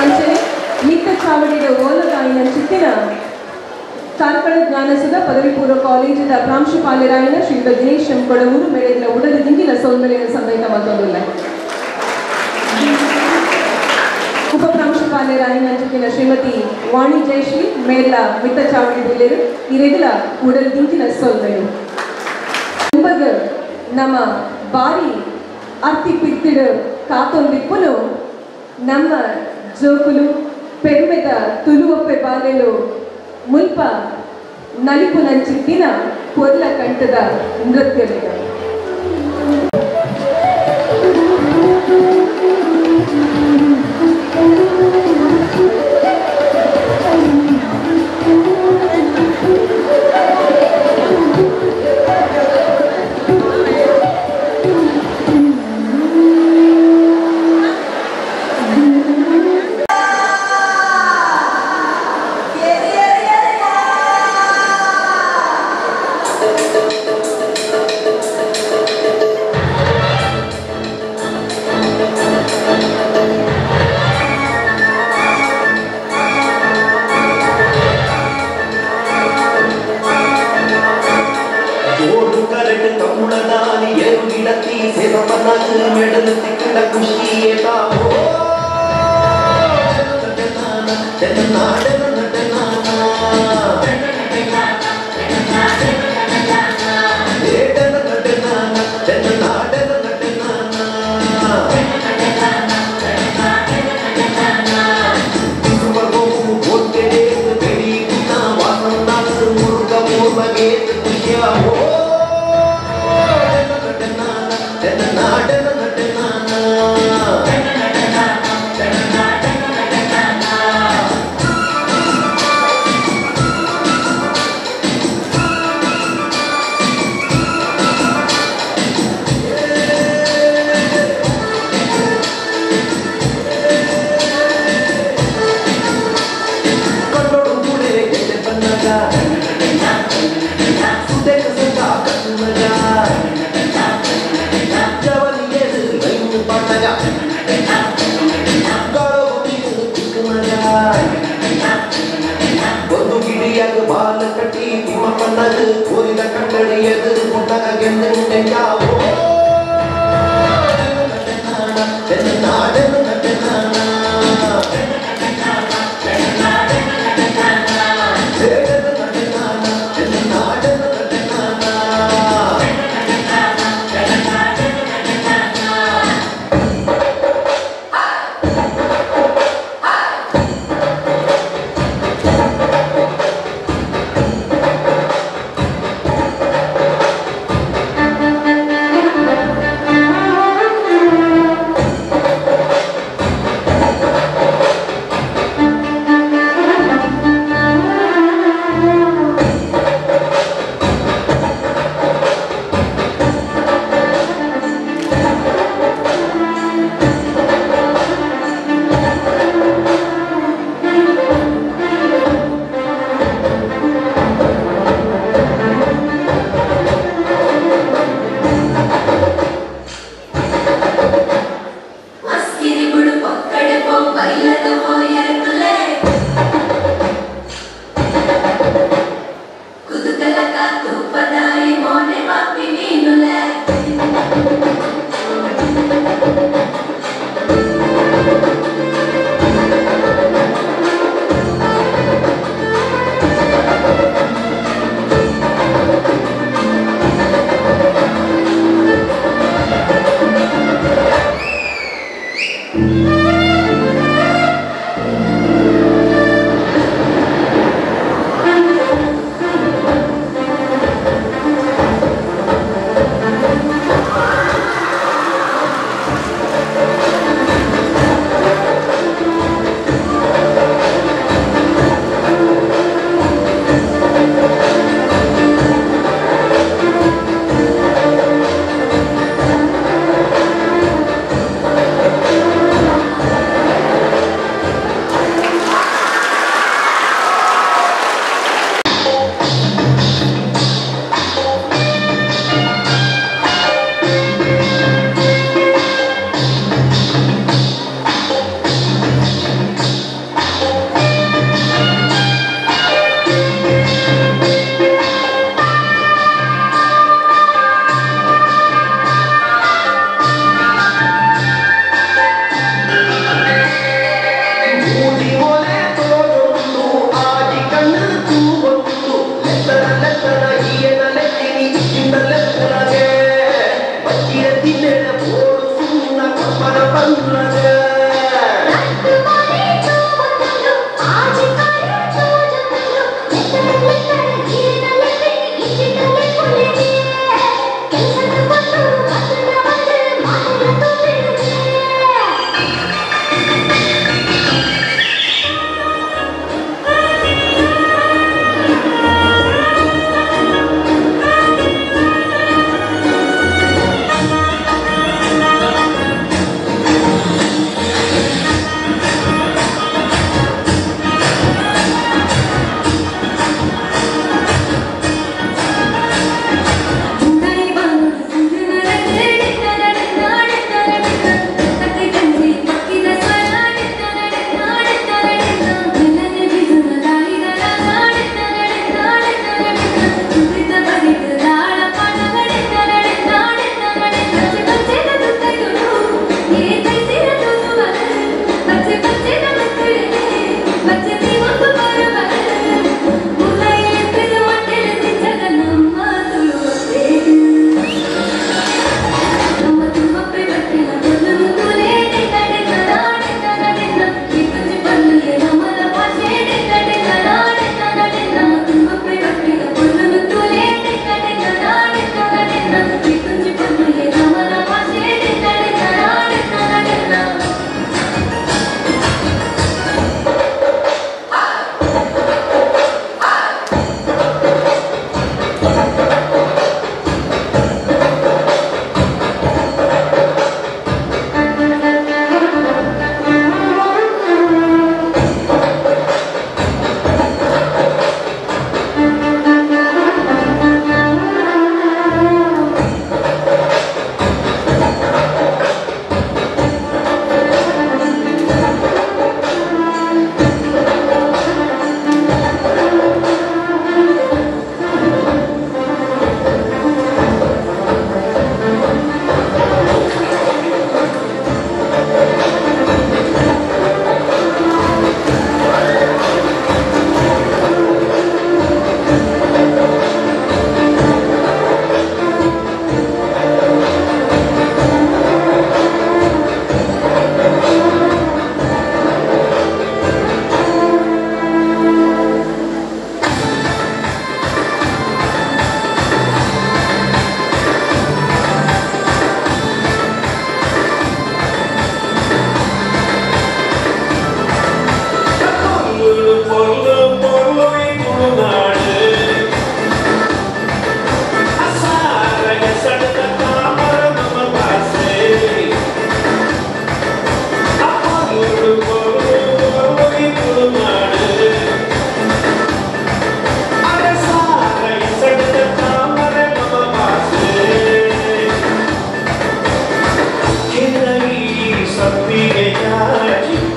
ಅಂಚನೆ ಮಿತ್ತ ಚಾವಡಿಯ ಓಲಗಾಯಿನ ಚಿತ್ತಿನ ಕಾರ್ಕಳ ಜ್ಞಾನಸುಧ ಪದವಿ ಪೂರ್ವ ಕಾಲೇಜಿನ ಪ್ರಾಂಶುಪಾಲರಾಯಿನ ಶ್ರೀಯುತ ದಿನೇಶ್ ಎಂ ಕೊಡಗೂರು ಮೇಳೆಗಿನ ಉಡದ ದಿಂಗಿನ ಸೌಂದರ್ಯ ಸಂದೈತ ಮತ್ತೊಂದಿಲ್ಲ. ಉಪ ಪ್ರಾಂಶುಪಾಲರಾಯಿನ ಚಿತ್ತಿನ ಶ್ರೀಮತಿ ವಾಣಿ ಜಯಶ್ರೀ ಮೇಲ ಮಿತ್ತ ಚಾವಡಿ ಬಿಲ್ಲೆರು ಇರೆಗಿಲ ಉಡಲ್ ದಿಂಗಿನ ಸೌಂದರ್ಯ ಎಂಬಗ ನಮ್ಮ ಬಾರಿ ಅರ್ತಿ ಪಿತ್ತಿಡು ಕಾತೊಂದಿಪ್ಪುನು ನಮ್ಮ ಜೋಕುಲು ಪೆರ್ಮೆದ ತುಲುವಪ್ಪೆ ಬಾಲೆಲು ಮುಲ್ಪ ನಲಿಪು ನಂಚಿತ್ತಿನ ಪೊರ್ಲ ಕಂಠದ ನೃತ್ಯವಿದ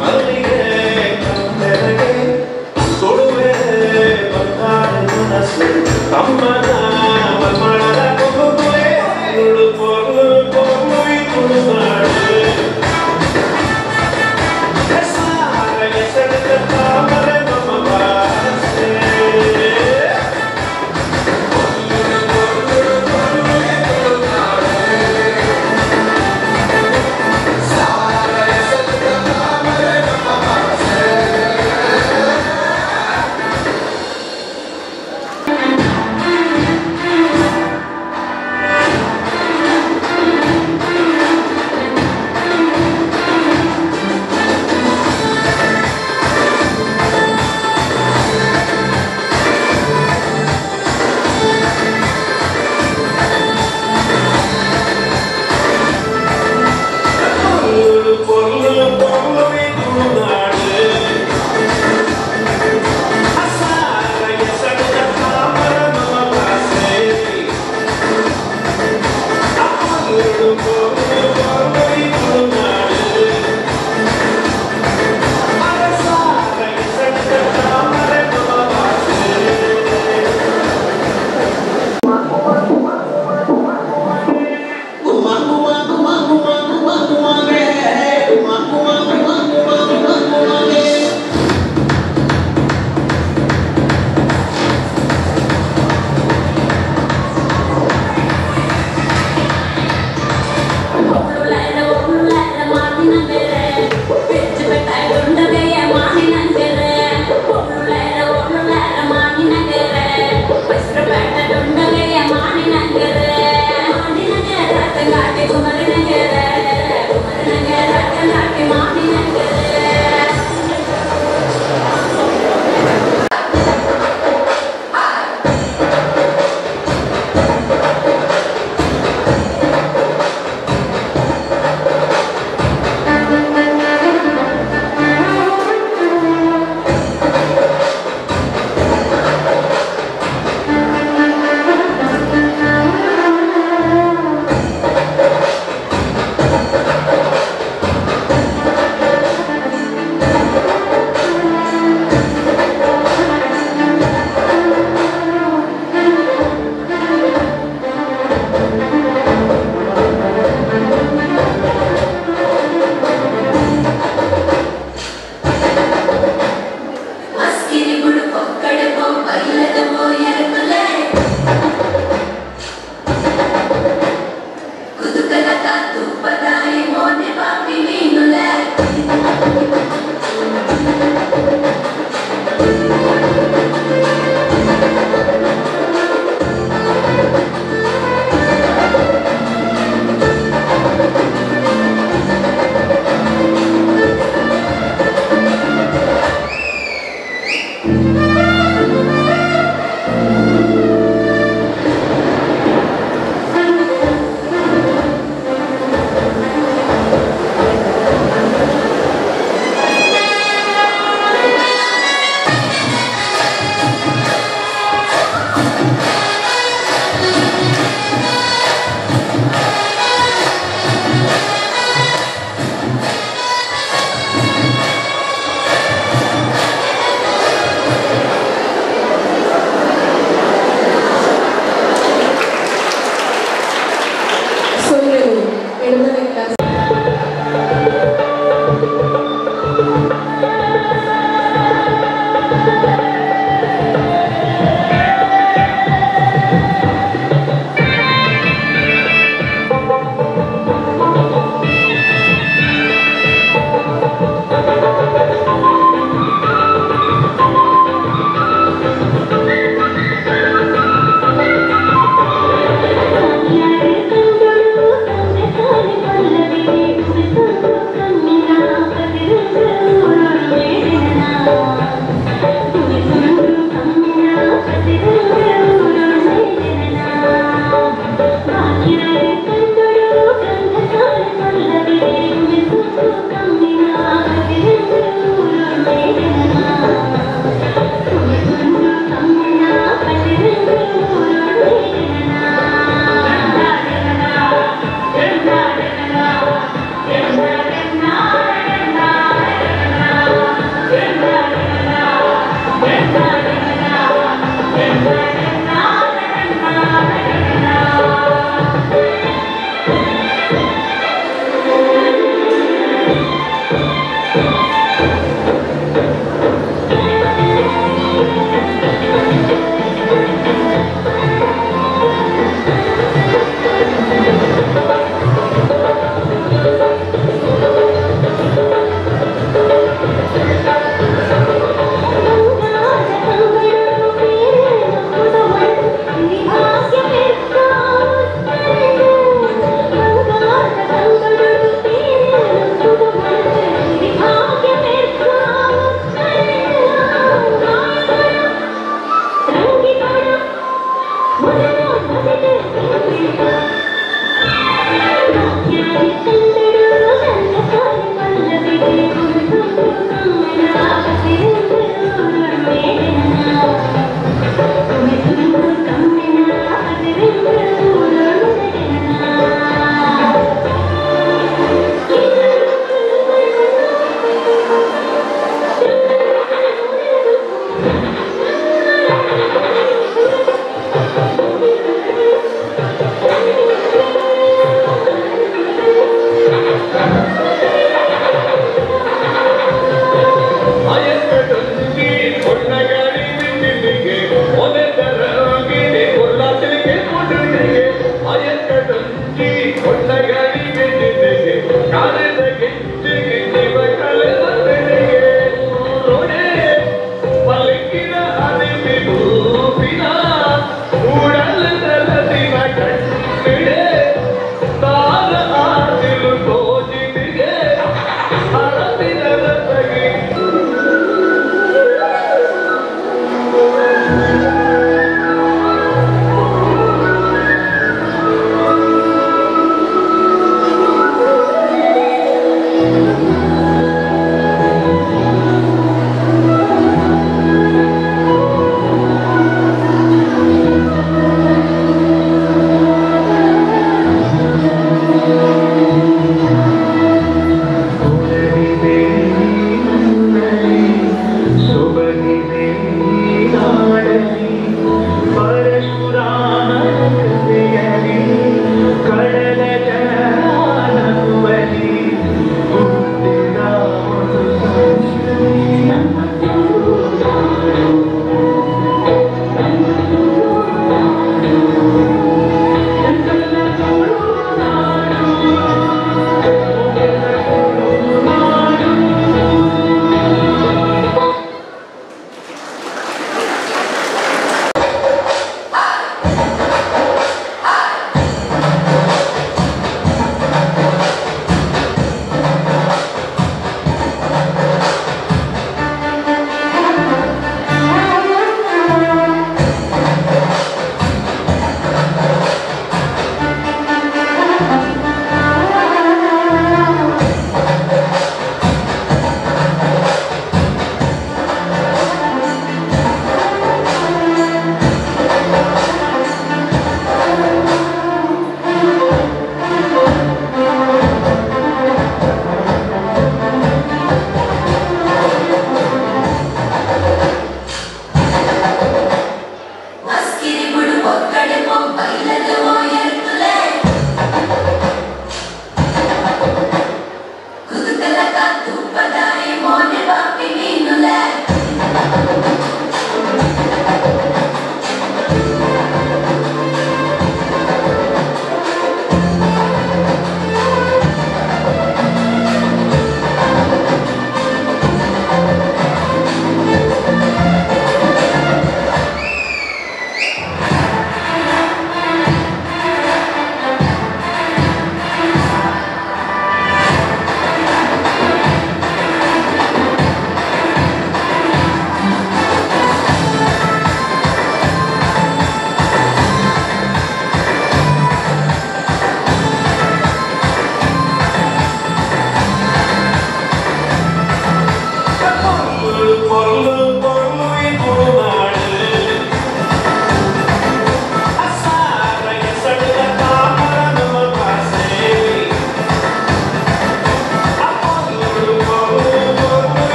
Maliga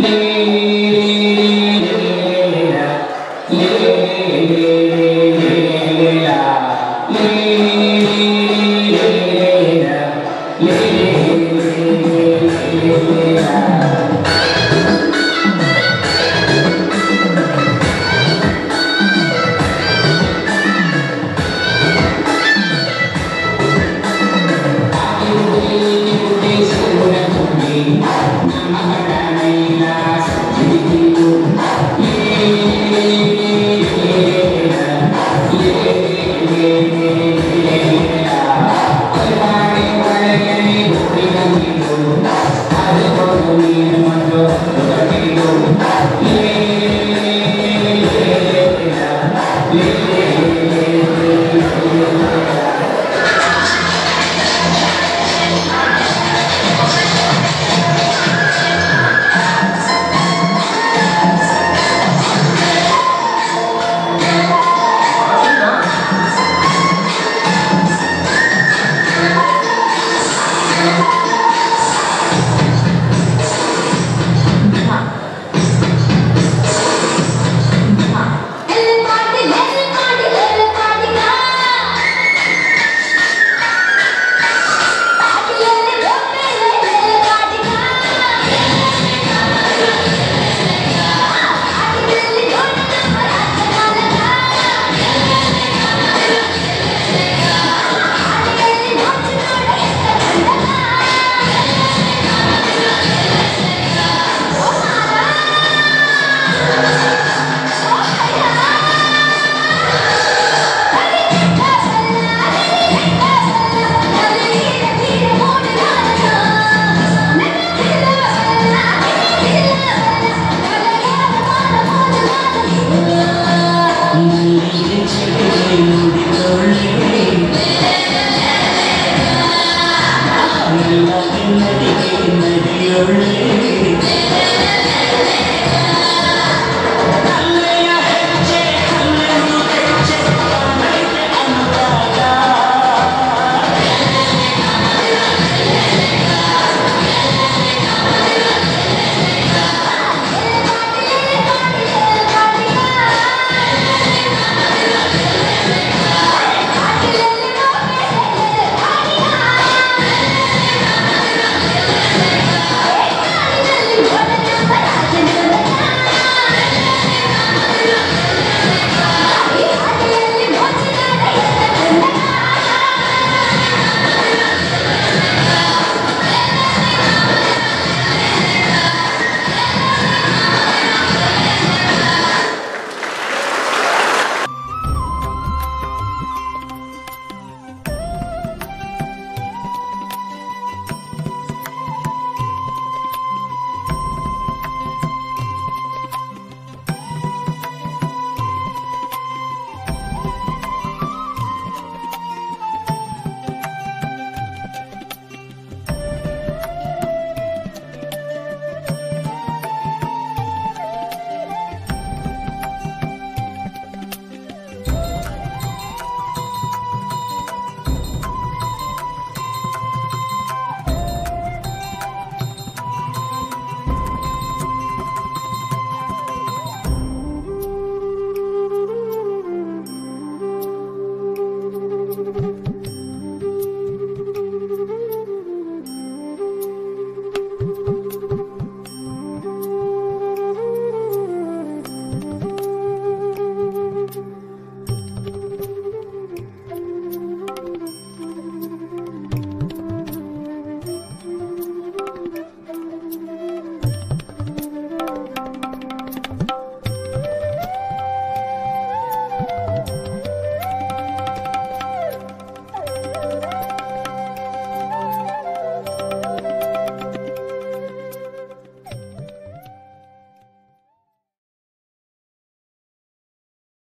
ನೀ